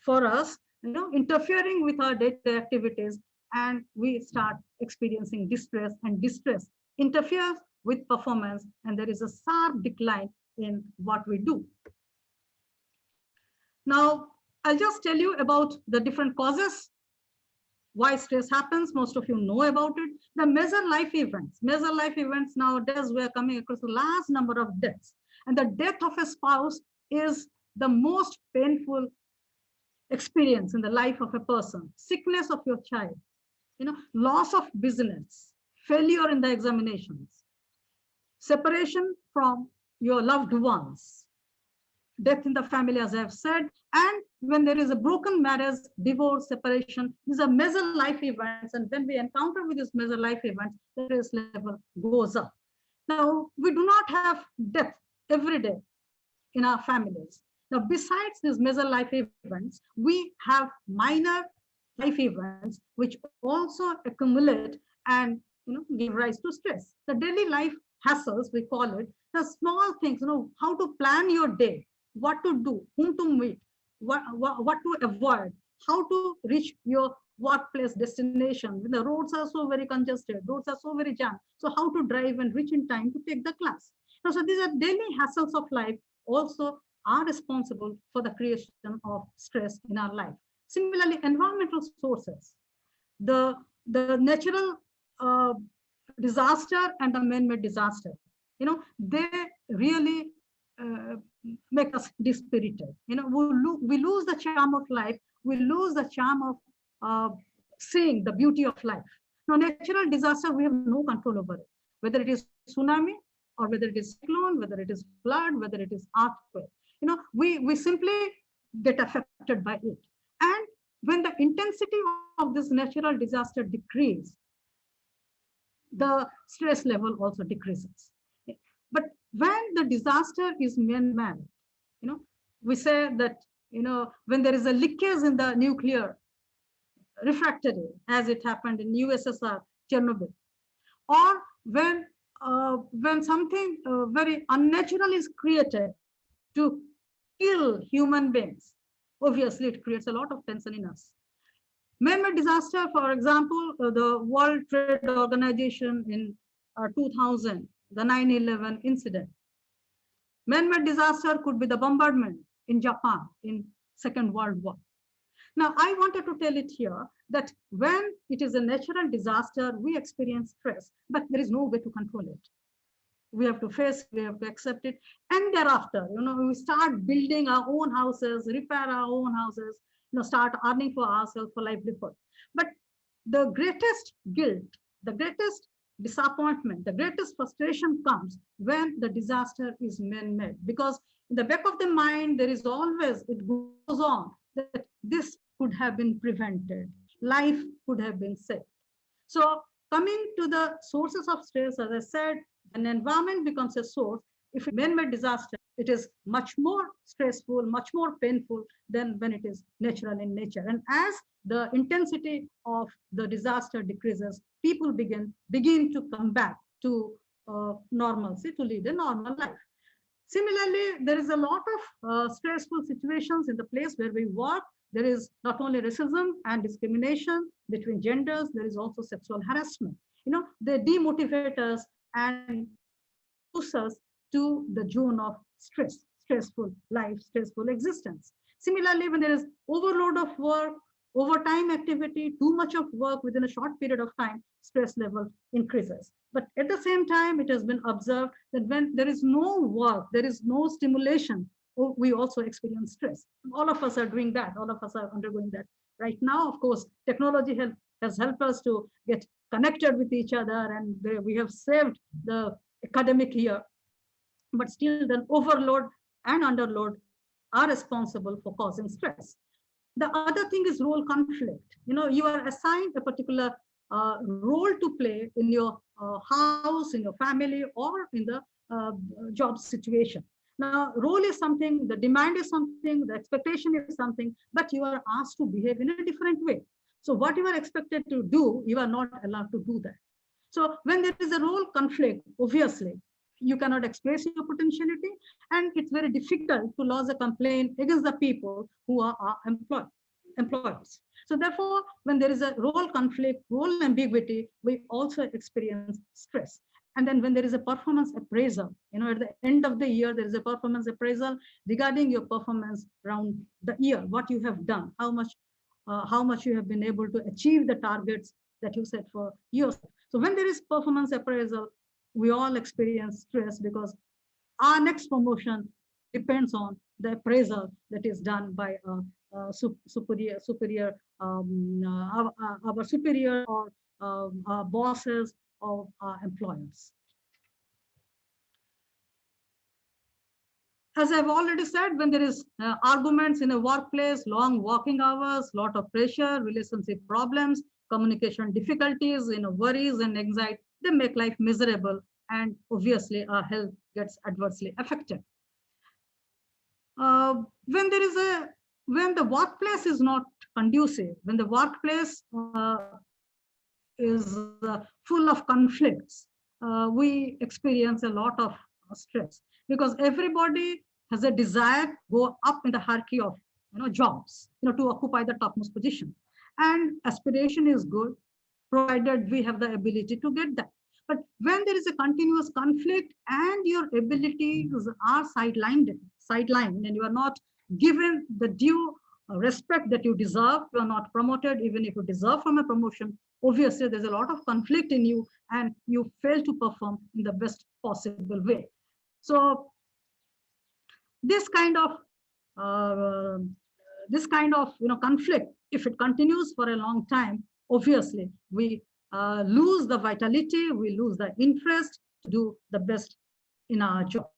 for us, interfering with our day-to-day activities, and we start experiencing distress, and distress interferes with performance, and there is a sharp decline in what we do. Now, I'll just tell you about the different causes why stress happens. Most of you know about it. The major life events. Major life events nowadays, we are coming across a large number of deaths. And the death of a spouse is the most painful experience in the life of a person. Sickness of your child, loss of business, failure in the examinations, separation from your loved ones, death in the family, as I have said, and when there is a broken marriage, divorce, separation, these are major life events. And when we encounter with these major life events, the stress level goes up. Now, we do not have death every day in our families. Now, besides these major life events, we have minor life events which also accumulate and give rise to stress. The daily life hassles, we call it, the small things, how to plan your day, what to do, whom to meet, what to avoid, how to reach your workplace destination. When the roads are so very congested, roads are so very jammed. So how to drive and reach in time to take the class. Now, so these are daily hassles of life also are responsible for the creation of stress in our life. Similarly, environmental sources, the natural disaster and the man-made disaster, they really make us dispirited. We lose the charm of life. We lose the charm of seeing the beauty of life. Now, natural disaster, we have no control over it, whether it is tsunami or whether it is cyclone, whether it is flood, whether it is earthquake. We simply get affected by it. And when the intensity of this natural disaster decreases, the stress level also decreases. But when the disaster is man-made, we say that, when there is a leakage in the nuclear refractory, as it happened in USSR, Chernobyl, or when something very unnatural is created to kill human beings, obviously it creates a lot of tension in us. Man-made disaster, for example, the World Trade Organization in 2000, the 9/11 incident. Man-made disaster could be the bombardment in Japan in Second World War. Now, I wanted to tell it here that when it is a natural disaster, we experience stress, but there is no way to control it. We have to face, we have to accept it. And thereafter, we start building our own houses, repair our own houses, start earning for ourselves for livelihood. But the greatest guilt, the greatest disappointment, the greatest frustration comes when the disaster is man-made, because in the back of the mind, there is always, it goes on, that this could have been prevented, life could have been saved. So coming to the sources of stress, as I said, an environment becomes a source. If it's man-made disaster, it is much more stressful, much more painful than when it is natural in nature. And as the intensity of the disaster decreases, people begin to come back to normalcy, to lead a normal life. Similarly, there is a lot of stressful situations in the place where we work. There is not only racism and discrimination between genders, there is also sexual harassment. They demotivate us and push us to the zone of stress, stressful life, stressful existence. Similarly, when there is overload of work, overtime activity, too much of work within a short period of time, stress level increases. But at the same time, it has been observed that when there is no work, there is no stimulation, we also experience stress. All of us are doing that. All of us are undergoing that. Right now, of course, technology has helped us to get connected with each other, and we have saved the academic year. But still, the overload and underload are responsible for causing stress. The other thing is role conflict. You are assigned a particular role to play in your house, in your family, or in the job situation. Now, role is something, the demand is something, the expectation is something, but you are asked to behave in a different way. So what you are expected to do, you are not allowed to do that. So when there is a role conflict, obviously, you cannot express your potentiality, and it's very difficult to lodge a complaint against the people who are employees. So therefore, when there is a role conflict, role ambiguity, we also experience stress. And then when there is a performance appraisal, at the end of the year, there is a performance appraisal regarding your performance around the year, what you have done, how much you have been able to achieve the targets that you set for yourself. So when there is performance appraisal, we all experience stress because our next promotion depends on the appraisal that is done by our superior or our bosses or our employers. As I've already said, when there is arguments in a workplace, long working hours, lot of pressure, relationship problems, communication difficulties, worries and anxiety, they make life miserable, and obviously our health gets adversely affected. When the workplace is not conducive, when the workplace is full of conflicts, we experience a lot of stress, because everybody has a desire to go up in the hierarchy of jobs, to occupy the topmost position. And aspiration is good, provided we have the ability to get that. But when there is a continuous conflict and your abilities are sidelined, and you are not given the due respect that you deserve, you are not promoted even if you deserve from a promotion, obviously there's a lot of conflict in you and you fail to perform in the best possible way. So this kind of conflict, if it continues for a long time, obviously we lose the vitality, we lose the interest to do the best in our jobs.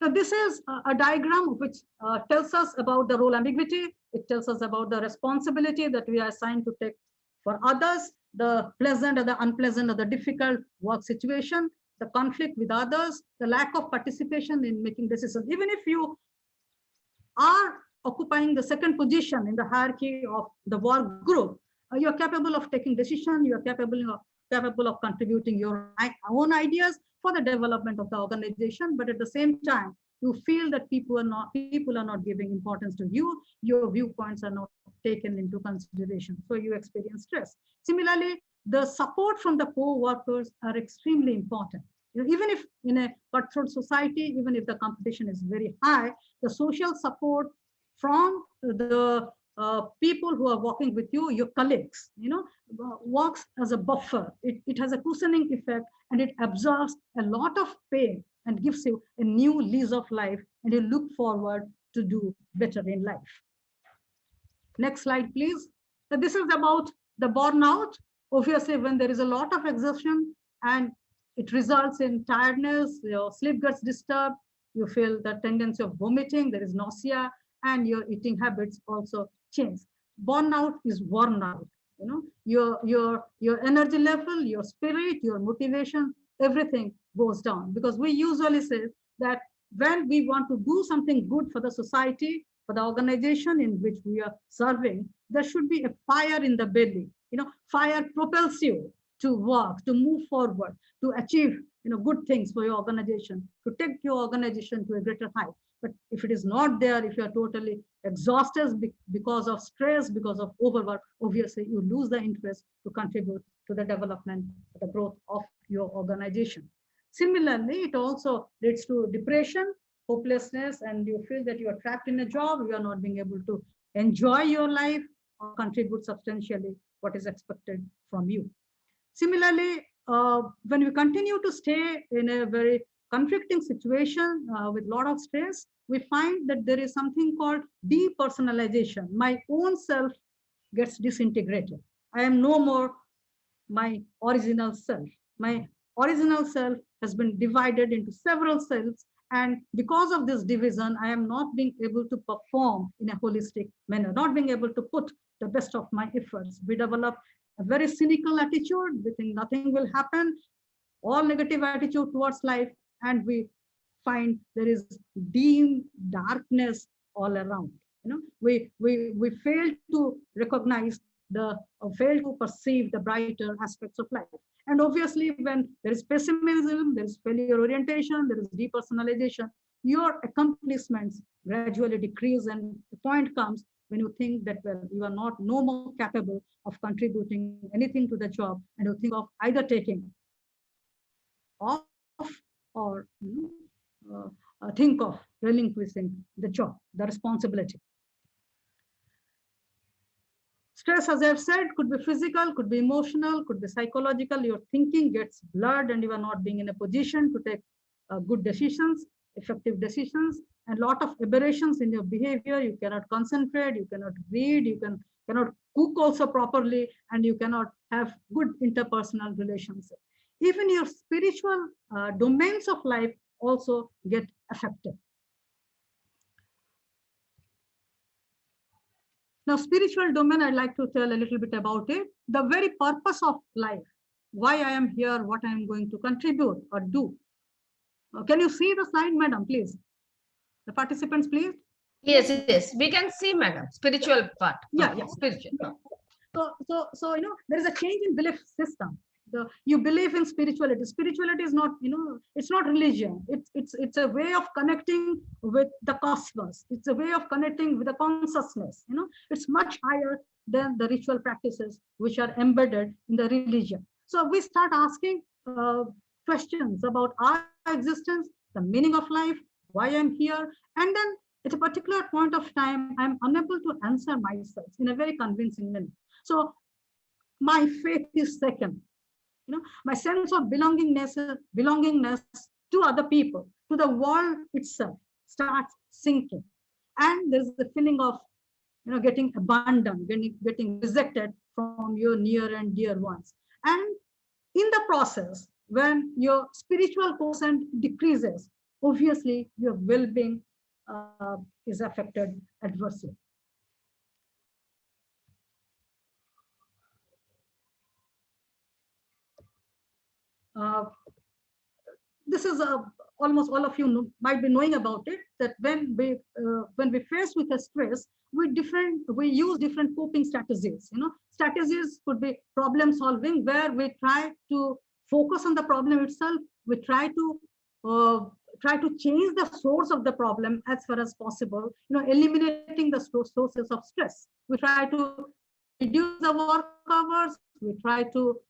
So this is a diagram which tells us about the role ambiguity. It tells us about the responsibility that we are assigned to take for others, the pleasant or the unpleasant or the difficult work situation, the conflict with others, the lack of participation in making decisions. Even if you are occupying the second position in the hierarchy of the work group, you are capable of taking decisions, you are capable of contributing your own ideas for the development of the organization, but at the same time, you feel that people are not giving importance to you, your viewpoints are not taken into consideration, so you experience stress. Similarly, the support from the co-workers are extremely important. Even if in a cutthroat society, even if the competition is very high, the social support from the people who are working with you, your colleagues, works as a buffer. It has a cushioning effect, and it absorbs a lot of pain and gives you a new lease of life, and you look forward to do better in life. Next slide, please. So this is about the burnout. Obviously, when there is a lot of exhaustion and it results in tiredness, your sleep gets disturbed, you feel the tendency of vomiting, there is nausea, and your eating habits also change. Burnout is worn out. Your energy level, your spirit, your motivation, everything goes down, because we usually say that when we want to do something good for the society, for the organization in which we are serving, there should be a fire in the belly. Fire propels you to work, to move forward, to achieve good things for your organization, to take your organization to a greater height. But if it is not there, if you are totally exhausted because of stress, because of overwork, obviously you lose the interest to contribute to the development, the growth of your organization. Similarly, it also leads to depression, hopelessness, and you feel that you are trapped in a job, you are not being able to enjoy your life or contribute substantially what is expected from you. Similarly, when we continue to stay in a very conflicting situation with a lot of stress, we find that there is something called depersonalization. My own self gets disintegrated. I am no more my original self. My original self has been divided into several selves, and because of this division, I am not being able to perform in a holistic manner, not being able to put the best of my efforts. We develop a very cynical attitude. We think nothing will happen, all negative attitude towards life, and we find there is dim darkness all around. We fail to recognize the fail to perceive the brighter aspects of life. And obviously, when there is pessimism, there is failure orientation, there is depersonalization, your accomplishments gradually decrease, and the point comes when you think that, well, you are not no more capable of contributing anything to the job, and you think of either taking off or think of relinquishing the job, the responsibility. Stress, as I've said, could be physical, could be emotional, could be psychological. Your thinking gets blurred and you are not being in a position to take good decisions, effective decisions, and a lot of aberrations in your behavior. You cannot concentrate, you cannot read, you cannot cook also properly, and you cannot have good interpersonal relations. Even your spiritual domains of life also get affected. Now, spiritual domain, I'd like to tell a little bit about it. The very purpose of life, why I am here, what I am going to contribute or do. Can you see the slide, madam, please? The participants, please. Yes, yes, we can see, madam. Spiritual part. Yeah, spiritual. So there is a change in belief system. You believe in spirituality. Spirituality is not, it's not religion. It's a way of connecting with the cosmos. It's a way of connecting with the consciousness. It's much higher than the ritual practices which are embedded in the religion. So we start asking questions about our existence, the meaning of life, why I'm here, and then at a particular point of time, I'm unable to answer myself in a very convincing manner. So my faith is second. My sense of belongingness to other people, to the world itself, starts sinking. And there's the feeling of getting abandoned, getting rejected from your near and dear ones. And in the process, when your spiritual quotient decreases, obviously your well-being is affected adversely. This is almost all of you might be knowing about it, that when we face with a stress, we use different coping strategies. Strategies could be problem solving, where we try to focus on the problem itself. We try to change the source of the problem as far as possible, eliminating the sources of stress. We try to reduce the work hours. We try to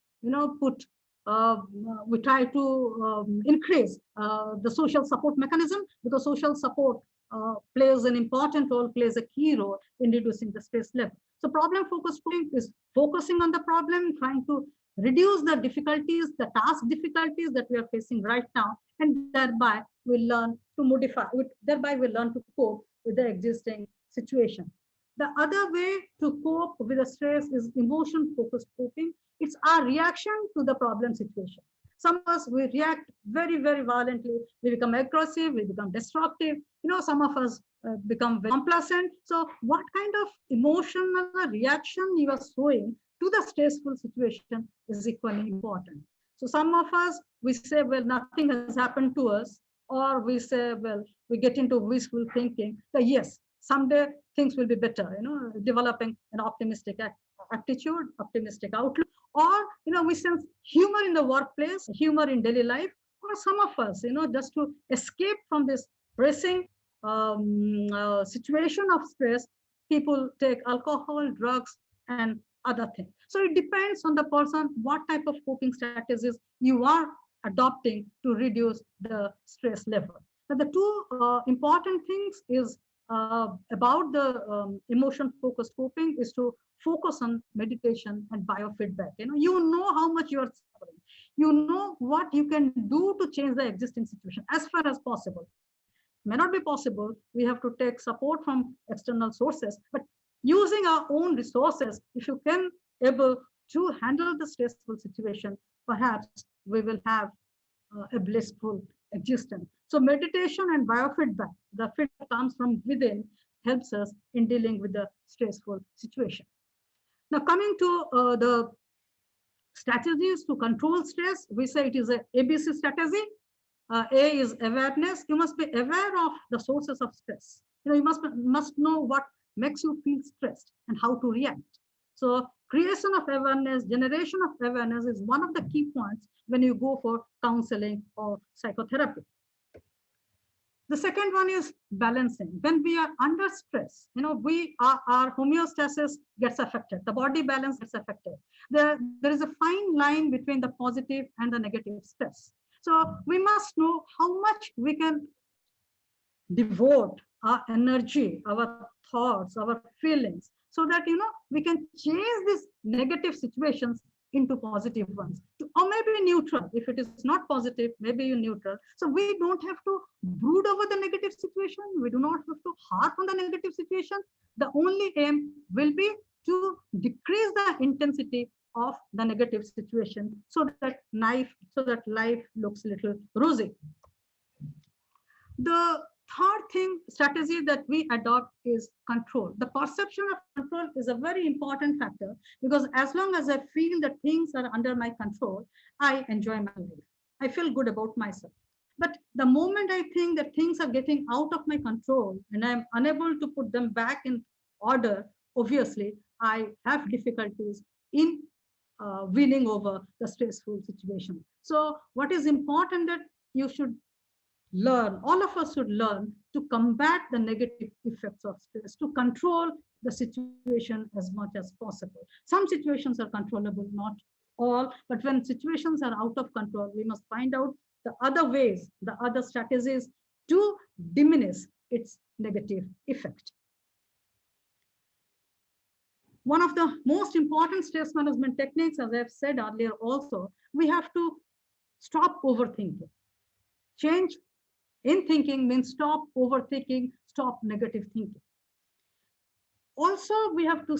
increase the social support mechanism, because social support plays an important role, plays a key role in reducing the stress level. So problem focused coping is focusing on the problem, trying to reduce the difficulties, the task difficulties that we are facing right now, and thereby we learn to modify, thereby we learn to cope with the existing situation. The other way to cope with the stress is emotion-focused coping. It's our reaction to the problem situation. Some of us, we react very, very violently. We become aggressive, we become destructive. Some of us become very complacent. So what kind of emotional reaction you are showing to the stressful situation is equally important. So some of us, we say, well, nothing has happened to us. Or we say, well, we get into wishful thinking that yes, someday things will be better, developing an optimistic attitude, optimistic outlook. Or, we sense humor in the workplace, humor in daily life. Or some of us, just to escape from this pressing situation of stress, people take alcohol, drugs, and other things. So it depends on the person, what type of coping strategies you are adopting to reduce the stress level. Now, the two important things is about the emotion-focused coping is to focus on meditation and biofeedback. You know how much you are suffering. you know what you can do to change the existing situation as far as possible. May not be possible, we have to take support from external sources, but using our own resources, if you can able to handle the stressful situation, perhaps we will have a blissful existence. So meditation and biofeedback, the feedback comes from within, helps us in dealing with the stressful situation. Now coming to the strategies to control stress, we say it is a ABC strategy. A is awareness. You must be aware of the sources of stress. You must know what makes you feel stressed and how to react. So creation of awareness, generation of awareness is one of the key points when you go for counseling or psychotherapy. The second one is balancing. When we are under stress, our homeostasis gets affected. The body balance gets affected. There is a fine line between the positive and the negative stress. So we must know how much we can devote our energy, our thoughts, our feelings, so that we can change these negative situations into positive ones, or maybe neutral. If it is not positive, maybe you neutral. So we don't have to brood over the negative situation. We do not have to harp on the negative situation. The only aim will be to decrease the intensity of the negative situation, so that life looks a little rosy. The third strategy that we adopt is control. The perception of control is a very important factor, because as long as I feel that things are under my control, I enjoy my life. I feel good about myself. But the moment I think that things are getting out of my control and I'm unable to put them back in order, obviously I have difficulties in winning over the stressful situation. So what is important that you should learn, all of us should learn to combat the negative effects of stress, to control the situation as much as possible. Some situations are controllable, not all, but when situations are out of control, we must find out the other ways, the other strategies to diminish its negative effect. One of the most important stress management techniques, as I've said earlier also, we have to stop overthinking. Change in thinking means stop overthinking, stop negative thinking. Also, we have to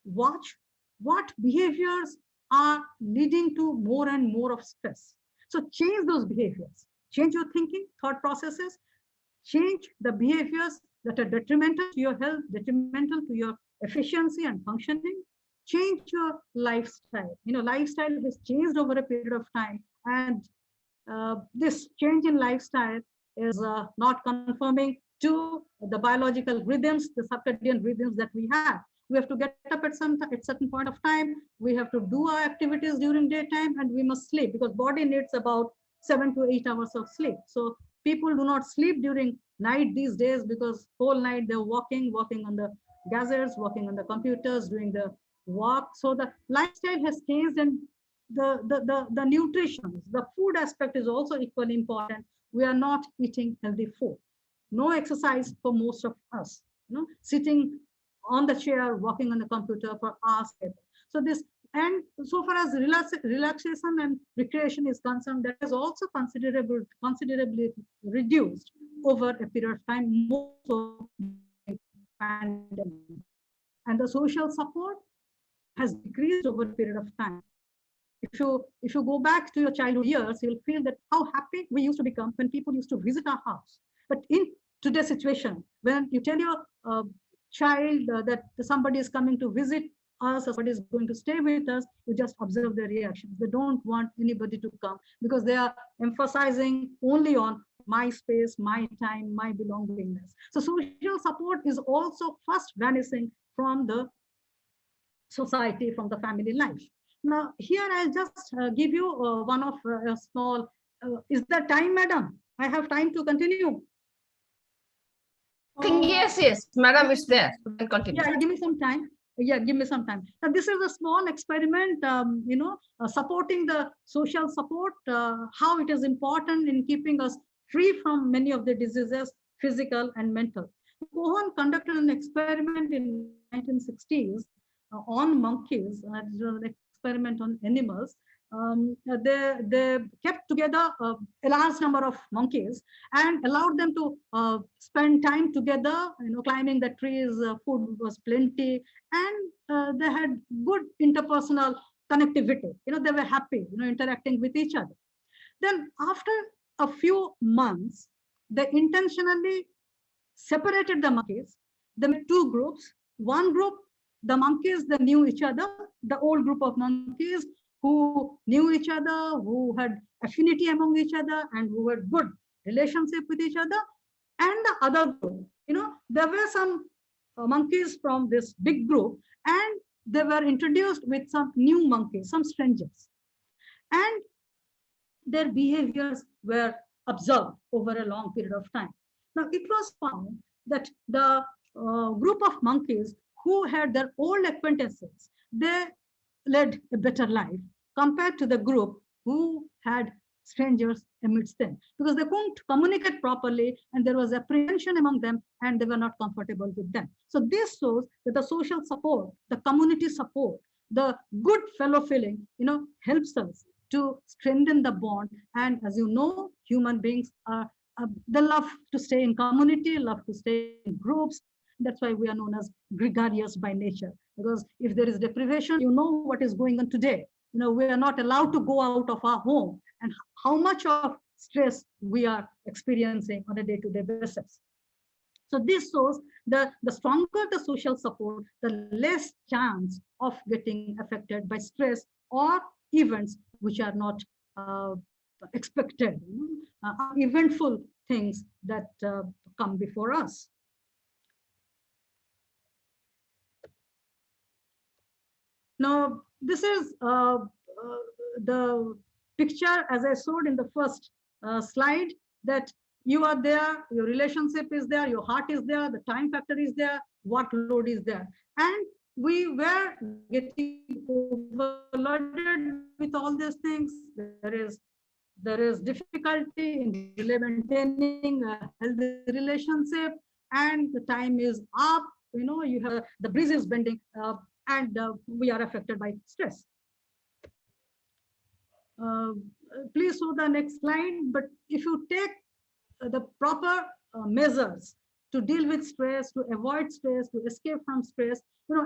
watch what behaviors are leading to more and more of stress. So change those behaviors, change your thinking, thought processes, change the behaviors that are detrimental to your health, detrimental to your efficiency and functioning. Change your lifestyle. Lifestyle has changed over a period of time, and this change in lifestyle is not conforming to the biological rhythms, the circadian rhythms that we have. We have to get up at certain point of time. We have to do our activities during daytime, and we must sleep, because body needs about 7 to 8 hours of sleep. So people do not sleep during night these days, because whole night they're working on the gadgets, working on the computers, doing the work. So the lifestyle has changed, and the nutrition, the food aspect is also equally important. We are not eating healthy food. No exercise for most of us. Sitting on the chair, working on the computer for hours. So this, and so far as relaxation and recreation is concerned, that is also considerably reduced over a period of time, more so pandemic. And the social support has decreased over a period of time. If you go back to your childhood years, you'll feel that how happy we used to become when people used to visit our house. But in today's situation, when you tell your child that somebody is coming to visit us or somebody is going to stay with us, you just observe their reactions. They don't want anybody to come, because they are emphasizing only on my space, my time, my belongingness. So social support is also first vanishing from the society, from the family life. Now, here I'll just give you one of a small, is that time, madam? I have time to continue. Yes, madam, it's there. You can continue. Yeah, give me some time. Yeah, give me some time. Now, this is a small experiment, supporting the social support, how it is important in keeping us free from many of the diseases, physical and mental. Cohen conducted an experiment in 1960s on monkeys, an experiment on animals, they kept together a large number of monkeys and allowed them to spend time together, climbing the trees. Food was plenty, and they had good interpersonal connectivity. They were happy, interacting with each other. Then after a few months, they intentionally separated the monkeys. They made two groups. One group, the monkeys, they knew each other. The old group of monkeys who knew each other, who had affinity among each other, and who had good relationship with each other. And the other group, there were some monkeys from this big group, and they were introduced with some new monkeys, some strangers. And their behaviors were observed over a long period of time. Now, it was found that the group of monkeys who had their old acquaintances, they led a better life compared to the group who had strangers amidst them, because they couldn't communicate properly and there was apprehension among them and they were not comfortable with them. So this shows that the social support, the community support, the good fellow feeling, helps us to strengthen the bond. And as you know, human beings are they love to stay in community, love to stay in groups. That's why we are known as gregarious by nature, because if there is deprivation, what is going on today. We are not allowed to go out of our home, and how much of stress we are experiencing on a day-to-day basis. So this shows the stronger the social support, the less chance of getting affected by stress or events which are not expected, eventful things that come before us. Now, this is the picture as I showed in the first slide, that you are there, your relationship is there, your heart is there, the time factor is there, workload is there. And we were getting overloaded with all these things. There is difficulty in maintaining a healthy relationship, and the time is up. You have the breeze is bending, and we are affected by stress. Please show the next slide. But if you take the proper measures to deal with stress, to avoid stress, to escape from stress,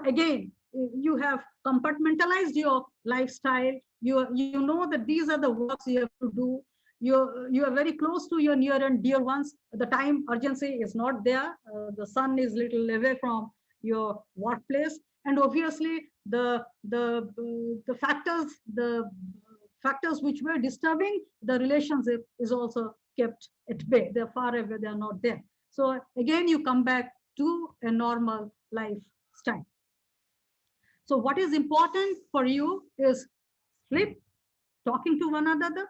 again, you have compartmentalized your lifestyle. You know that these are the works you have to do. You are very close to your near and dear ones. The time urgency is not there. The sun is little away from your workplace, and obviously the factors which were disturbing the relationship is also kept at bay. They're far away. They are not there. So again, you come back to a normal lifestyle. So what is important for you is sleep, talking to one another,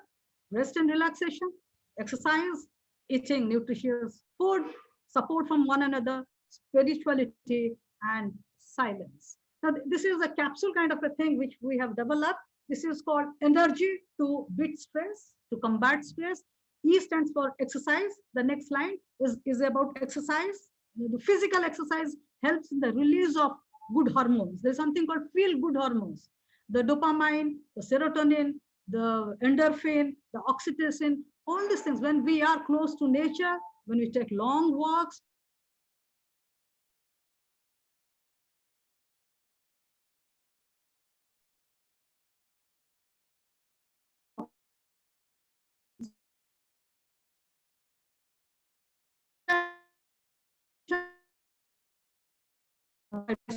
rest and relaxation, exercise, eating nutritious food, support from one another, spirituality, and silence. Now, this is a capsule kind of a thing which we have developed. This is called energy to beat stress, to combat stress. E stands for exercise. The next line is about exercise. The physical exercise helps in the release of good hormones. There's something called feel-good hormones. The dopamine, the serotonin, the endorphin, the oxytocin, all these things. When we are close to nature, when we take long walks,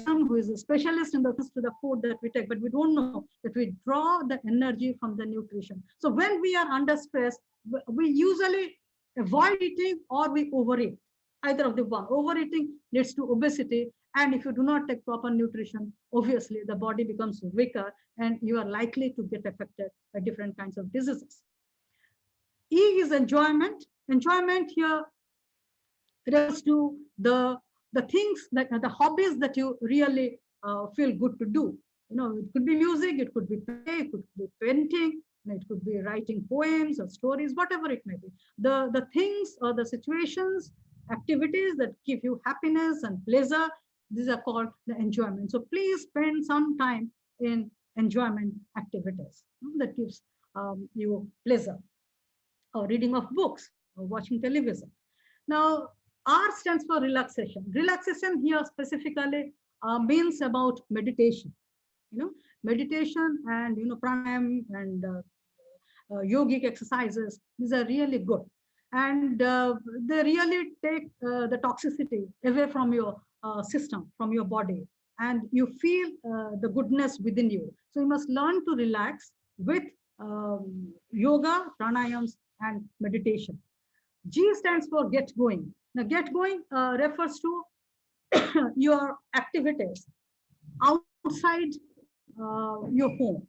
who is a specialist in the food that we take, but we don't know that we draw the energy from the nutrition. So when we are under stress, we usually avoid eating or we overeat. Either of the one. Overeating leads to obesity, and if you do not take proper nutrition, obviously the body becomes weaker and you are likely to get affected by different kinds of diseases. E is enjoyment. Enjoyment here refers to the things that the hobbies that you really feel good to do. It could be music, it could be play, it could be painting, it could be writing poems or stories, whatever it may be. The things or the situations, activities that give you happiness and pleasure, these are called the enjoyment. So please spend some time in enjoyment activities that gives you pleasure, or reading of books, or watching television. Now, R stands for relaxation. Relaxation here specifically means about meditation. Meditation and pranayam and yogic exercises. These are really good, and they really take the toxicity away from your system, from your body, and you feel the goodness within you. So you must learn to relax with yoga, pranayams, and meditation. G stands for get going. Now, get going refers to your activities outside your home.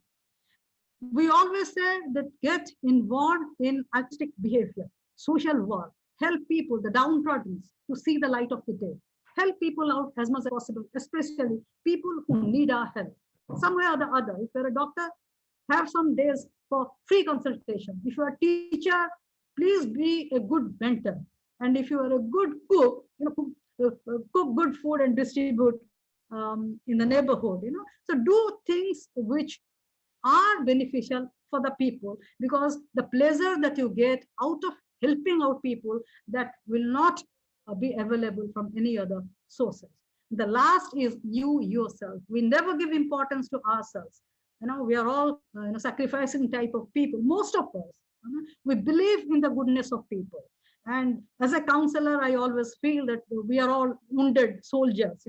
We always say that get involved in artistic behavior, social work, help people, the downtrodden, to see the light of the day. Help people out as much as possible, especially people who need our help. Some way or the other, if you're a doctor, have some days for free consultation. If you're a teacher, please be a good mentor. And if you are a good cook, cook good food and distribute in the neighborhood. So do things which are beneficial for the people, because the pleasure that you get out of helping out people, that will not be available from any other sources. The last is you yourself. We never give importance to ourselves. We are all sacrificing type of people. Most of us, we believe in the goodness of people. And as a counselor, I always feel that we are all wounded soldiers.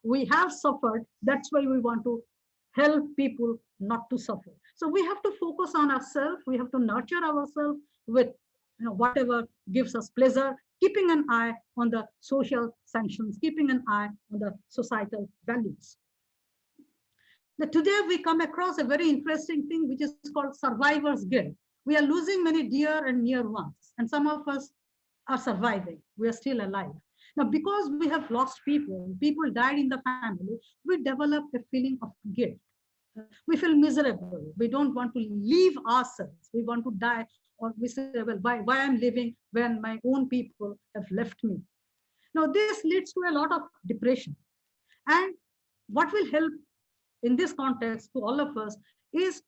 We have suffered. That's why we want to help people not to suffer. So we have to focus on ourselves. We have to nurture ourselves with whatever gives us pleasure, keeping an eye on the social sanctions, keeping an eye on the societal values. Now, today we come across a very interesting thing which is called survivor's guilt. We are losing many dear and near ones, and some of us are surviving. We are still alive. Now, because we have lost people, people died in the family, we develop a feeling of guilt. We feel miserable. We don't want to leave ourselves. We want to die, or we say, well, why I'm living when my own people have left me? Now, this leads to a lot of depression. And what will help in this context to all of us is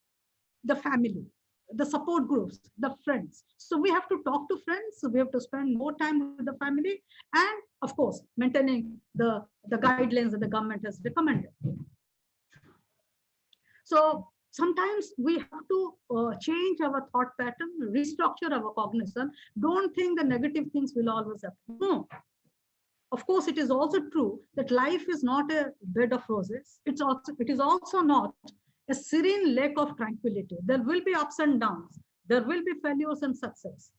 the family, the support groups, the friends. So we have to talk to friends. So we have to spend more time with the family, and of course, maintaining the guidelines that the government has recommended. So sometimes we have to change our thought pattern, restructure our cognition. Don't think the negative things will always happen. No. Of course, it is also true that life is not a bed of roses. It is also not a serene lake of tranquility. There will be ups and downs. There will be failures and success.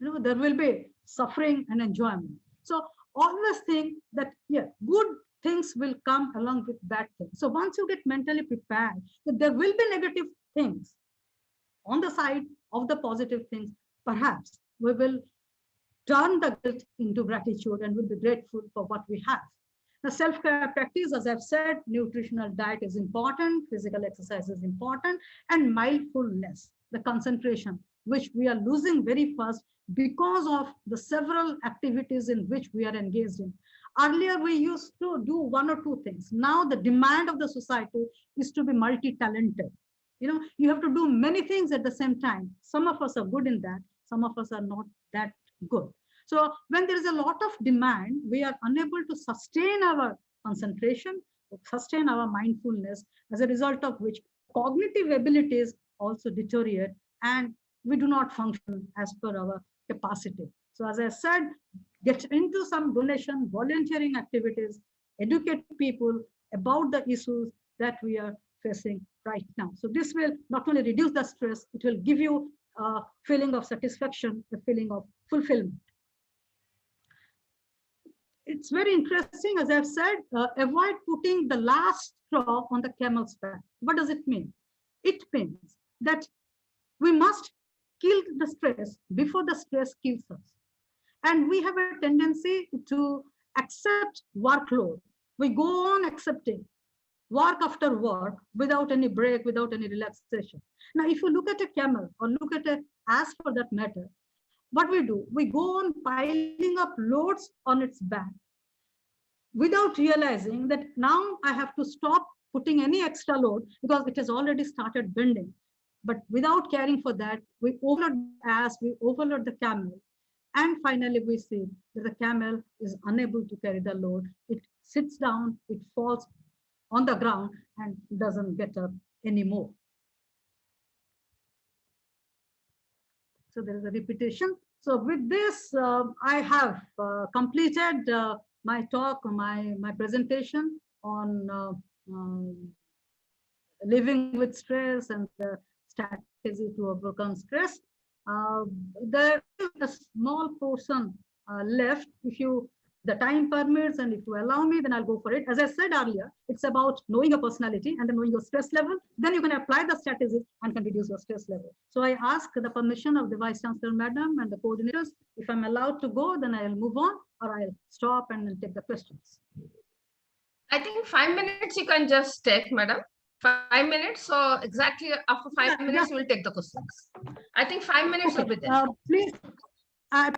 There will be suffering and enjoyment. So always think that, yeah, good things will come along with bad things. So once you get mentally prepared that there will be negative things, on the side of the positive things, perhaps we will turn the guilt into gratitude and will be grateful for what we have. The self-care practice, as I've said, nutritional diet is important, physical exercise is important, and mindfulness, the concentration, which we are losing very fast because of the several activities in which we are engaged in. Earlier, we used to do one or two things. Now, the demand of the society is to be multi-talented. You have to do many things at the same time. Some of us are good in that. Some of us are not that good. So when there is a lot of demand, we are unable to sustain our concentration, sustain our mindfulness, as a result of which cognitive abilities also deteriorate, and we do not function as per our capacity. So as I said, get into some donation, volunteering activities, educate people about the issues that we are facing right now. So this will not only reduce the stress, it will give you a feeling of satisfaction, a feeling of fulfillment. It's very interesting, as I've said, avoid putting the last straw on the camel's back. What does it mean? It means that we must kill the stress before the stress kills us. And we have a tendency to accept workload. We go on accepting work after work without any break, without any relaxation. Now, if you look at a camel or look at an ass for that matter, what we do, we go on piling up loads on its back. without realizing that now I have to stop putting any extra load because it has already started bending. But without caring for that, we overload the ass, we overload the camel. And finally, we see that the camel is unable to carry the load. It sits down, it falls on the ground and doesn't get up anymore. So there is a repetition. So with this, I have completed my talk, my presentation on living with stress and the strategy to overcome stress. There is a small portion left. If the time permits and if you allow me, then I'll go for it. As I said earlier, it's about knowing your personality and then knowing your stress level. Then you can apply the strategies and can reduce your stress level. So I ask the permission of the Vice Chancellor Madam and the coordinators. If I'm allowed to go, then I'll move on or I'll stop and then take the questions. I think 5 minutes you can just take, Madam. 5 minutes. So exactly after 5 minutes, we'll take the questions. I think 5 minutes will be there.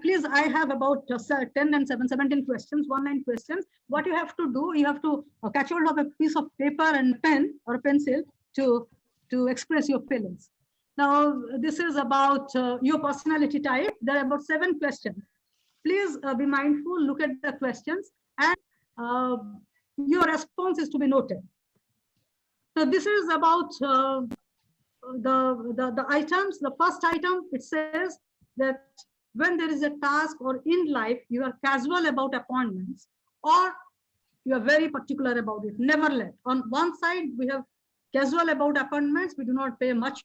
Please, I have about 10 and 17 questions, one-line questions. What you have to do, you have to catch hold of a piece of paper and pen or a pencil to express your feelings. Now, this is about your personality type. There are about 7 questions. Please be mindful, look at the questions, and your response is to be noted. So this is about the items. The first item, it says that when there is a task or in life, you are casual about appointments or you are very particular about it, never let. On one side, we have casual about appointments. We do not pay much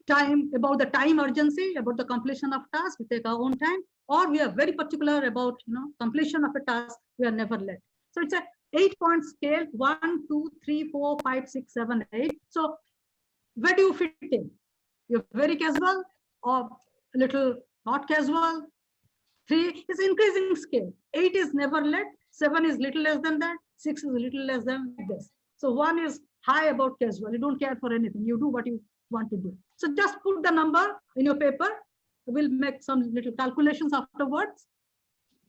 time about the time urgency, about the completion of tasks. We take our own time, or we are very particular about completion of a task. We are never late. So it's a 8-point scale: 1, 2, 3, 4, 5, 6, 7, 8. So where do you fit in? You're very casual or a little not casual. 3 is increasing scale. 8 is never late. 7 is little less than that. 6 is a little less than this. So 1 is high about casual. You don't care for anything. You do what you want to do. So just put the number in your paper. We'll make some little calculations afterwards.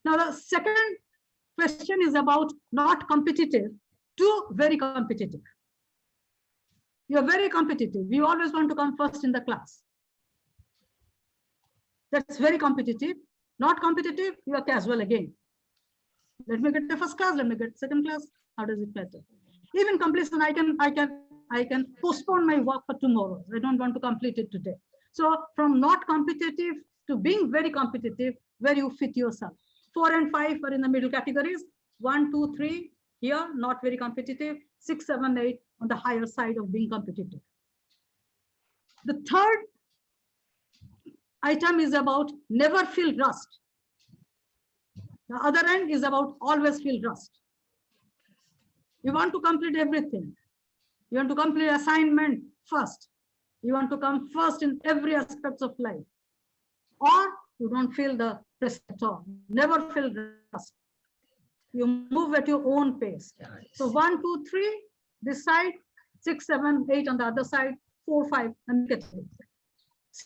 Now the second question is about not competitive to very competitive. You're very competitive. You always want to come first in the class. That's very competitive. Not competitive, you are casual again. Let me get the first class, let me get second class. How does it matter? Even completion, I can postpone my work for tomorrow. I don't want to complete it today. So from not competitive to being very competitive, where you fit yourself. 4 and 5 are in the middle categories. 1, 2, 3 here, not very competitive. 6, 7, 8 on the higher side of being competitive. The third item is about never feel rust. The other end is about always feel rust. You want to complete everything. You want to complete assignment first. You want to come first in every aspect of life. Or you don't feel the press at all. Never feel rust. You move at your own pace. So 1, 2, 3, this side, 6, 7, 8 on the other side, 4, 5, and get it.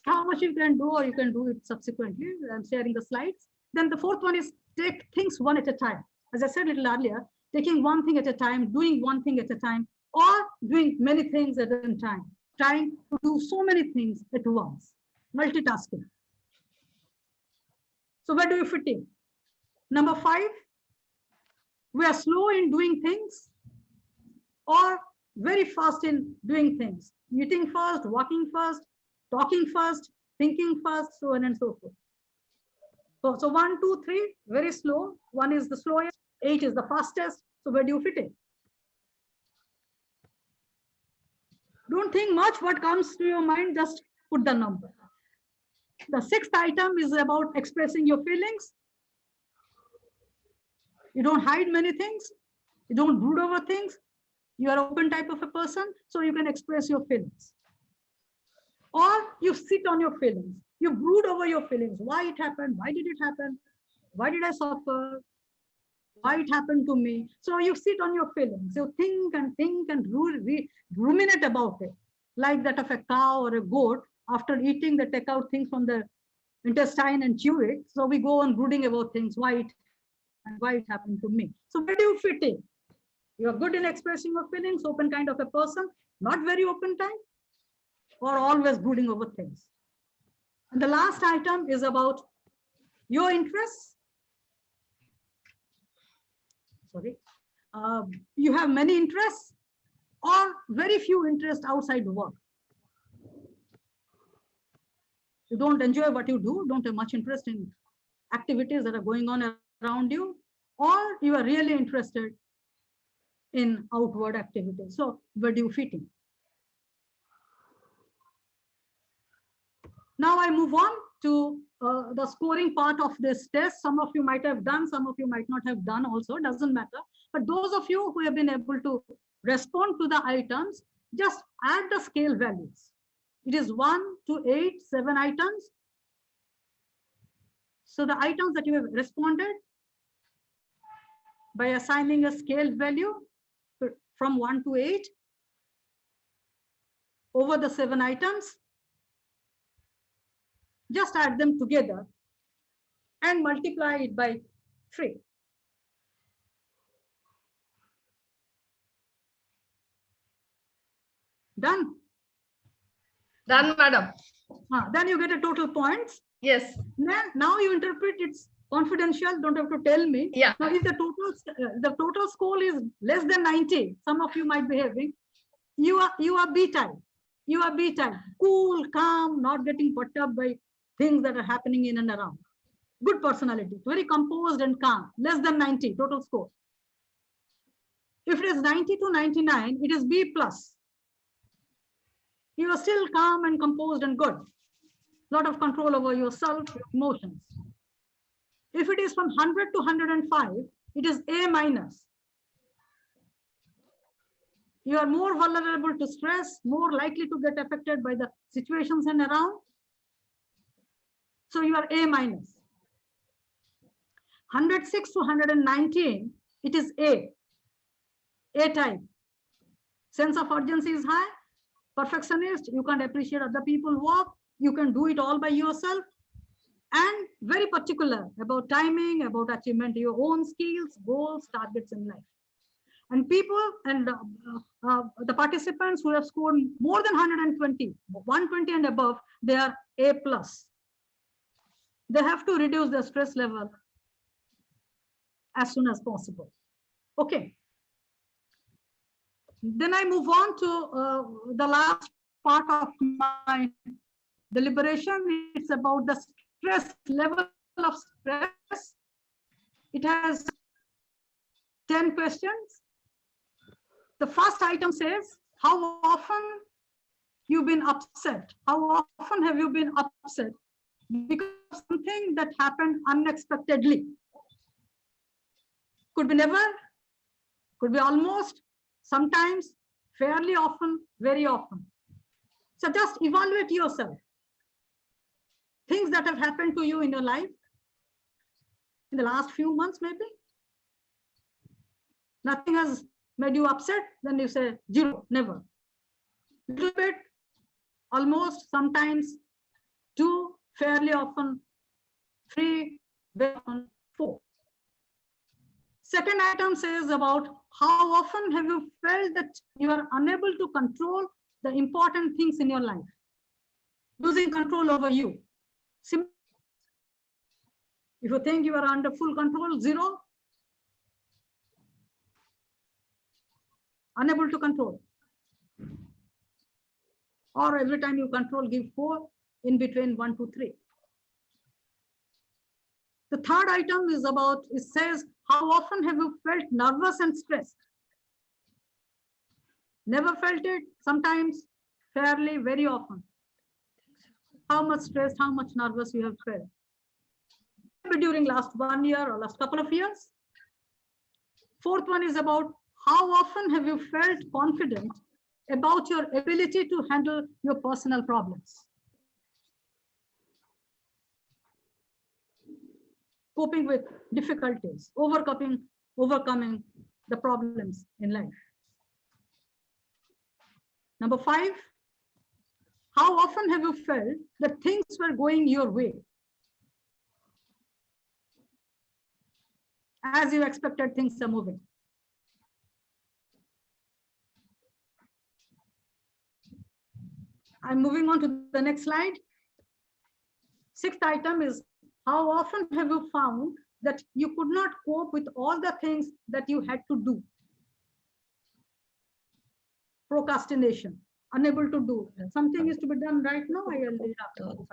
How much you can do, or you can do it subsequently. I'm sharing the slides. Then the fourth one is take things one at a time. As I said a little earlier, taking one thing at a time, doing one thing at a time, or doing many things at a time, trying to do so many things at once, multitasking. So where do you fit in? Number 5, we are slow in doing things or very fast in doing things. Eating first, walking first, talking first, thinking first, so on and so forth. So 1, 2, 3, very slow. 1 is the slowest, 8 is the fastest. So where do you fit in? Don't think much what comes to your mind, just put the number. The 6th item is about expressing your feelings. You don't hide many things. You don't brood over things. You are an open type of a person, so you can express your feelings. Or you sit on your feelings. You brood over your feelings. Why it happened? Why did it happen? Why did I suffer? Why it happened to me? So you sit on your feelings. You think and ruminate about it. Like that of a cow or a goat. After eating, they take out things from the intestine and chew it. So we go on brooding about things. Why it and why it happened to me. So where do you fit in? You are good in expressing your feelings, open kind of a person, not very open type, or always brooding over things. And the last item is about your interests. Sorry. You have many interests or very few interests outside work. You don't enjoy what you do, don't have much interest in activities that are going on around you, or you are really interested in outward activities. So where do you fit in? Now I move on to the scoring part of this test. Some of you might have done, some of you might not have done also, doesn't matter. But those of you who have been able to respond to the items, just add the scale values. It is 1 to 8, 7 items. So the items that you have responded by assigning a scale value from 1 to 8 over the 7 items, just add them together and multiply it by 3. Done? Done, madam. Then you get a total points. Yes. Now you interpret it's confidential, don't have to tell me. Yeah. Now if the total score is less than 90, some of you might be having, you are B type. You are B type. Cool, calm, not getting put up by things that are happening in and around. Good personality, very composed and calm, less than 90 total score. If it is 90 to 99, it is B plus. You are still calm and composed and good. Lot of control over yourself, emotions. If it is from 100 to 105, it is A minus. You are more vulnerable to stress, more likely to get affected by the situations and around. So you are A minus. 106 to 119, it is A type. Sense of urgency is high. Perfectionist, you can't appreciate other people's work. You can do it all by yourself. And very particular about timing, about achievement, your own skills, goals, targets in life. And people and the participants who have scored more than 120, 120 and above, they are A plus. They have to reduce their stress level as soon as possible. Okay. Then I move on to the last part of my deliberation. It's about the stress level of stress. It has 10 questions. The first item says, how often you've been upset? How often have you been upset because of something that happened unexpectedly? Could be never, could be almost, sometimes, fairly often, very often. So just evaluate yourself. Things that have happened to you in your life in the last few months, maybe. Nothing has made you upset, then you say 0, never. Little bit, almost, sometimes, 2, fairly often, 3, very often, 4. Second item says about how often have you felt that you are unable to control the important things in your life, losing control over you. If you think you are under full control, 0. Unable to control. Or every time you control, give 4, in between 1 to 3. The third item is about, it says, how often have you felt nervous and stressed? Never felt it, sometimes, fairly, very often. How much stressed, how much nervous you have felt? During last 1 year or last couple of years. Fourth one is about how often have you felt confident about your ability to handle your personal problems? Coping with difficulties, overcoming the problems in life. Number 5, how often have you felt that things were going your way? as you expected things are moving. I'm moving on to the next slide. Sixth item is, how often have you found that you could not cope with all the things that you had to do? Procrastination, unable to do. Something is to be done right now, I will do it after 5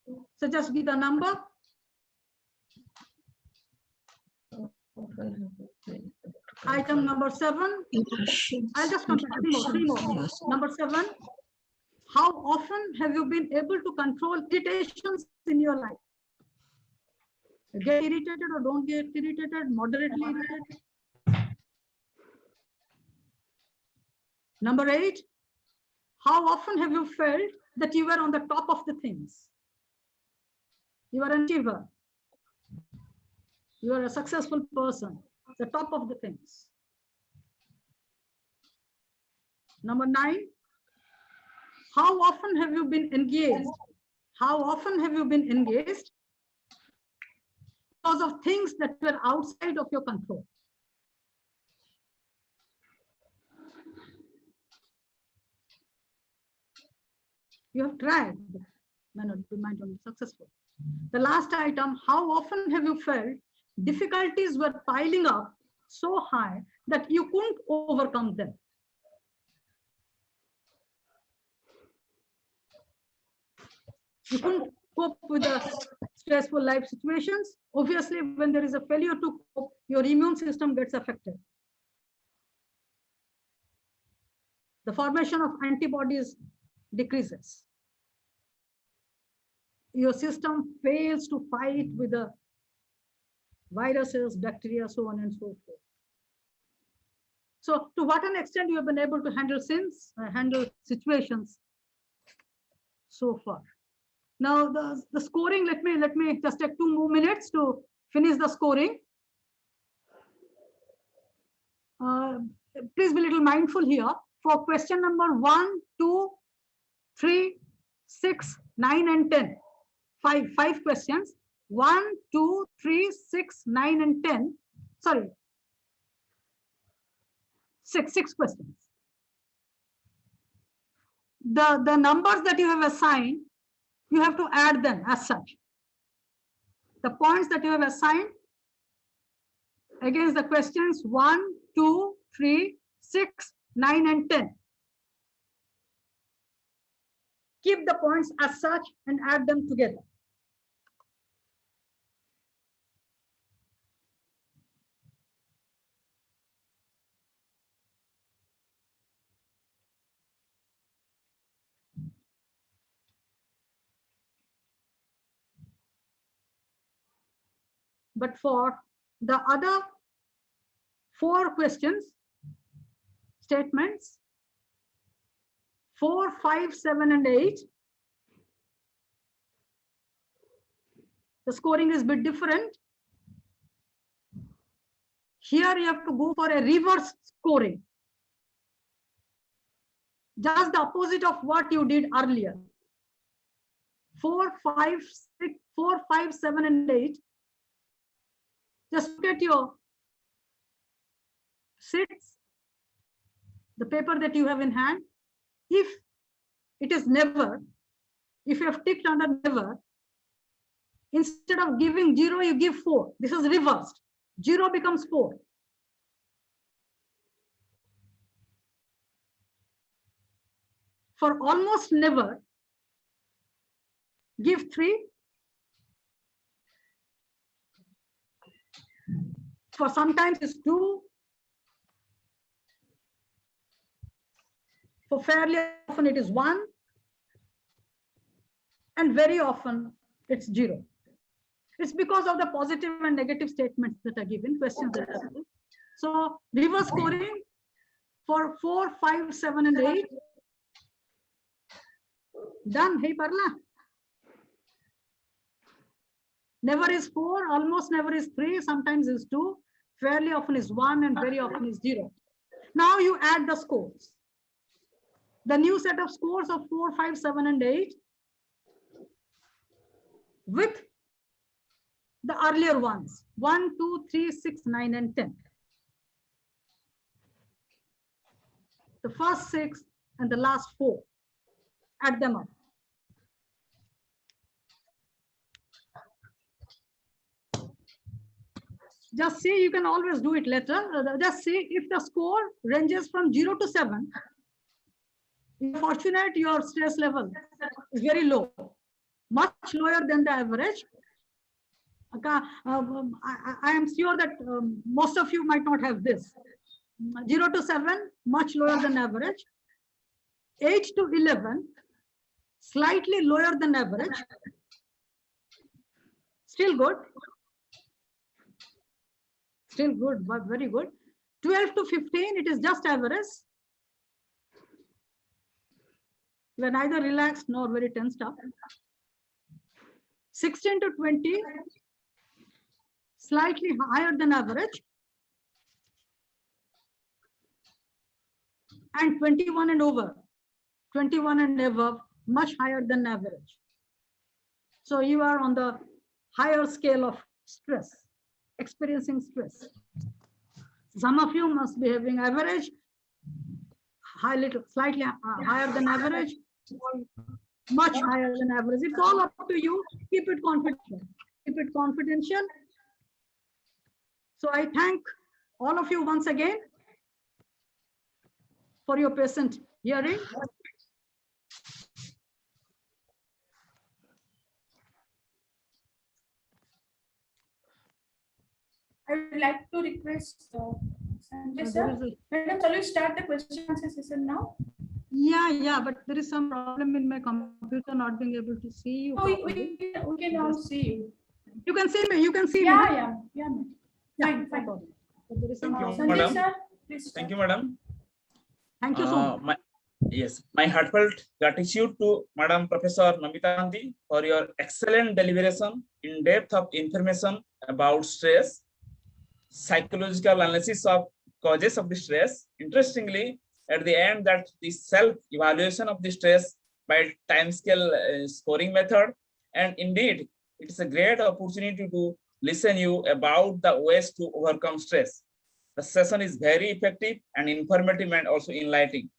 minutes. So just give the number. Item number 7. I'll just complete 3 more. Number 7. How often have you been able to control irritations in your life? Get irritated or don't get irritated, moderately irritated. Number 8. How often have you felt that you were on the top of the things? You are an achiever. You are a successful person, the top of the things. Number 9. How often have you been engaged? How often have you been engaged because of things that were outside of your control? You have tried, but may not be successful. The last item, how often have you felt difficulties were piling up so high that you couldn't overcome them? You couldn't cope with the stressful life situations. Obviously, when there is a failure to cope, your immune system gets affected. The formation of antibodies decreases. Your system fails to fight with the viruses, bacteria, so on and so forth. So to what an extent you have been able to handle situations so far. Now the scoring, let me just take 2 more minutes to finish the scoring. Please be a little mindful here. For question number 1, 2, 3, 6, 9, and 10. 5 questions. 1, 2, 3, 6, 9, and 10. Sorry. 6 questions. The numbers that you have assigned, you have to add them as such. The points that you have assigned against the questions 1, 2, 3, 6, 9, and 10. Keep the points as such and add them together. But for the other 4 questions, statements, 4, 5, 7, and 8, the scoring is a bit different. Here you have to go for a reverse scoring. Just the opposite of what you did earlier. 4, 5, 7, and 8. Just look at your sheets, the paper that you have in hand. If it is never, if you have ticked under never, instead of giving 0, you give 4. This is reversed. 0 becomes 4. For almost never, give 3. For sometimes it's 2. For fairly often it is 1. And very often it's 0. It's because of the positive and negative statements that are given, questions that are given. So reverse scoring for 4, 5, 7, and 8. Done. Hey, Parla. Never is 4, almost never is 3, sometimes is 2, fairly often is 1, and very often is 0. Now you add the scores. The new set of scores of 4, 5, 7, and 8 with the earlier ones, 1, 2, 3, 6, 9, and 10. The first 6 and the last 4. Add them up. Just see, you can always do it later. Just see if the score ranges from 0 to 7. You're fortunate, your stress level is very low, much lower than the average. I am sure that most of you might not have this. 0 to 7, much lower than average. 8 to 11, slightly lower than average. Still good. Still good, but very good. 12 to 15, it is just average. We're neither relaxed nor very tensed up. 16 to 20, slightly higher than average. And 21 and over, 21 and above, much higher than average. So you are on the higher scale of stress, experiencing stress. Some of you must be having average, slightly higher than average, or much higher than average. It's all up to you. Keep it confidential. Keep it confidential. So I thank all of you once again for your patient hearing. I would like to request Sanjay sir. Madam, shall we start the question answer session now? Yeah, but there is some problem in my computer not being able to see you. Oh, we can all see you. You can see me. You can see me. Yeah. Fine. Thank you, Sanjay madam. sir, please. Thank you, madam. Thank you so much. My heartfelt gratitude to Madam Professor Namita Mohanty for your excellent deliberation, in depth of information about stress, psychological analysis of causes of the stress. Interestingly, at the end, that the self-evaluation of the stress by timescale scoring method, and indeed, it's a great opportunity to listen you about the ways to overcome stress. The session is very effective and informative and also enlightening.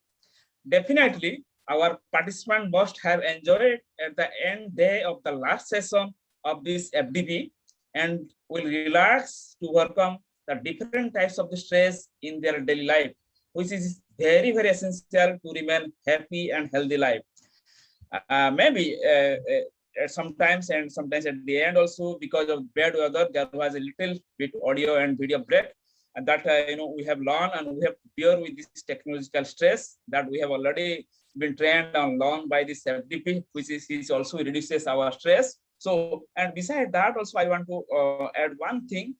Definitely, our participants must have enjoyed at the end day of the last session of this FDP and will relax to overcome the different types of the stress in their daily life, which is very, very essential to remain happy and healthy life. Maybe sometimes at the end also, because of bad weather, there was a little bit audio and video break. And that we have learned and we have to deal with this technological stress that we have already been trained and learned by this FDP, which also reduces our stress. So, and beside that also, I want to add one thing.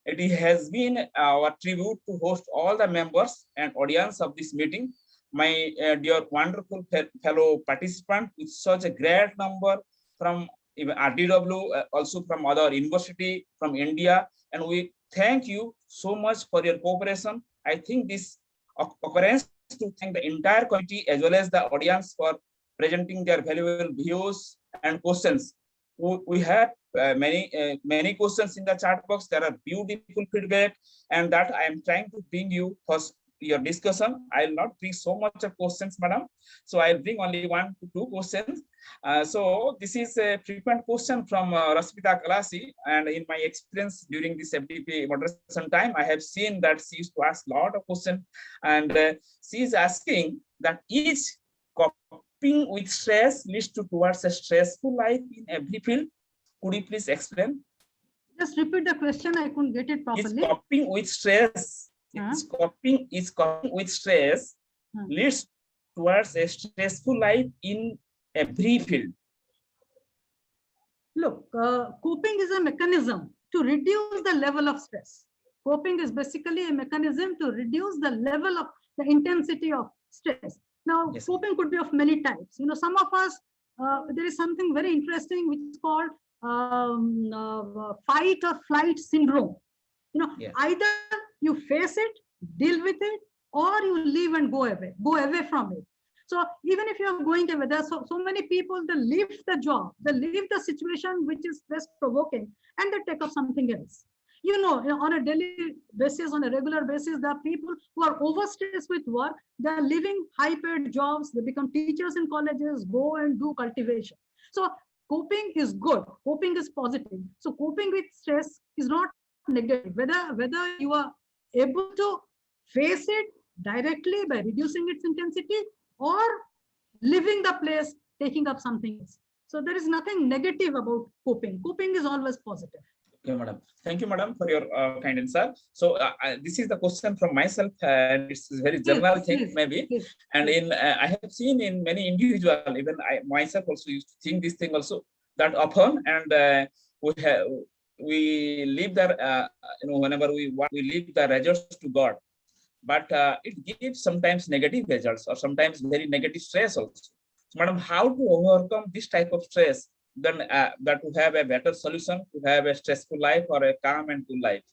It has been our tribute to host all the members and audience of this meeting. My dear wonderful fellow participants, with such a great number from even RDW, also from other university, from India, and we thank you so much for your cooperation. I think this occurrence to thank the entire committee as well as the audience for presenting their valuable views and questions. We had many questions in the chat box. There are beautiful feedback, and that I am trying to bring you for your discussion. I will not bring so much of questions, madam. So I'll bring only 1 to 2 questions. So this is a frequent question from Rasmita Kalasi, and in my experience during this FDP moderation time, I have seen that she used to ask a lot of questions, and she is asking that each coping with stress leads towards a stressful life in every field. Could you please explain? Just repeat the question. I couldn't get it properly. Is coping with stress? Is coping with stress leads towards a stressful life in every field? Look, coping is a mechanism to reduce the level of stress. Coping is basically a mechanism to reduce the level of the intensity of stress. Now, yes, coping could be of many types. Some of us, there is something very interesting which is called fight or flight syndrome. Yes, either you face it, deal with it, or you leave and go away from it. So even if you are going away, there are so many people, they leave the job, they leave the situation which is stress provoking, and they take up something else. On a daily basis, on a regular basis, there are people who are overstressed with work. They are leaving high-paid jobs. They become teachers in colleges, go and do cultivation. So coping is good. Coping is positive. So coping with stress is not negative. Whether you are able to face it directly by reducing its intensity or leaving the place, taking up something else. So there is nothing negative about coping. Coping is always positive. Okay, madam. Thank you, madam, for your kind answer. So this is the question from myself, and it's a very general thing, maybe. And in I have seen in many individuals, even I myself also used to think this thing also that often, and we leave the whenever we leave the results to God, but it gives sometimes negative results or sometimes very negative stress also. So, madam, how to overcome this type of stress? Then that to have a better solution, to have a stressful life or a calm and cool life?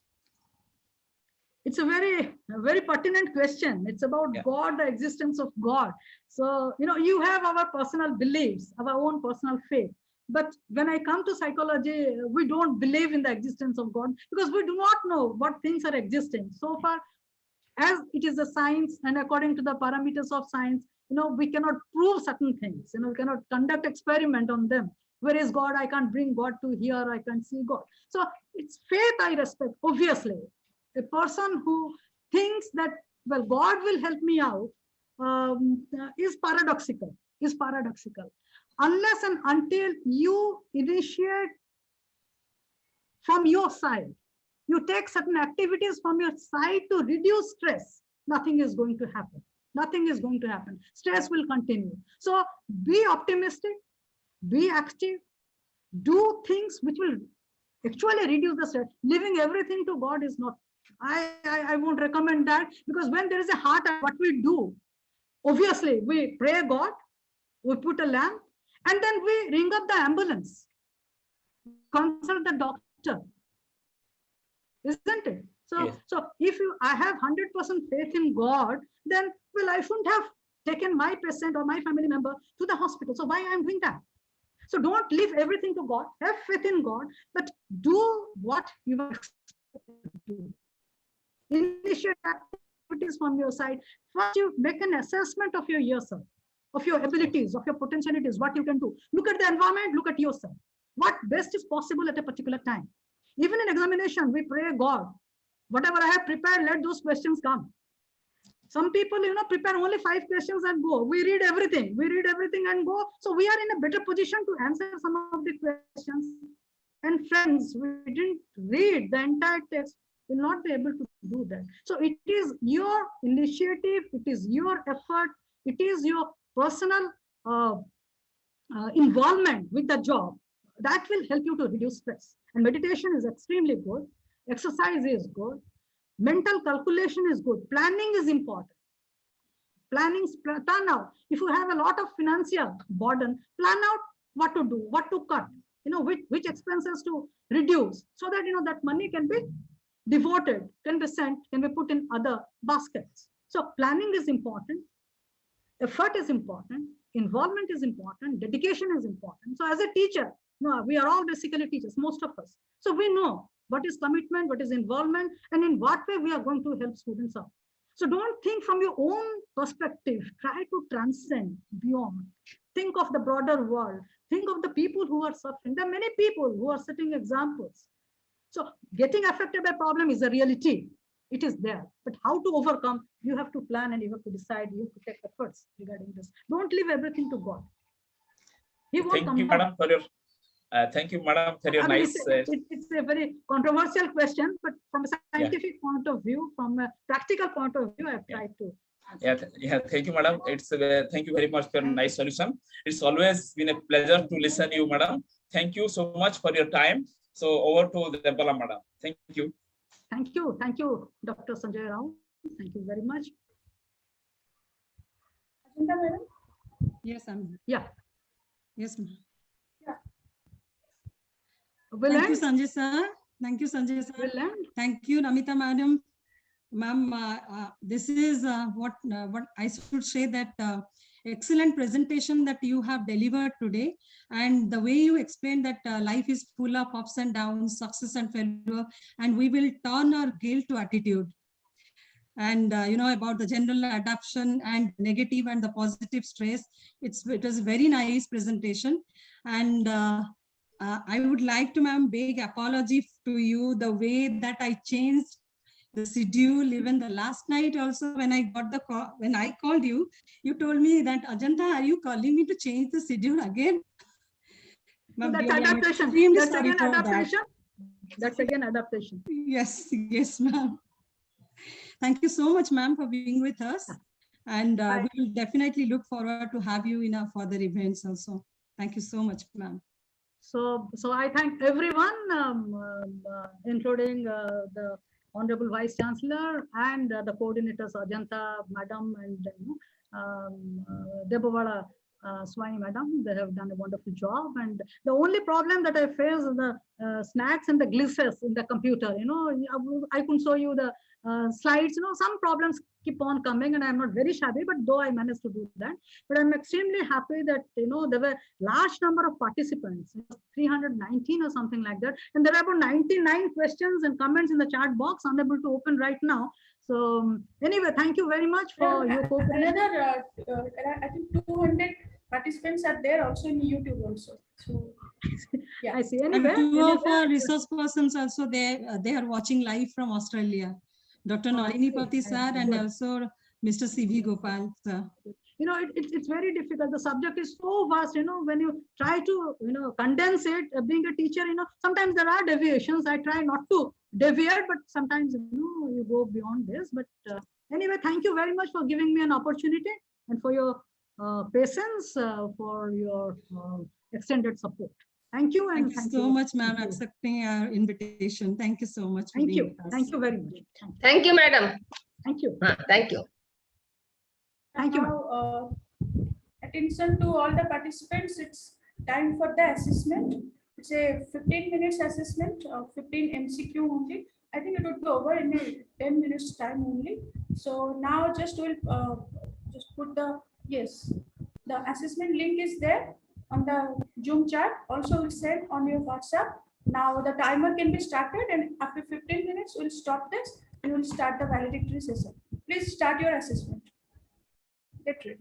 It's a very pertinent question. It's about God, the existence of God. So, you have our personal beliefs, our own personal faith. But when I come to psychology, we don't believe in the existence of God because we do not know what things are existing. So far, as it is a science, and according to the parameters of science, we cannot prove certain things. We cannot conduct experiment on them. Where is God? I can't bring God to here. I can't see God. So it's faith I respect, obviously. A person who thinks that, well, God will help me out is paradoxical. Unless and until you initiate from your side, you take certain activities from your side to reduce stress, nothing is going to happen. Nothing is going to happen. Stress will continue. So be optimistic. Be active, do things which will actually reduce the stress. Leaving everything to God is not, I won't recommend that, because when there is a heart, what we do, obviously we pray God, we put a lamp, and then we ring up the ambulance, consult the doctor, isn't it? So, yes. So if I have 100% faith in God, then, well, I shouldn't have taken my patient or my family member to the hospital. So why I'm doing that? So don't leave everything to God. Have faith in God, but do what you are expected to do. Initiate activities from your side. First, you make an assessment of your yourself, of your abilities, of your potentialities, what you can do. Look at the environment, look at yourself. What best is possible at a particular time. Even in examination, we pray God, whatever I have prepared, let those questions come. Some people, prepare only 5 questions and go. We read everything and go. So we are in a better position to answer some of the questions. And friends, we didn't read the entire text, will not be able to do that. So it is your initiative, it is your effort, it is your personal involvement with the job that will help you to reduce stress. And meditation is extremely good. Exercise is good. Mental calculation is good. Planning is important. Plan out. If you have a lot of financial burden, plan out what to do, what to cut, which expenses to reduce, so that that money can be devoted, 10% can be put in other baskets. So planning is important, effort is important, involvement is important, dedication is important. So as a teacher, we are all basically teachers, most of us. So we know what is commitment, what is involvement, and in what way we are going to help students out. So don't think from your own perspective, try to transcend beyond. Think of the broader world. Think of the people who are suffering. There are many people who are setting examples. So getting affected by problem is a reality. It is there. But how to overcome, you have to plan and you have to decide, you have to take efforts regarding this. Don't leave everything to God. Thank you, madam, for your thank you, madam, for your nice. It's a very controversial question, but from a scientific point of view, from a practical point of view, I've tried to. Thank you, madam. Thank you very much for a nice solution. It's always been a pleasure to listen to you, madam. Thank you so much for your time. So over to the Debala, madam. Thank you. Thank you, Dr. Sanjay Rao. Thank you very much. Yes, I'm. Yeah. Yes, ma'am. Thank you, Sanjay sir. Thank you, Sanjay sir. Thank you, Namita madam. Ma'am, this is what I should say, that excellent presentation that you have delivered today, and the way you explained that life is full of ups and downs, success and failure, and we will turn our guilt to attitude. And about the general adaptation and negative and the positive stress, it was a very nice presentation. And I would like to, ma'am, big apology to you the way that I changed the schedule. Even the last night also, when I got the call, when I called you, you told me that, Ajanta, are you calling me to change the schedule again? So that's Really, adaptation. That's again adaptation. That's again adaptation. Yes, yes, ma'am. Thank you so much, ma'am, for being with us. And we will definitely look forward to have you in our further events also. Thank you so much, ma'am. So I thank everyone, including the Honorable Vice Chancellor and the coordinators, Ajanta Madam and Debawala Swami Madam. They have done a wonderful job. And the only problem that I face is the snacks and the glitches in the computer. I can show you the slides. Some problems keep on coming, and I'm not very shabby, but though I managed to do that. But I'm extremely happy that there were large number of participants, 319 or something like that, and there are about 99 questions and comments in the chat box, unable to open right now. So anyway, thank you very much for your cooperation. Another, I think 200 participants are there also in YouTube also. So yeah, I see. And Anyway, two of our resource persons also, they are watching live from Australia. Dr. Narini Pati sir and also Mr. C.V. Gopal sir. It's very difficult. The subject is so vast, when you try to, condense it, being a teacher, sometimes there are deviations. I try not to deviate, but sometimes, you go beyond this. But anyway, thank you very much for giving me an opportunity and for your patience, for your extended support. Thank you. And thank you so much, ma'am, accepting our invitation. Thank you so much. Thank you. Thank you very much. Thank you, madam. Thank you. Thank you. Thank you. Now, attention to all the participants. It's time for the assessment. It's a 15 minutes assessment, 15 MCQ only. I think it would be over in a 10 minutes time only. So now just we'll just put the assessment link is there on the Zoom chat. Also we'll send on your WhatsApp. Now the timer can be started, and after 15 minutes we'll stop this and we'll start the valedictory session. Please start your assessment. Get ready.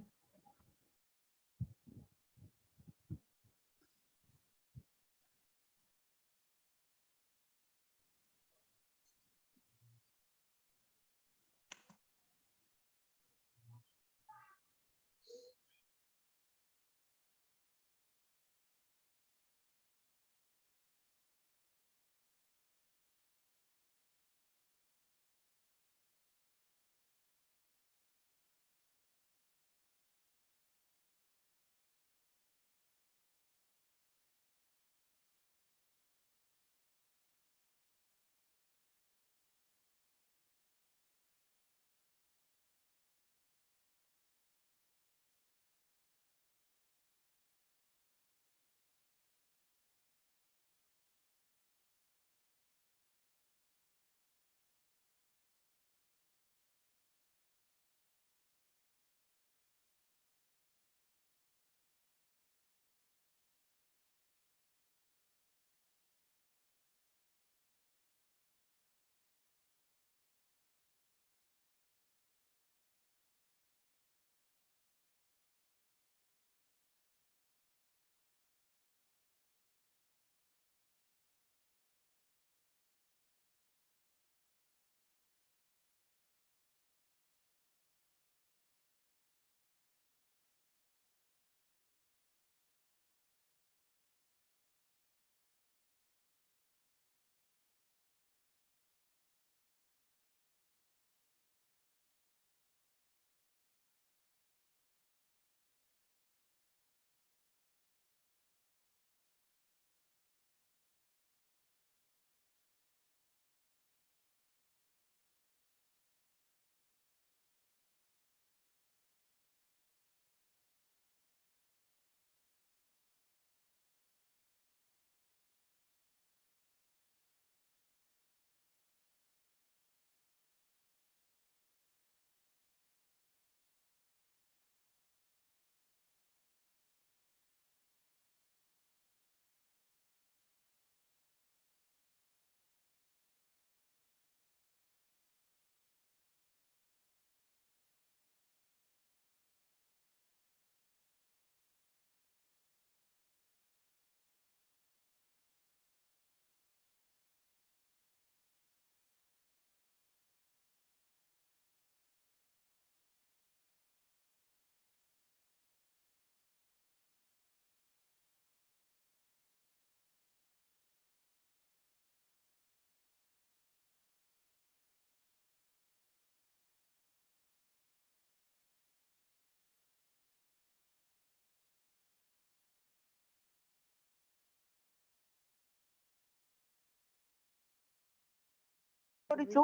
କରିଛୁ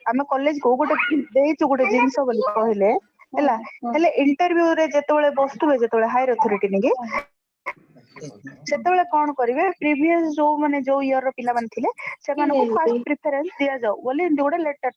ଆମେ college କୁ ଗୋଟେ ଦେଇଛୁ ଗୋଟେ ଜିନିଷ ବୋଲି କହିଲେ ହେଲା ହେଲେ ଇଣ୍ଟରଭ୍ୟୁ ରେ ଯେତେବେଳେ ବସୁଥିବେ ଯେତେବେଳେ ହାୟର ଅଥରିଟି ନେଇକି ସେତେବେଳେ କଣ କରିବେ ପ୍ରିଭିୟସ ଯୋଉ ଇୟର ର ପିଲାମାନେ ଥିଲେ ସେମାନଙ୍କୁ ଫାର୍ଷ୍ଟ ପ୍ରିଫରେନ୍ସ ଦିଆଯାଉ ବୋଲି ଏମିତି ଗୋଟେ letter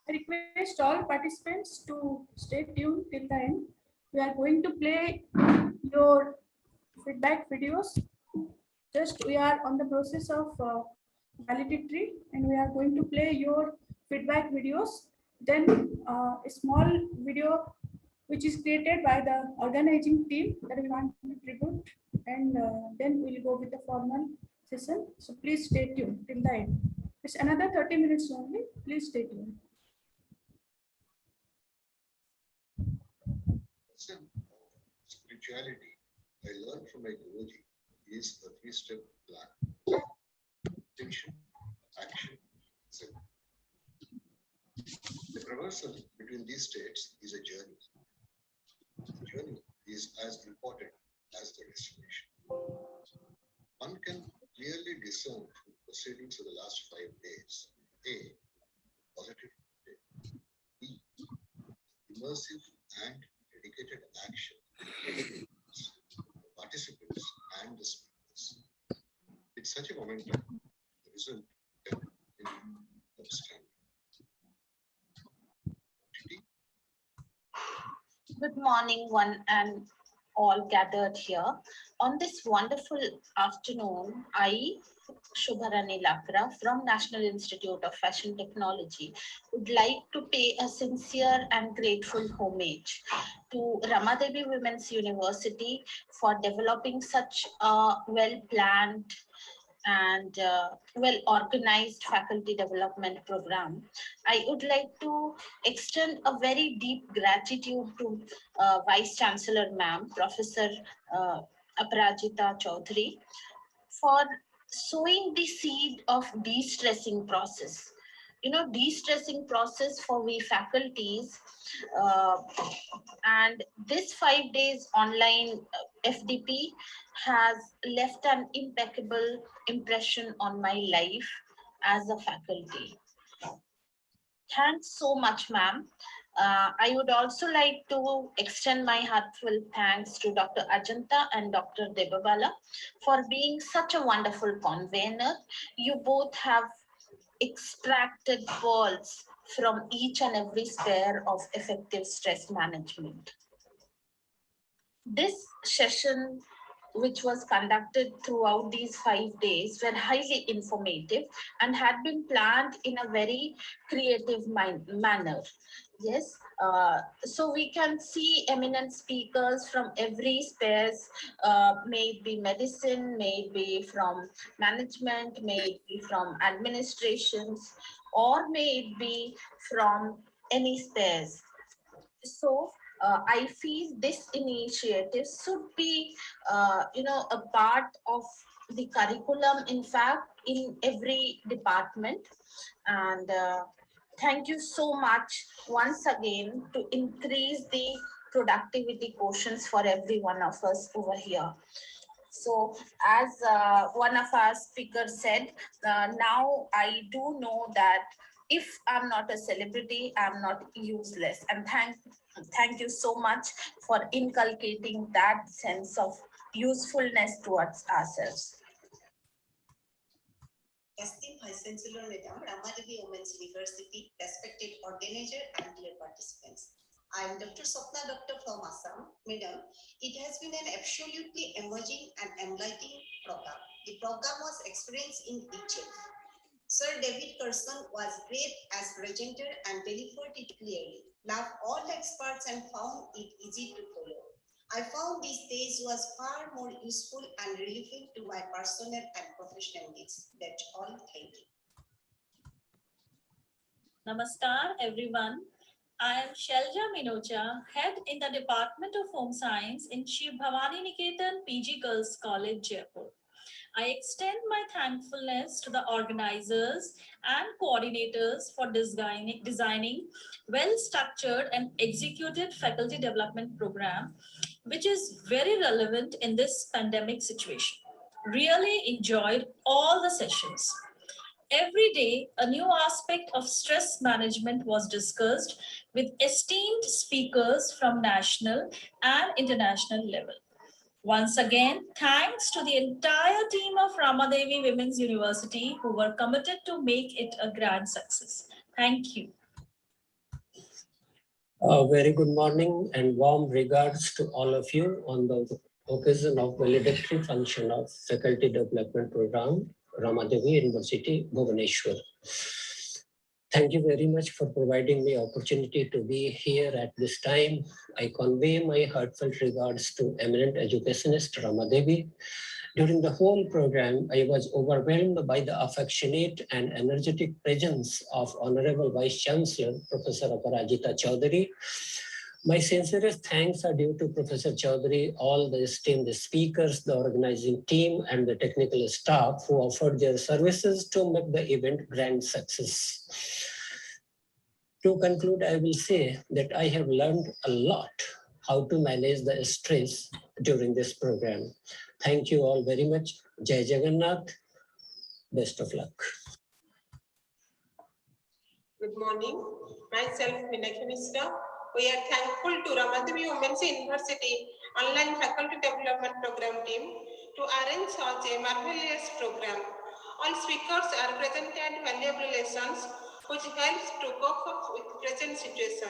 I request all participants to stay tuned till the end. We are going to play your feedback videos. Just we are on the process of validatory, and we are going to play your feedback videos. Then a small video which is created by the organizing team that we want to tribute, and then we'll go with the formal session. So please stay tuned till the end. It's another 30 minutes only. Please stay tuned. Spirituality, I learned from my Guruji, is a three-step plan. Intention, action, zen. The traversal between these states is a journey. The journey is as important as the destination. One can clearly discern from proceedings of the last 5 days: A, positive day; B, immersive and dedicated action, the participants and the speakers. With such a momentum, the result can be outstanding. Good morning, one and all gathered here. On this wonderful afternoon, I, Shubharani Lakra from National Institute of Fashion Technology, would like to pay a sincere and grateful homage to Rama Devi Women's University for developing such a well-planned and well-organized faculty development program. I would like to extend a very deep gratitude to Vice Chancellor Ma'am, Professor Aparajita Chaudhary, for sowing the seed of de-stressing process. You know, de-stressing process for we faculties, and this 5 days online FDP has left an impeccable impression on my life as a faculty. Thanks so much, ma'am. I would also like to extend my heartfelt thanks to Dr. Ajanta and Dr. Debabala for being such a wonderful convener. You both have extracted pearls from each and every sphere of effective stress management. This session, which was conducted throughout these 5 days, were highly informative and had been planned in a very creative manner. Yes, so we can see eminent speakers from every space, may it be medicine, may it be from management, may it be from administrations, or may it be from any space. So I feel this initiative should be, a part of the curriculum, in fact, in every department. And thank you so much once again to increase the productivity quotients for every one of us over here. So as one of our speakers said, now I do know that if I'm not a celebrity, I'm not useless. And thank you so much for inculcating that sense of usefulness towards ourselves. Esteemed Vice Chancellor Madam, Rama Devi Women's University, respected organizer and dear participants. I am Dr. Swapna Dr. from Assam. Madam, it has been an absolutely emerging and enlightening program. The program was experienced in itself. Sir David Curson was great as presenter and delivered it clearly, loved all the experts and found it easy to follow. I found this stage was far more useful and relevant to my personal and professional needs. That's all. Thank you. Namaskar, everyone. I am Shelja Minocha, head in the Department of Home Science in Shiv Bhavani Niketan PG Girls College, Jaipur. I extend my thankfulness to the organizers and coordinators for designing well-structured and executed faculty development program, which is very relevant in this pandemic situation. Really enjoyed all the sessions. Every day, a new aspect of stress management was discussed with esteemed speakers from national and international level. Once again, thanks to the entire team of Rama Devi Women's University who were committed to make it a grand success. Thank you. A very good morning and warm regards to all of you on the occasion of valedictory function of Faculty Development Program, Rama Devi University, Bhubaneswar. Thank you very much for providing me opportunity to be here at this time. I convey my heartfelt regards to eminent educationist Rama Devi. During the whole program, I was overwhelmed by the affectionate and energetic presence of Honorable Vice Chancellor, Professor Aparajita Chaudhary. My sincerest thanks are due to Professor Chaudhary, all the esteemed speakers, the organizing team, and the technical staff who offered their services to make the event grand success. To conclude, I will say that I have learned a lot how to manage the stress during this program. Thank you all very much. Jai Jagannath. Best of luck. Good morning. Myself, Meenakshi Mishra. We are thankful to Rama Devi Women's University Online Faculty Development Program team to arrange such a marvelous program. All speakers are presented valuable lessons which helps to cope up with present situation.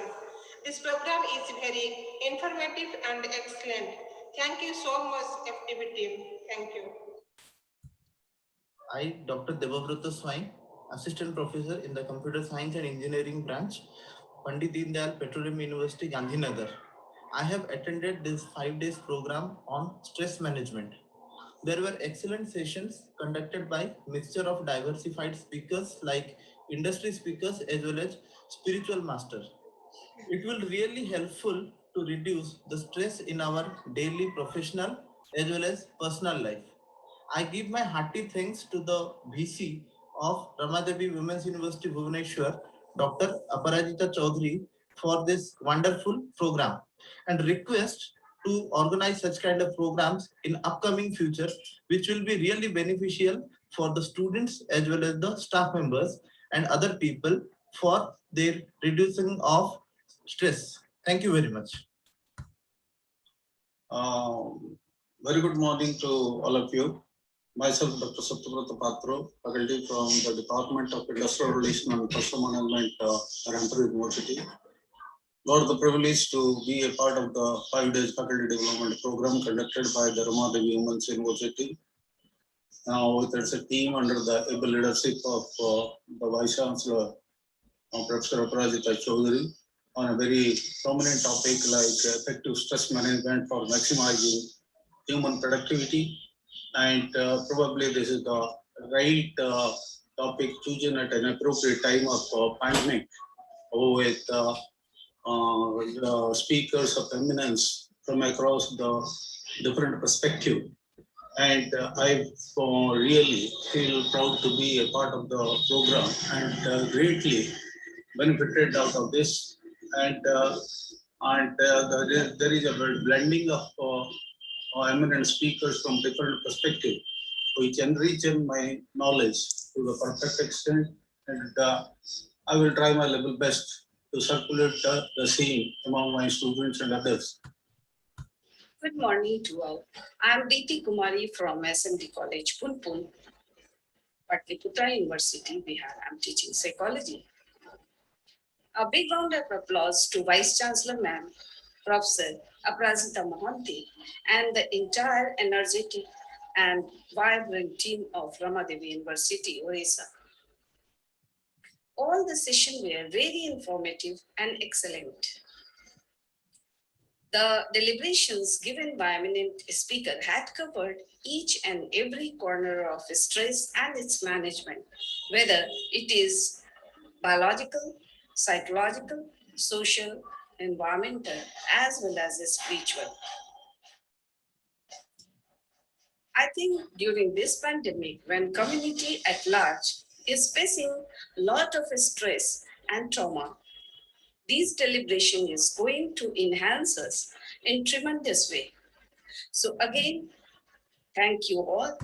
This program is very informative and excellent. Thank you so much, FDP team. Thank you. I, Dr. Devabrata Swami, Assistant Professor in the Computer Science and Engineering branch, Pandit Deendayal Petroleum University, Gandhinagar. I have attended this 5 days program on stress management. There were excellent sessions conducted by mixture of diversified speakers like industry speakers as well as spiritual masters. It will really helpful to reduce the stress in our daily professional as well as personal life. I give my hearty thanks to the VC of Rama Devi Women's University Bhubaneswar, Dr. Aparajita Chaudhary, for this wonderful program and request to organize such kind of programs in upcoming future, which will be really beneficial for the students as well as the staff members and other people for their reducing of stress. Thank you very much. Very good morning to all of you. Myself, Dr. Satyabrata Patro, faculty from the Department of Industrial Relations and Customer Management, Ramper University. Got the privilege to be a part of the 5 days faculty development program conducted by the Rama Devi Women's University. Now, it's a team under the able leadership of the Vice Chancellor, Professor Aparajita Chaudhary, on a very prominent topic like effective stress management for maximizing human productivity. And probably this is the right topic chosen at an appropriate time of pandemic with the speakers of eminence from across the different perspective. And I really feel proud to be a part of the program and greatly benefited out of this. And there is a blending of eminent speakers from different perspectives, which enriched my knowledge to the perfect extent. And I will try my level best to circulate the same among my students and others. Good morning to all. I am D.T. Kumari from SMD College, Punpun, Patliputra University, Bihar. I am teaching psychology. A big round of applause to Vice Chancellor Ma'am, Professor Namita Mohanty, and the entire energetic and vibrant team of Rama Devi University, Orissa. All the sessions were very informative and excellent. The deliberations given by eminent speaker had covered each and every corner of stress and its management, whether it is biological, psychological, social, environmental, as well as spiritual. I think during this pandemic, when community at large is facing a lot of stress and trauma, this deliberation is going to enhance us in tremendous way. So again, thank you all.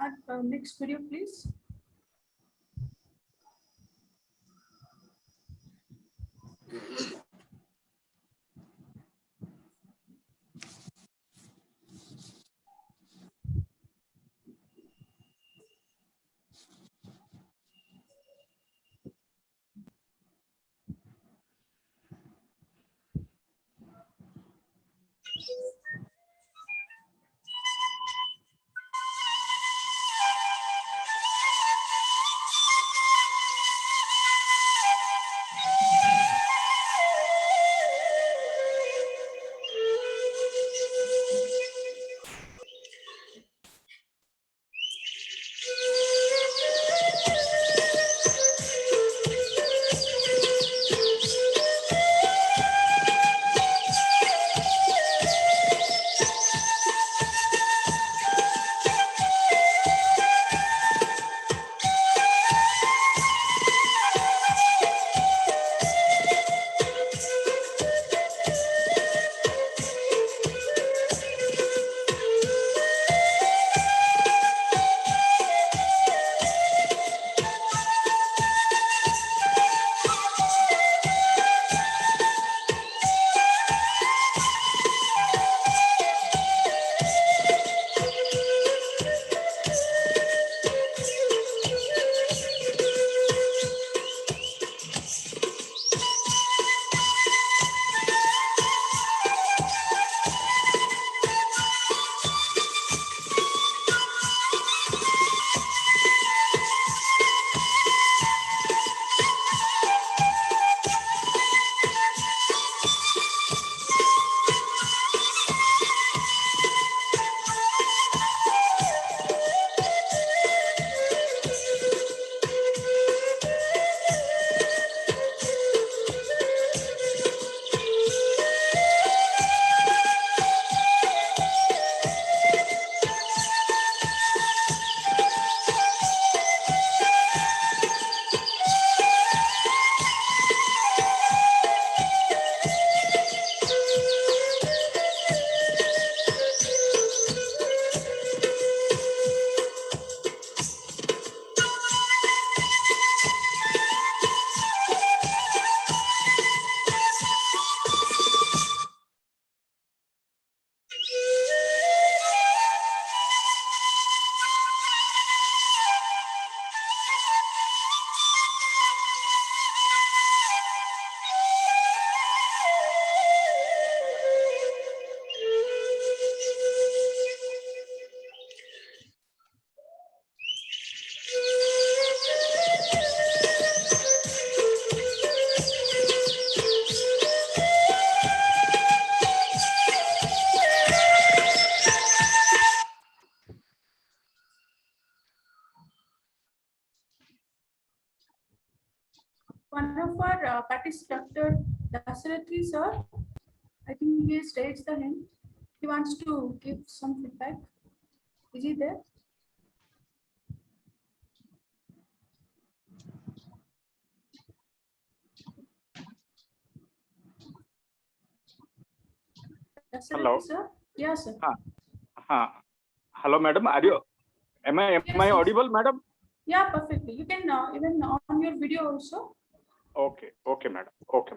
Next video, please. One of our participants, Dr. Dasarathi sir, I think he has raised the hand. He wants to give some feedback. Is he there? Hello. Dasarathi sir? Yes, sir. Hello, madam. Am I audible, madam? Yeah, perfectly. You can even on your video also. Okay, madam. Okay.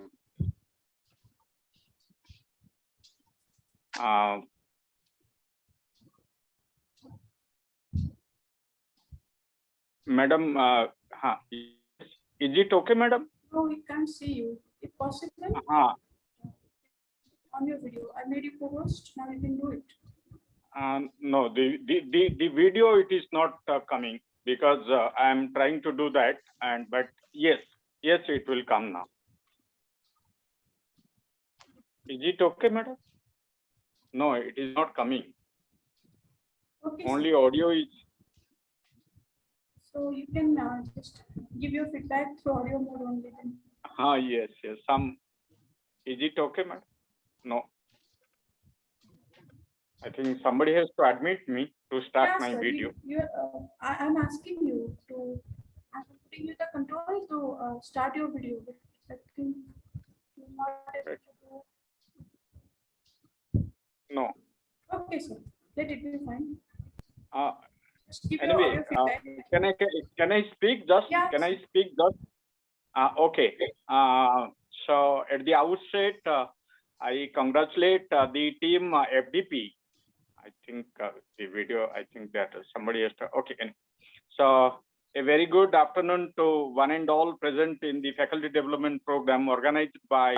Madam, is it okay, madam? No, we can't see you. If possible, on your video. I made you co-host. Now you can do it. No, the video, it is not coming because I am trying to do that, but yes, it will come now. Is it okay, madam? No, it is not coming. Okay, only sir. audio is. So you can just give your feedback through audio mode only then. Yes. Is it okay, madam? No. I think somebody has to admit me to start my sir, video. I'm asking you to. I'm putting you the control to start your video. But I think you're not able to do. No. Okay, sir. Let it be fine. Keep your Anyway, audio feedback. can I speak just? Yeah. Can I speak just? Okay. So at the outset, I congratulate the team FDP. I think the video. I think that somebody has to. Okay. So a very good afternoon to one and all present in the faculty development program organized by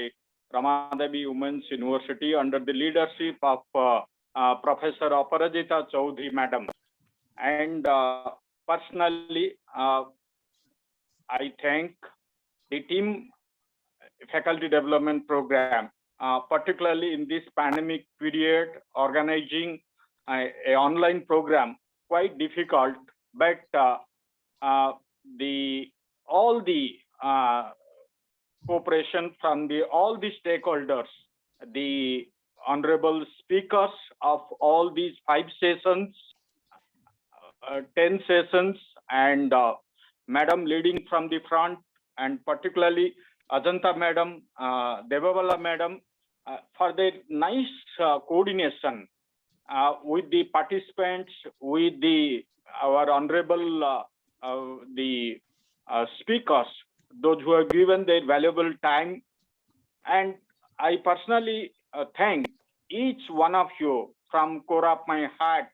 Rama Devi Women's University under the leadership of Professor Aparajita Chaudhary Madam. And personally, I thank the team faculty development program, particularly in this pandemic period, organizing a online program quite difficult, but all the cooperation from all the stakeholders, the honorable speakers of all these 5 sessions, 10 sessions, and Madam leading from the front, and particularly Ajanta Madam, Devawala Madam, for their nice coordination with the participants, with our honorable speakers, those who have given their valuable time. And I personally thank each one of you from core of my heart,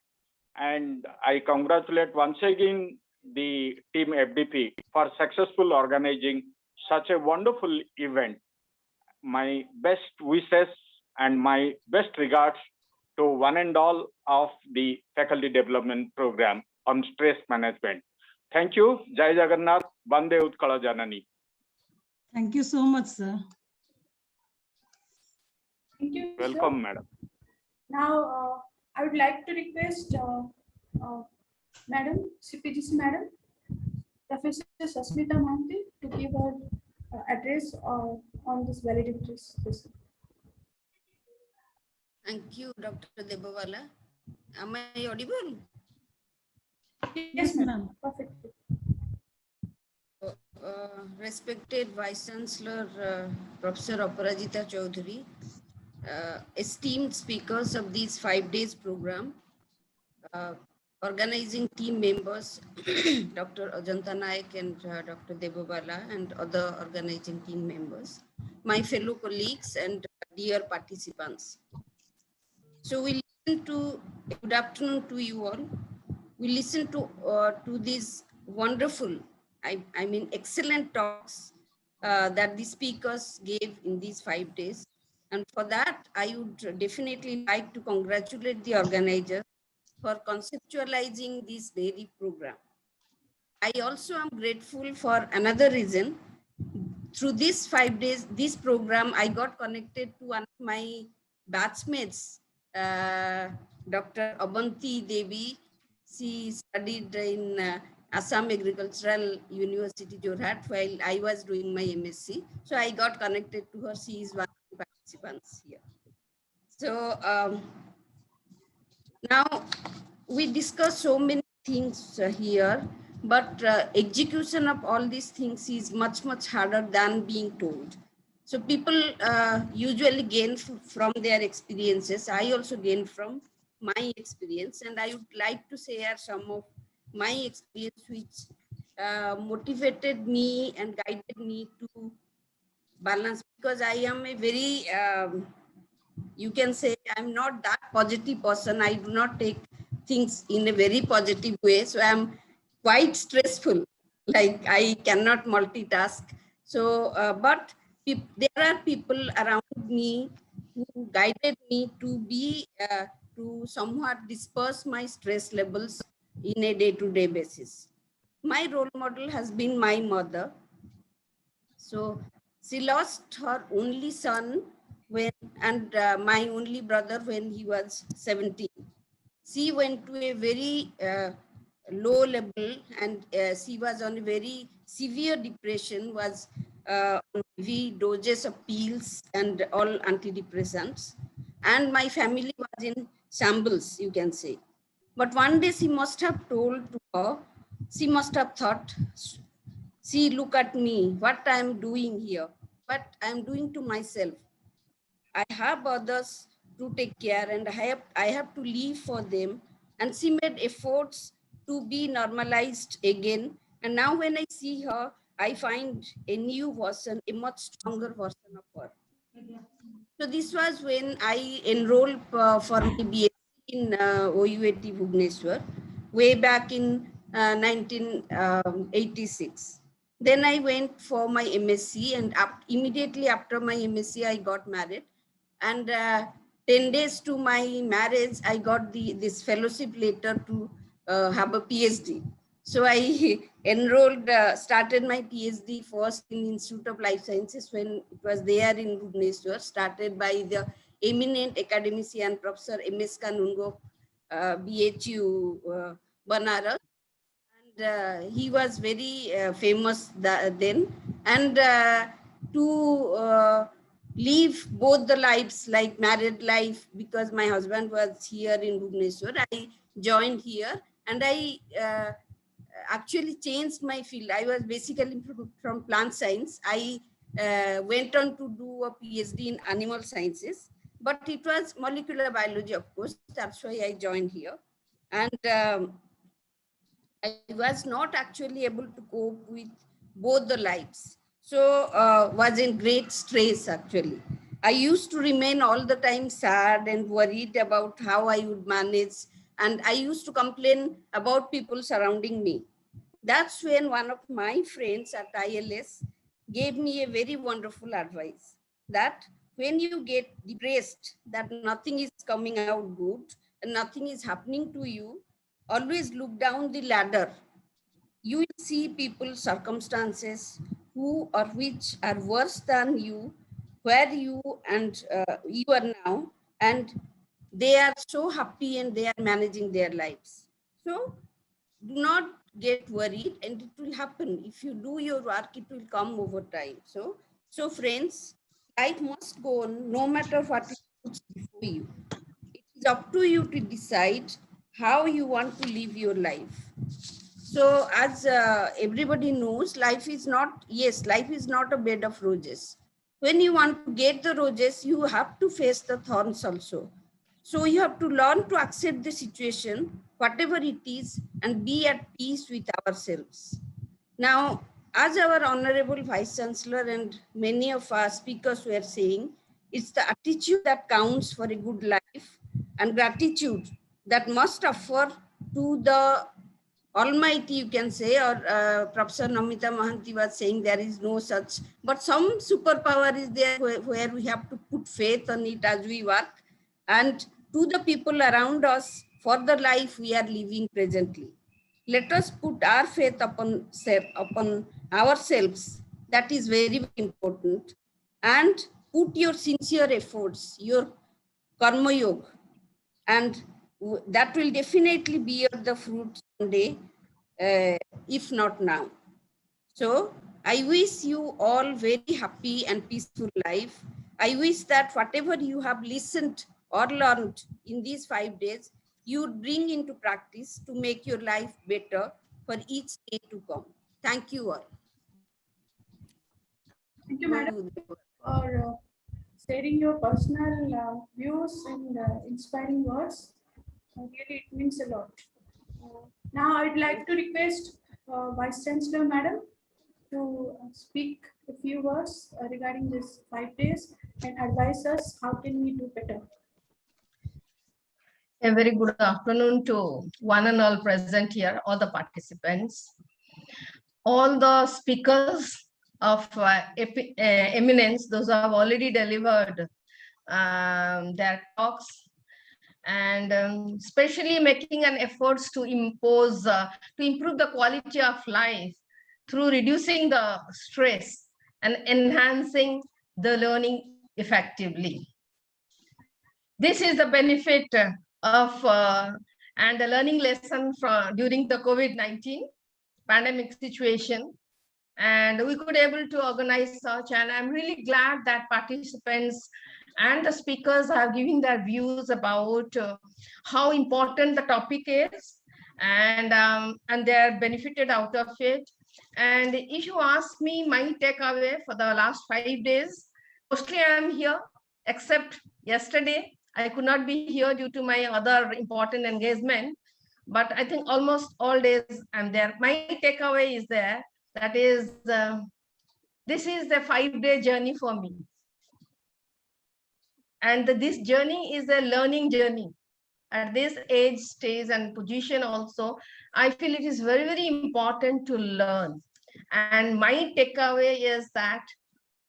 and I congratulate once again the team FDP for successful organizing such a wonderful event. My best wishes and my best regards to one and all of the faculty development program on stress management. Thank you. Jai Jagannath. Bande Utkala Janani. Thank you so much, sir. Thank you. Welcome, sir. madam. Now, I would like to request Madam, CPGC Madam, Professor Namita Mohanty to give her address on this valedictory session. Thank you, Dr. Debawala. Am I audible? Yes, ma'am. Perfect. Respected Vice Chancellor, Professor Aparajita Chaudhary, esteemed speakers of these 5 days program, organizing team members, Dr. Ajanta Naik and Dr. Debawala and other organizing team members, my fellow colleagues and dear participants. So we listen to, good afternoon to you all. We listen to these wonderful, I mean excellent talks that the speakers gave in these 5 days. And for that, I would definitely like to congratulate the organizers for conceptualizing this very program. I also am grateful for another reason. Through these 5 days, this program, I got connected to one of my batchmates, Dr. Abanti Devi. She studied in Assam Agricultural University, Jorhat, while I was doing my MSc. So I got connected to her. She is one of the participants here. So now we discuss so many things here, but execution of all these things is much, much harder than being told. So people usually gain from their experiences. I also gain from my experience, and I would like to share some of my experience which motivated me and guided me to balance, because I am a very, you can say I'm not that positive person. I do not take things in a very positive way. So I'm quite stressful, like I cannot multitask. So, but there are people around me who guided me to be, to somewhat disperse my stress levels in a day-to-day basis. My role model has been my mother. So she lost her only son when, and my only brother when he was 17. She went to a very low level, and she was on a very severe depression, was on heavy doses of pills and all antidepressants. And my family was in shambles, you can say. But one day she must have told to her, she must have thought, see, look at me, what I am doing here, what I am doing to myself. I have others to take care, and I have to live for them. And she made efforts to be normalized again. And now when I see her, I find a new version, a much stronger version of her. So this was when I enrolled for my BSc in OUAT Bhubaneswar, way back in 1986. Then I went for my MSc, and immediately after my MSc, I got married. And 10 days to my marriage, I got this fellowship letter to have a PhD. So I enrolled, started my PhD first in Institute of Life Sciences when it was there in Bhubaneswar, started by the eminent academician Professor M.S. Kanungo, BHU Banaras. And he was very famous then. And to live both the lives, like married life, because my husband was here in Bhubaneswar, I joined here, and I actually changed my field. I was basically from plant science. I went on to do a PhD in animal sciences, but it was molecular biology, of course. That's why I joined here. And I was not actually able to cope with both the lives. So was in great stress actually. I used to remain all the time sad and worried about how I would manage. And I used to complain about people surrounding me. That's when one of my friends at ILS gave me a very wonderful advice that when you get depressed, that nothing is coming out good and nothing is happening to you, always look down the ladder. You will see people, circumstances who or which are worse than you, where you and you are now, and they are so happy and they are managing their lives. So do not get worried, and it will happen. If you do your work, it will come over time. So friends, life must go on no matter what is before you. It is up to you to decide how you want to live your life. So as everybody knows, life is not a bed of roses. When you want to get the roses, you have to face the thorns also. So you have to learn to accept the situation, whatever it is, and be at peace with ourselves. Now, as our Honorable Vice Chancellor and many of our speakers were saying, it's the attitude that counts for a good life, and gratitude that must offer to the Almighty, you can say, or Professor Namita Mohanty was saying there is no such, but some superpower is there where we have to put faith on it as we work, and to the people around us for the life we are living presently. Let us put our faith upon ourselves. That is very, very important. And put your sincere efforts, your karma yoga, and that will definitely bear the fruit someday, if not now. So I wish you all very happy and peaceful life. I wish that whatever you have listened or learned in these 5 days, you would bring into practice to make your life better for each day to come. Thank you all. Thank you, madam, for sharing your personal views and inspiring words. Really, it means a lot. Now, I'd like to request Vice Chancellor, madam, to speak a few words regarding this 5 days and advise us how can we do better. A very good afternoon to one and all present here, all the participants, all the speakers of eminence, those who have already delivered their talks, and especially making an efforts to improve the quality of life through reducing the stress and enhancing the learning effectively. This is the benefit of and the learning lesson from during the COVID-19 pandemic situation, and we could able to organize such, and I'm really glad that participants and the speakers are giving their views about how important the topic is, and they are benefited out of it. And if you ask me my takeaway for the last 5 days, mostly I am here, except yesterday I could not be here due to my other important engagement. but I think almost all days I'm there. My takeaway is there. That is, this is the 5-day journey for me. And this journey is a learning journey. At this age, stage, and position also, I feel it is very, very important to learn. And my takeaway is that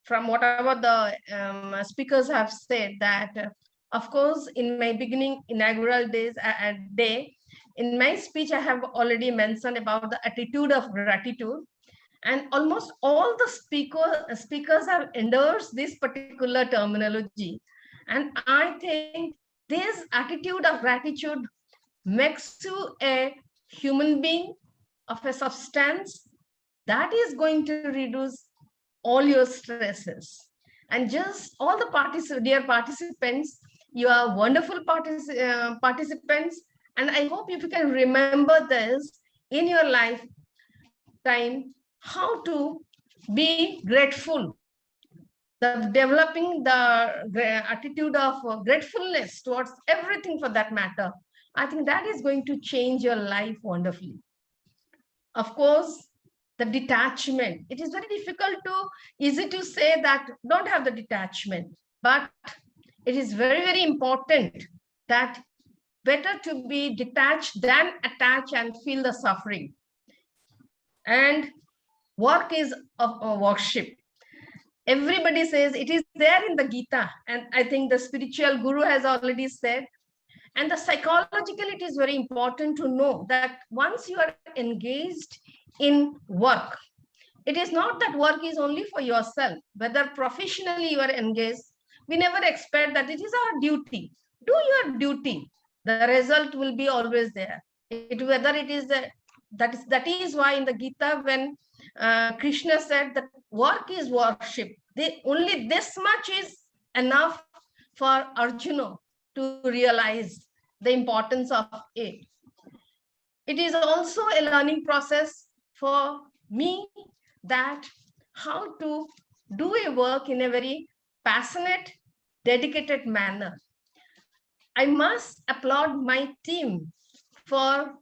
from whatever the speakers have said, that of course, in my beginning inaugural days day, in my speech, I have already mentioned about the attitude of gratitude. And almost all the speakers have endorsed this particular terminology. And I think this attitude of gratitude makes you a human being of a substance that is going to reduce all your stresses. And just all the dear participants, you are wonderful participants. And I hope if you can remember this in your lifetime, how to be grateful. Developing the attitude of gratefulness towards everything for that matter, I think that is going to change your life wonderfully. Of course, the detachment, it is very easy to say that don't have the detachment, but it is very, very important that better to be detached than attached and feel the suffering. And work is a worship. Everybody says it is there in the Gita, and I think the spiritual guru has already said. And the psychological, it is very important to know that once you are engaged in work, it is not that work is only for yourself. Whether professionally you are engaged, we never expect that it is our duty. Do your duty. The result will be always there. Whether it is that is why in the Gita, when Krishna said that work is worship, only this much is enough for Arjuna to realize the importance of it. It is also a learning process for me, that how to do a work in a very passionate, dedicated manner. I must applaud my team for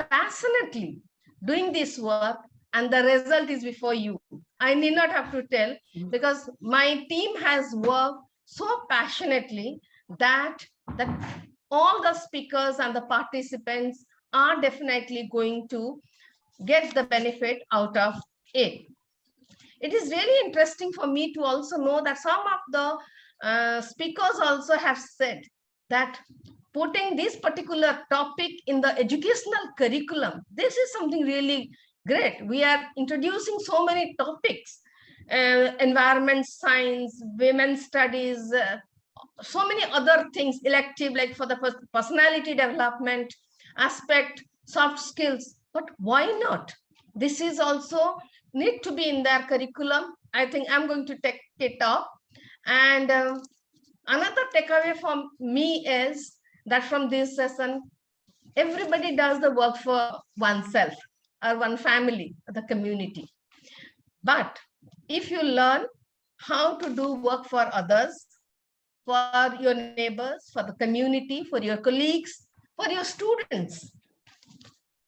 passionately doing this work, and the result is before you. I need not have to tell, because my team has worked so passionately that all the speakers and the participants are definitely going to get the benefit out of it. It is really interesting for me to also know that some of the speakers also have said that putting this particular topic in the educational curriculum, this is something really great. We are introducing so many topics, environment science, women's studies, so many other things, elective, like for the personality development aspect, soft skills. But why not? This is also need to be in their curriculum. I think I'm going to take it up. And another takeaway from me is that from this session, everybody does the work for oneself or one family, or the community. But if you learn how to do work for others, for your neighbors, for the community, for your colleagues, for your students,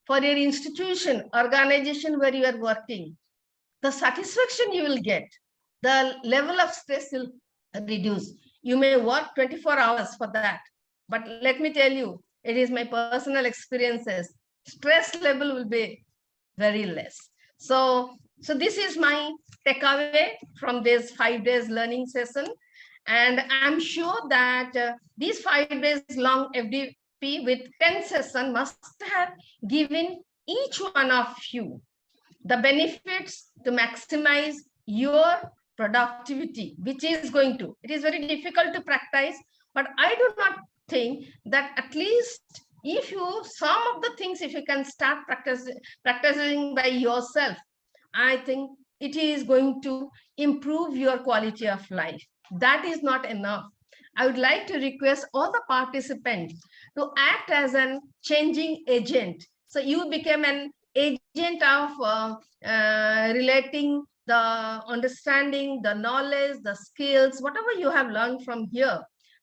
for your institution, organization where you are working, the satisfaction you will get, the level of stress will reduce. You may work 24 hours for that, but let me tell you, it is my personal experiences, stress level will be very less. So this is my takeaway from this 5 days learning session. And I'm sure that these 5 days long FDP with 10 sessions must have given each one of you the benefits to maximize your productivity, which is going to, it is very difficult to practice, but I do not think that at least if you, some of the things, if you can start practicing by yourself, I think it is going to improve your quality of life. That is not enough. I would like to request all the participants to act as a changing agent. So you become an agent of relating the understanding, the knowledge, the skills, whatever you have learned from here,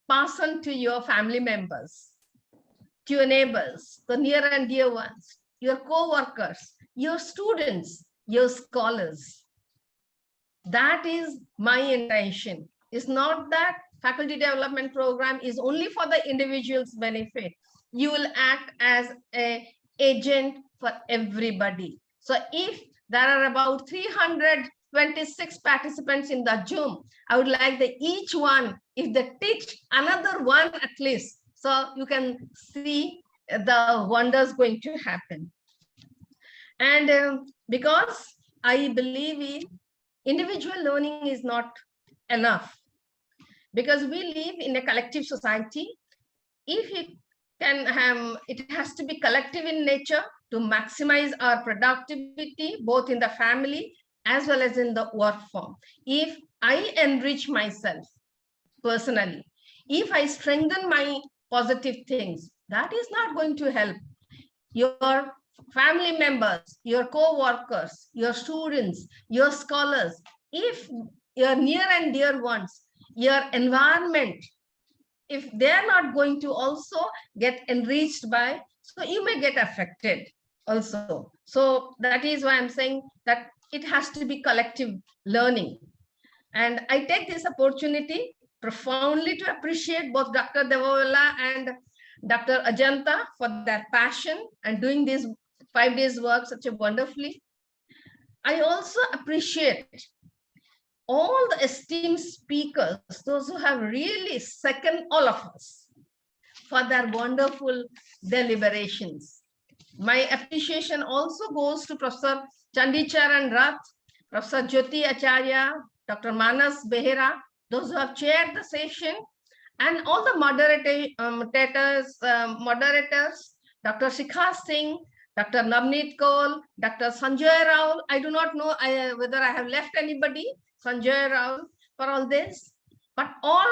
pass on to your family members. to your neighbors, the near and dear ones, your co-workers, your students, your scholars. That is my intention. It's not that faculty development program is only for the individual's benefit. You will act as an agent for everybody. So if there are about 326 participants in the Zoom, I would like that each one, if they teach another one at least, so you can see the wonders going to happen. And because I believe in individual learning is not enough, because we live in a collective society. If it has to be collective in nature to maximize our productivity, both in the family as well as in the work form. If I enrich myself personally, if I strengthen my positive things, that is not going to help your family members, your co-workers, your students, your scholars. If your near and dear ones, your environment, if they're not going to also get enriched by, so you may get affected also. So that is why I'm saying that it has to be collective learning. And I take this opportunity profoundly to appreciate both Dr. Devawala and Dr. Ajanta for their passion and doing this 5 days work such a wonderfully. I also appreciate all the esteemed speakers, those who have really seconded all of us for their wonderful deliberations. My appreciation also goes to Professor Chandicharan Rath, Professor Jyoti Acharya, Dr. Manas Behera, those who have chaired the session, and all the moderators, Dr. Shikha Singh, Dr. Navneet Kaul, Dr. Sanjay Rao. I do not know whether I have left anybody, Sanjay Rao, for all this. But all,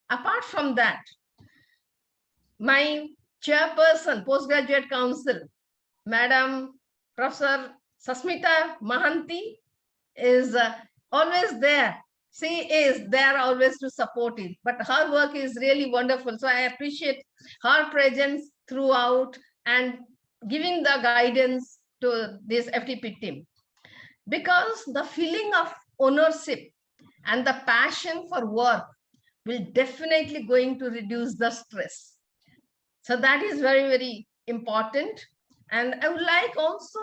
apart from that, my chairperson, Postgraduate Council, Madam Professor Smita Mohanty, is always there. She is there always to support it, but her work is really wonderful. So I appreciate her presence throughout and giving the guidance to this FDP team, because the feeling of ownership and the passion for work will definitely going to reduce the stress. So that is very, very important. And I would like also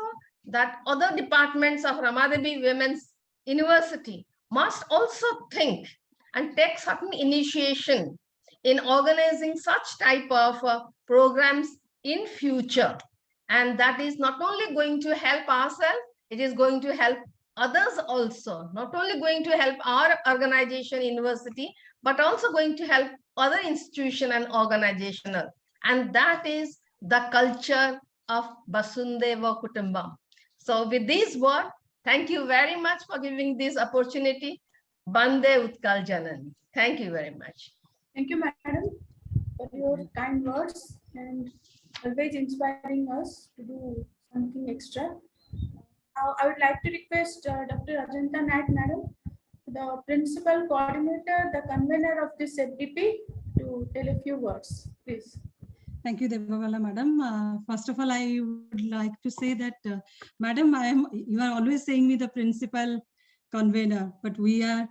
that other departments of Ramadevi Women's University must also think and take certain initiation in organizing such type of programs in future. And that is not only going to help ourselves, it is going to help others also, not only going to help our organization, university, but also going to help other institution and organizational. And that is the culture of Vasundhaiva Kutumbam. So with these words, thank you very much for giving this opportunity. Bande Utkal Janani. Thank you very much. Thank you, madam, for your kind words and always inspiring us to do something extra. Now, I would like to request Dr. Ajanta Naik, madam, the principal coordinator, the convener of this FDP, to tell a few words, please. Thank you, Devawala, madam. First of all, I would like to say that, madam, you are always saying me the principal convener, but we are,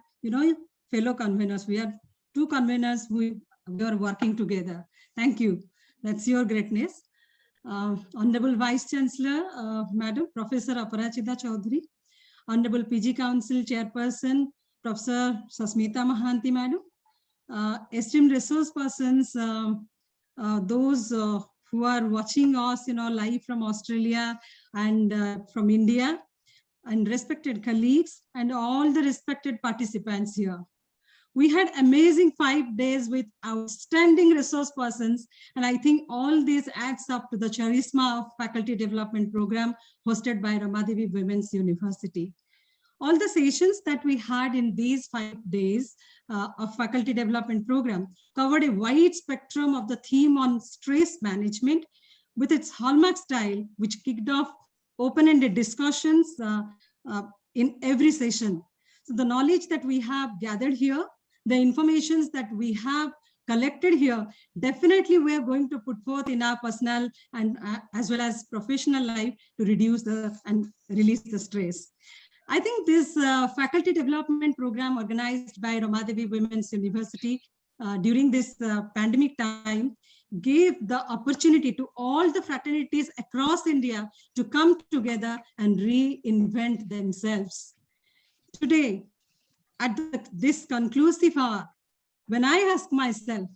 fellow conveners. We are two conveners we are working together. Thank you. That's your greatness. Honorable Vice Chancellor, Madam Professor Aparajita Chaudhary, Honorable PG Council Chairperson, Professor Smita Mohanty, Madam, esteemed resource persons, those who are watching us, live from Australia and from India, and respected colleagues and all the respected participants here. We had amazing 5 days with outstanding resource persons, and I think all this adds up to the charisma of faculty development program hosted by Ramadevi Women's University. All the sessions that we had in these 5 days of faculty development program covered a wide spectrum of the theme on stress management with its hallmark style, which kicked off open-ended discussions in every session. So the knowledge that we have gathered here, the informations that we have collected here, definitely we are going to put forth in our personal and as well as professional life to reduce and release the stress. I think this faculty development program organized by Rama Devi Women's University during this pandemic time gave the opportunity to all the fraternities across India to come together and reinvent themselves. Today, at this conclusive hour, when I ask myself,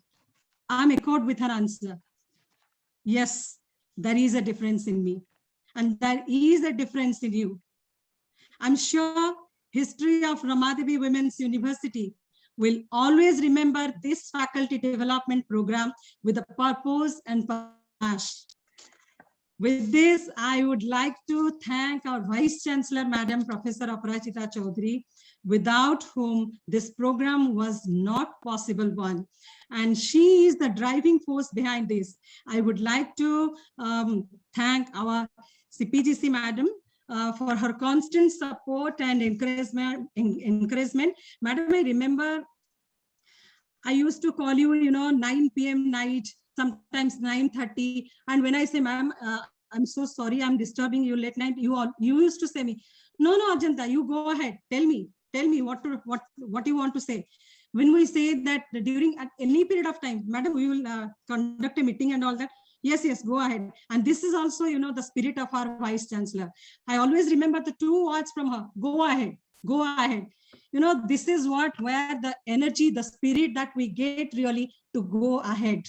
I'm echoed with an answer. Yes, there is a difference in me, and there is a difference in you. I'm sure history of Rama Devi Women's University will always remember this faculty development program with a purpose and passion. With this, I would like to thank our Vice Chancellor, Madam Professor Aparajita Chaudhary, without whom this program was not possible one. And she is the driving force behind this. I would like to thank our CPGC Madam for her constant support and encouragement. Madam, I remember I used to call you, 9 p.m. night, sometimes 9:30. And when I say, ma'am, I'm so sorry, I'm disturbing you late night, you used to say me, no, Ajanta, you go ahead. Tell me what you want to say. When we say that during at any period of time, madam, we will conduct a meeting and all that. Yes, go ahead. And this is also, the spirit of our Vice Chancellor. I always remember the 2 words from her: go ahead, go ahead. This is where the energy, the spirit that we get really to go ahead.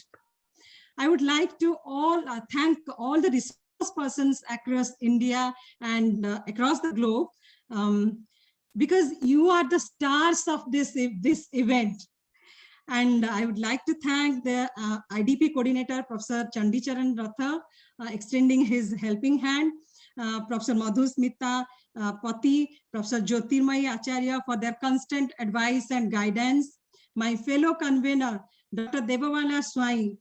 I would like to thank all the resource persons across India and across the globe, because you are the stars of this event. And I would like to thank the IDP coordinator, Professor Chandicharan Ratha, extending his helping hand, Professor Madhusmita Pati, Professor Jyotirmayi Acharya for their constant advice and guidance. My fellow convener, Dr. Devawala Swai,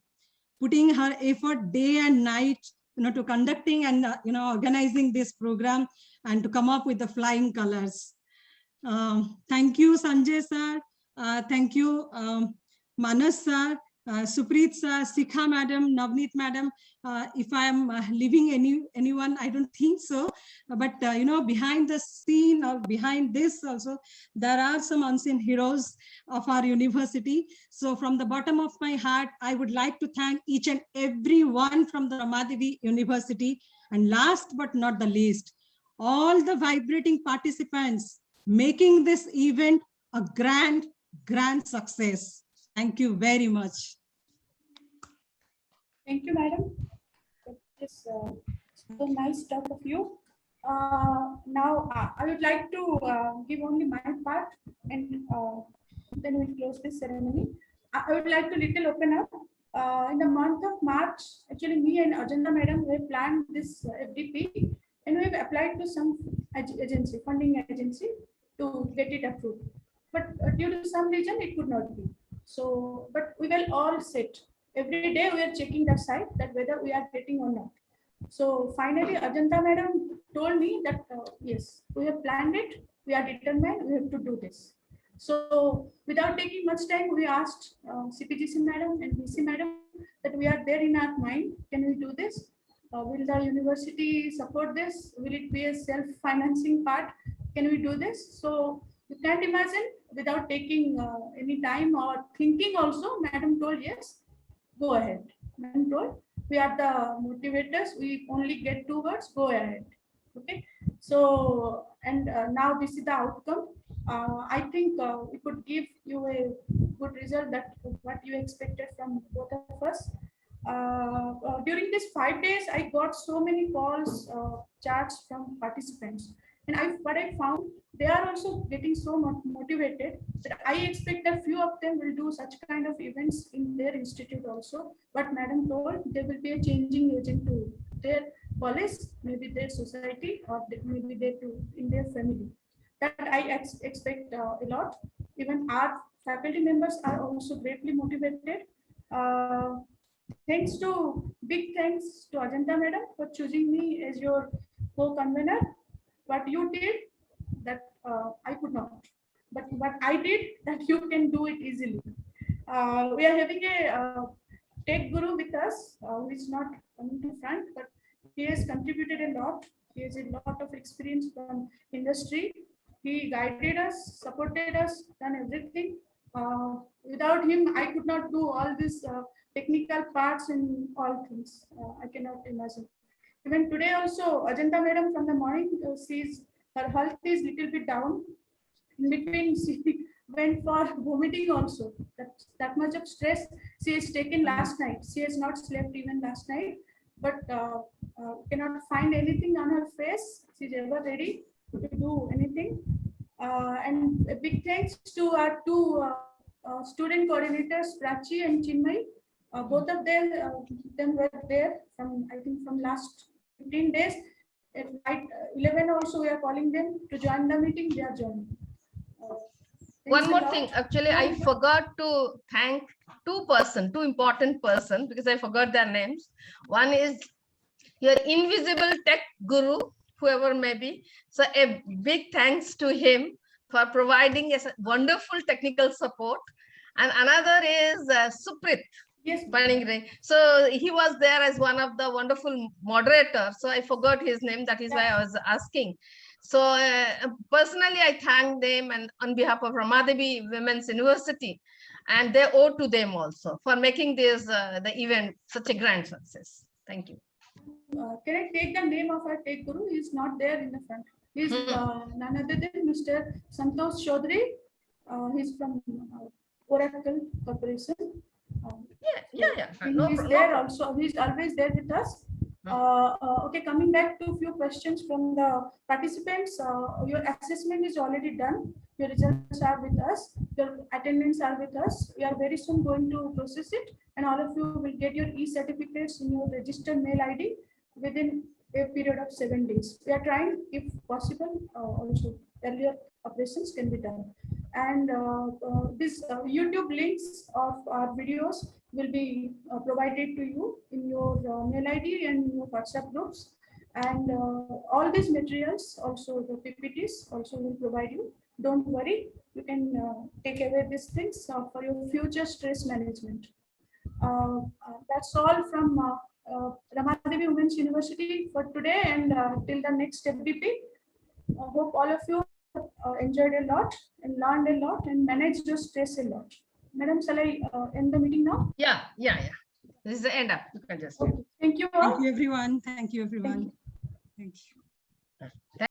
putting her effort day and night, to conducting and organizing this program and to come up with the flying colors. Thank you, Sanjay sir. Thank you, Manas sir, Supreet sir, Sikha madam, Navneet madam. If I am leaving anyone, I don't think so. But behind the scene or behind this also, there are some unseen heroes of our university. So from the bottom of my heart, I would like to thank each and every one from the Rama Devi University. And last but not the least, all the vibrating participants making this event a grand success. Thank you very much. Thank you, madam. It's so nice talk of you. Now, I would like to give only my part, and then we'll close this ceremony. I would like to little open up. In the month of March, actually, me and Ajanta madam, we planned this FDP, and we've applied to some agency, funding agency, to get it approved. But due to some reason, it could not be. So, but we will all sit. Every day we are checking that site, that whether we are getting or not. So finally, Ajanta madam told me that yes, we have planned it. We are determined. We have to do this. So without taking much time, we asked CPGC madam and VC madam that we are there in our mind. Can we do this? Will the university support this? Will it be a self-financing part? Can we do this? So you can't imagine, without taking any time or thinking also, madam told yes, go ahead. Madam told, we are the motivators. We only get 2 words, go ahead. Okay. So, and now this is the outcome. I think we could give you a good result, that what you expected from both of us. During these 5 days, I got so many calls, chats from participants. And what I found, they are also getting so motivated that I expect that few of them will do such kind of events in their institute also. But madam told there will be a changing agent to their college, maybe their society, or maybe in their family. That I expect a lot. Even our faculty members are also greatly motivated. Big thanks to Ajanta madam for choosing me as your co-convener. What you did, that I could not. But what I did, that you can do it easily. We are having a tech guru with us, who is not coming to front, but he has contributed a lot. He has a lot of experience from industry. He guided us, supported us, done everything. Without him, I could not do all these technical parts and all things. I cannot imagine. Even today also, Ajanta madam from the morning, sees her health is little bit down. In between, she went for vomiting also. That much of stress she has taken last night. She has not slept even last night, but cannot find anything on her face. She's ever ready to do anything. And a big thanks to our two student coordinators, Prachi and Chinmay. Both of them were there from, I think, from last 15 days. At night 11 also, we are calling them to join the meeting. They are joining. One more thing, actually, I forgot to thank two important person, because I forgot their names. One is your invisible tech guru, whoever may be. So a big thanks to him for providing a wonderful technical support. And another is Suprit. Yes. So he was there as one of the wonderful moderators. So I forgot his name. That is why I was asking. So personally, I thank them, and on behalf of Rama Devi Women's University, and they owe to them also for making this the event such a grand success. Thank you. Can I take the name of our tech guru? He is not there in the front. He is none other than Mr. Santosh Chaudhary. He's from Oracle Corporation. Yeah. He's there also. He's always there with us. Okay, coming back to a few questions from the participants. Your assessment is already done. Your results are with us. Your attendance are with us. We are very soon going to process it, and all of you will get your e-certificates in your registered mail ID within a period of 7 days. We are trying, if possible, also earlier operations can be done. And these YouTube links of our videos will be provided to you in your mail ID and your WhatsApp groups. And all these materials, also the PPTs, also will provide you. Don't worry, you can take away these things for your future stress management. That's all from Rama Devi Women's University for today, and till the next FDP. I hope all of you enjoyed a lot and learned a lot and managed your stress a lot. Madam, shall I end the meeting now? Yeah. This is the end up. You can just. Okay. Thank you all. Thank you, everyone. Thank you, everyone. Thank you.